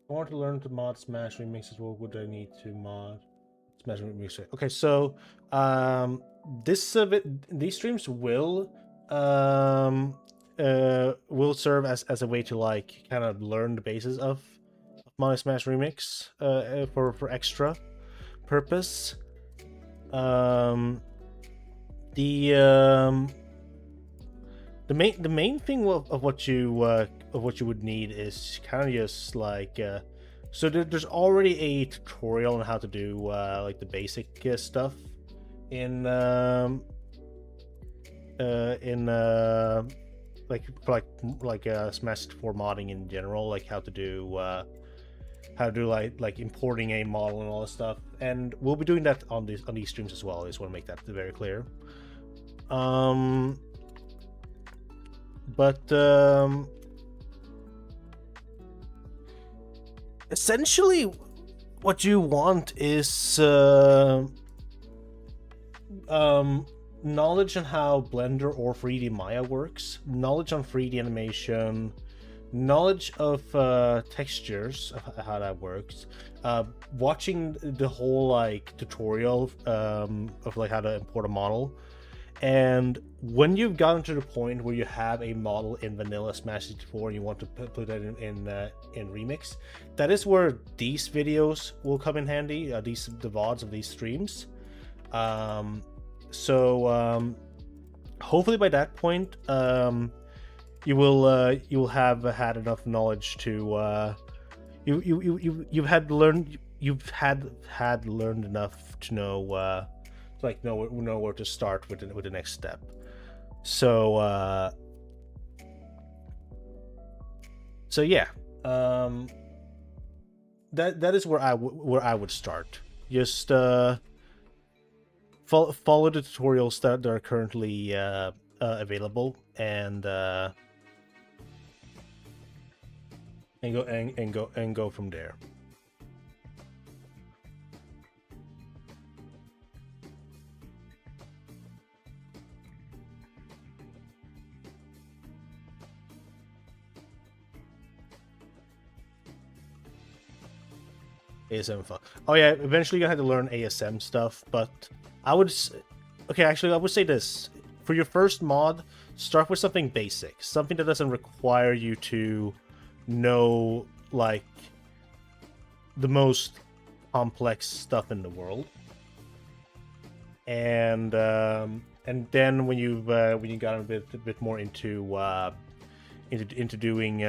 I want to learn to mod Smash remixes. What would I need to mod Smash remixes? Okay, so these streams will serve as a way to like kind of learn the basis of modding Smash remix for extra purpose. The main thing of what you would need is kind of just like so there's already a tutorial on how to do like the basic stuff in Smash 4 modding in general, like how to do like importing a model and all this stuff, and we'll be doing that on these streams as well. I just want to make that very clear. But essentially what you want is knowledge on how Blender or 3D Maya works, knowledge on 3D animation, knowledge of textures, of how that works, watching the whole like tutorial of like how to import a model. And when you've gotten to the point where you have a model in vanilla Smash 64 and you want to put that in Remix, that is where these videos will come in handy, the VODs of these streams. Hopefully by that point you will have had enough knowledge to you've had learned enough to know like know where to start with the next step. So yeah, that is where I would start. Just follow the tutorials that are currently available, and go from there. ASM fun. Oh yeah, eventually you have to learn ASM stuff, but I would say this. For your first mod, start with something basic, something that doesn't require you to know like the most complex stuff in the world. And then when you got a bit more into doing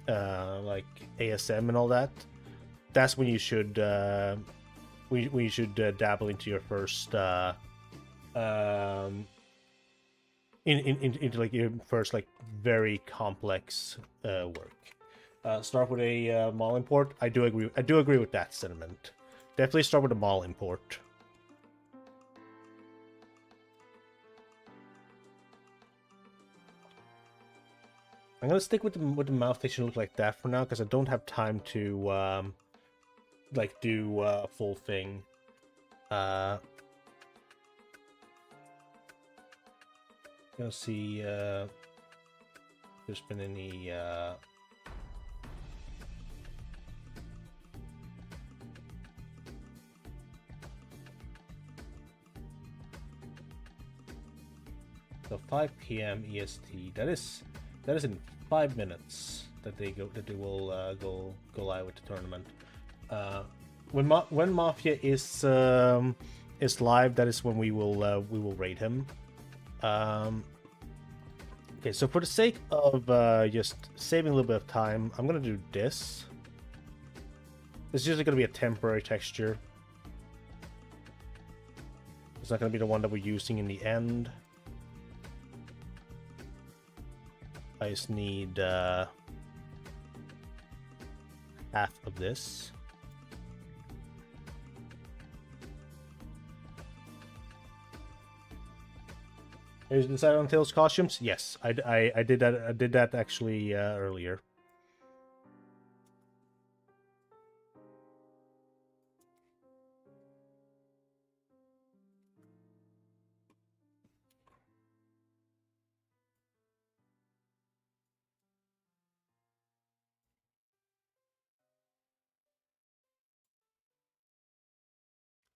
like ASM and all that, that's when you should dabble into your first into like your first like very complex work. Start with a model import. I do agree with that sentiment. Definitely start with a model import. I'm gonna stick with the mouth station look like that for now because I don't have time to like do a full thing. Gonna see if there's been any so 5 p.m. EST. That is in 5 minutes that they will go live with the tournament. When Mafia is live, that is when we will raid him. Okay, so for the sake of just saving a little bit of time, I'm gonna do this. This is usually gonna be a temporary texture. It's not gonna be the one that we're using in the end. I just need half of this. Have you decided on Tails costumes? Yes, I did that. I did that actually earlier.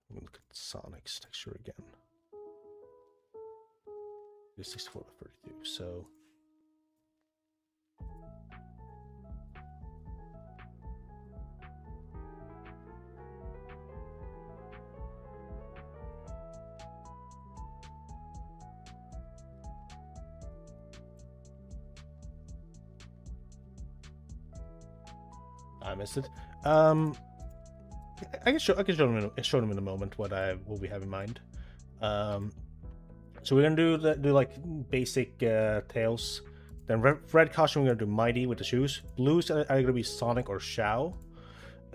Let me look at Sonic's texture again. It's 64 by 32, so. I missed it. I can show them in a moment what we have in mind. So we're gonna do like basic Tails. Then red costume we're gonna do Mighty with the shoes. Blues are gonna be Sonic or Shao.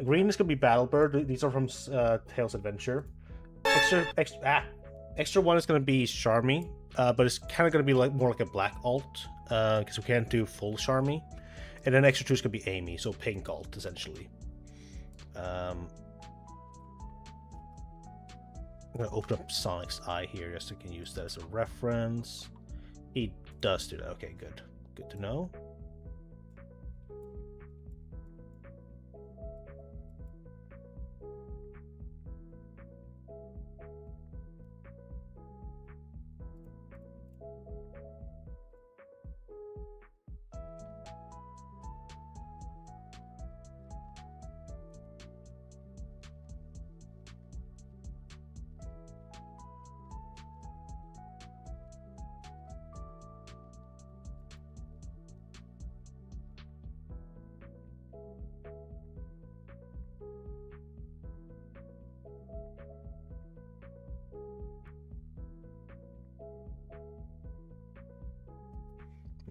Green is gonna be Battlebird. These are from Tails Adventure. Extra one is gonna be Charmy, but it's kind of gonna be like more like a black alt because we can't do full Charmy. And then extra two is gonna be Amy, so pink alt essentially. I'm gonna open up Sonic's eye here just so I can use that as a reference. He does do that. Okay, good. Good to know.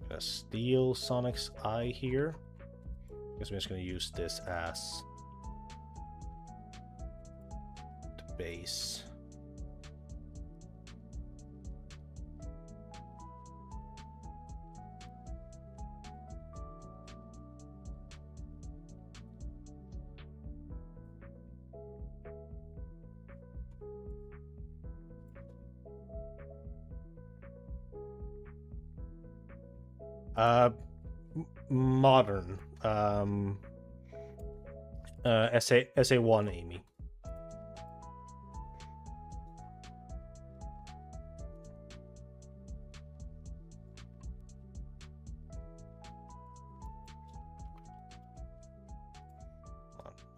Gonna steal Sonic's eye here. Guess I'm just gonna use this as the base. Modern. SA1 Amy.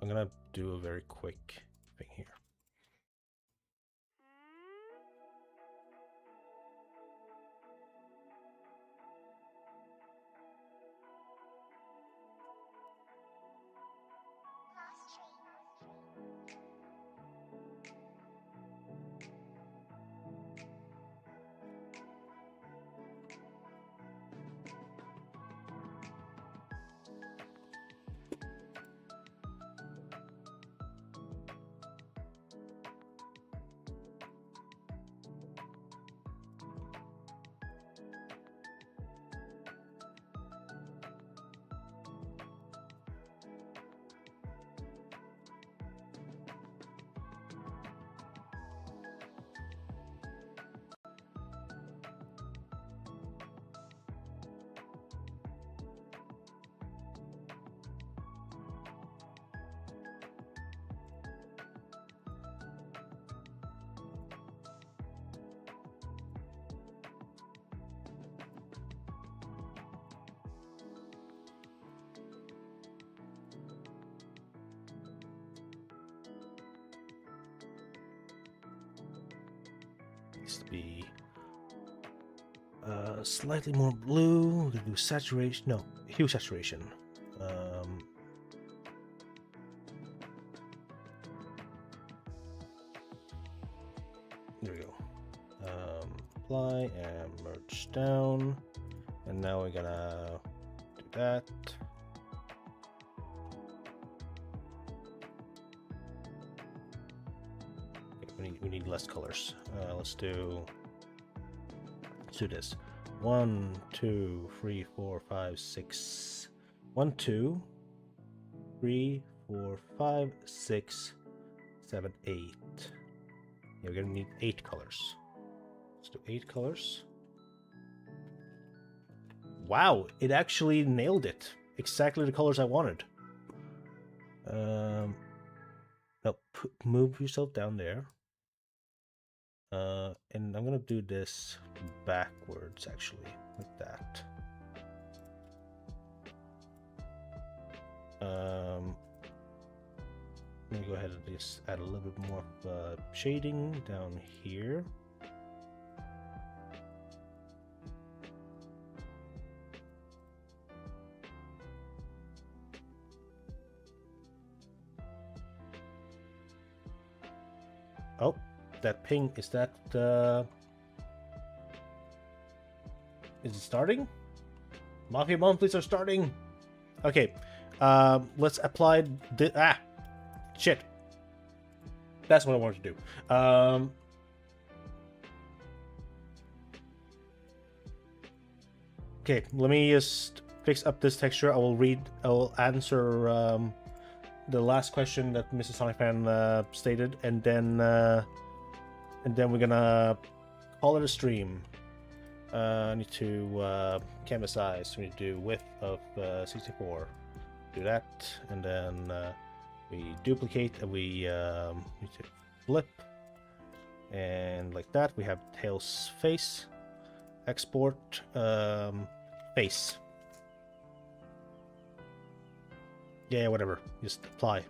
I'm gonna do a very quick thing here. Needs to be slightly more blue. We're gonna do saturation. No, hue saturation. There we go. Apply and merge down. And now we're gonna do that. Okay, we need less colors. Let's do this. 1, 2, 3, 4, 5, 6. 1, 2, 3, 4, 5, 6, 7, 8. Yeah, we're gonna need 8 colors. Let's do 8 colors. Wow, it actually nailed it. Exactly the colors I wanted. No, move yourself down there. And I'm gonna do this backwards, actually, like that. Let me go ahead and just add a little bit more of shading down here. Oh, that ping, is that, is it starting? Mafia Monthlies are starting! Okay, let's apply the, shit. That's what I wanted to do. Okay, let me just fix up this texture. I will answer, the last question that Mrs. Sonic Fan stated, and then we're gonna call it a stream. I need to canvas size. We need to do width of 64. Do that, and then we duplicate, and we need to flip, and like that. We have tail's face. Export face. Yeah, whatever. Just apply.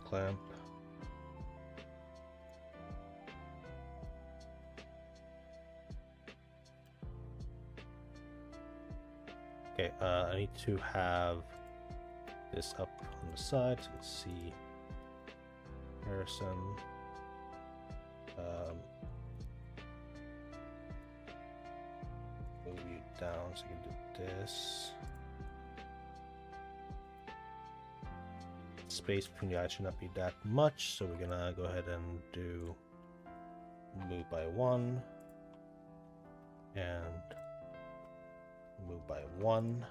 Clamp. Okay, I need to have this up on the side. So let's see. Comparison. Move you down so you can do this. Space between the eyes should not be that much, so we're gonna go ahead and do move by 1 and move by 1.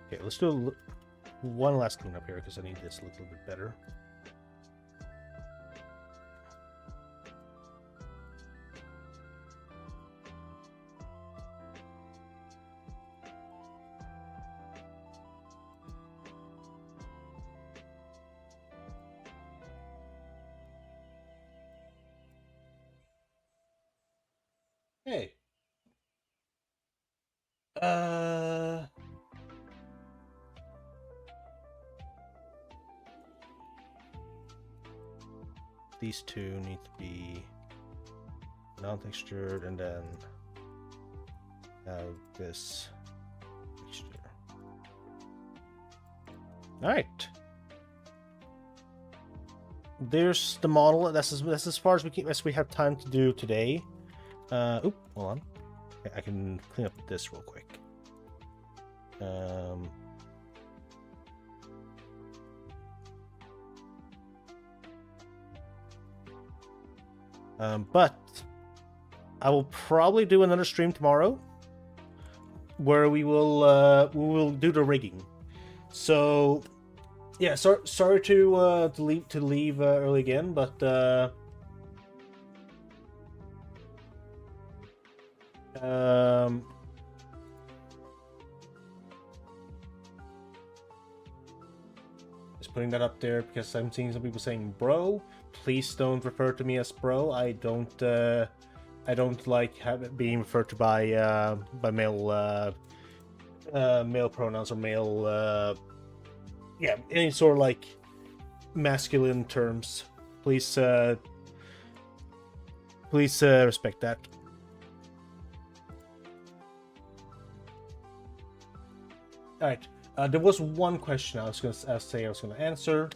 Okay, let's do one last cleanup here because I need this to look a little bit better. Hey. These two need to be non-textured, and then have this texture. All right. There's the model. That's as far as we have time to do today. Hold on. Okay, I can clean up this real quick. But I will probably do another stream tomorrow where we will do the rigging. So yeah, sorry to leave early again, but just putting that up there because I'm seeing some people saying bro. Please don't refer to me as bro. I don't I don't like being referred to by male male pronouns or male yeah, any sort of like masculine terms. Please respect that. All right. There was one question I was gonna answer.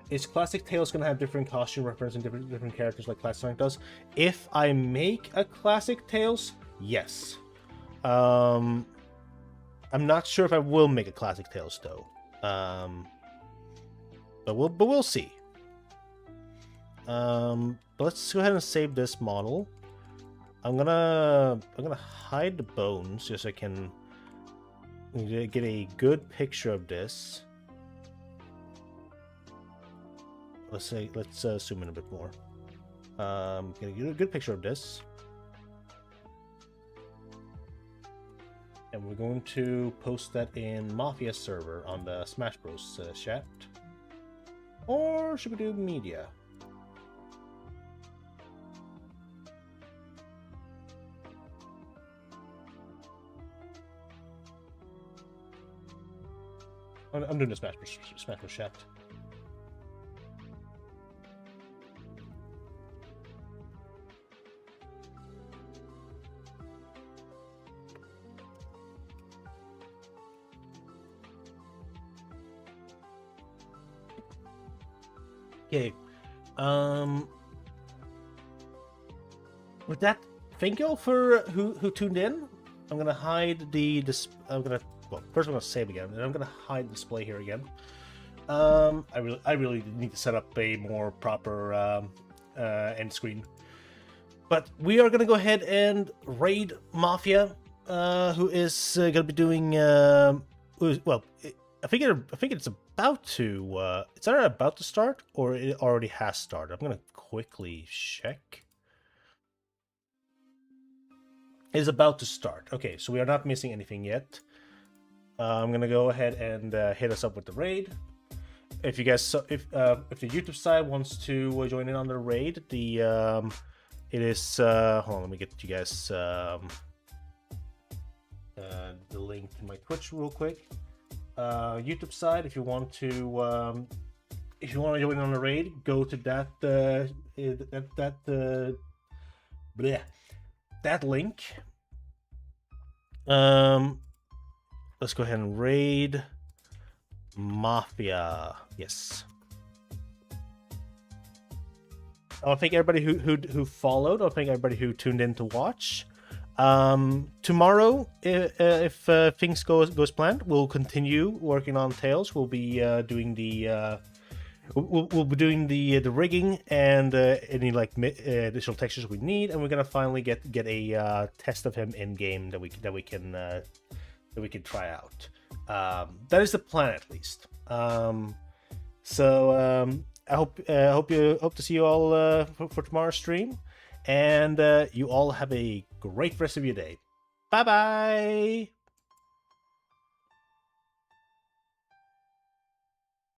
Is Classic Tales gonna have different costume referencing different characters like Classic Sonic does? If I make a Classic Tales, yes. I'm not sure if I will make a Classic Tales though. But we'll see. But let's go ahead and save this model. I'm gonna hide the bones just so I can get a good picture of this. Let's zoom in a bit more. Get a good picture of this. And we're going to post that in Mafia server on the Smash Bros chat. Or should we do media? I'm doing the Smash Bros chat. Okay, with that, thank you all for who tuned in. I'm gonna hide first I'm gonna save again, and I'm gonna hide the display here again. I really need to set up a more proper end screen. But we are gonna go ahead and raid Mafia, who is gonna be doing well. I think it's about to it's either about to start or it already has started. I'm gonna quickly check. It is about to start. Okay, so we are not missing anything yet. I'm gonna go ahead and hit us up with the raid. If you guys, if the YouTube side wants to join in on the raid, the it is hold on, let me get you guys the link to my Twitch real quick. YouTube side, if you want to join on the raid, go to that link. Let's go ahead and raid Mafia. Yes. I want to thank everybody who followed. I want to thank everybody who tuned in to watch. Tomorrow, if things goes planned, we'll continue working on Tales. We'll be doing the we'll be doing the rigging and any like additional textures we need, and we're gonna finally get a test of him in game that we can try out. That is the plan, at least. So I hope to see you all for tomorrow's stream. And you all have a great rest of your day. Bye bye.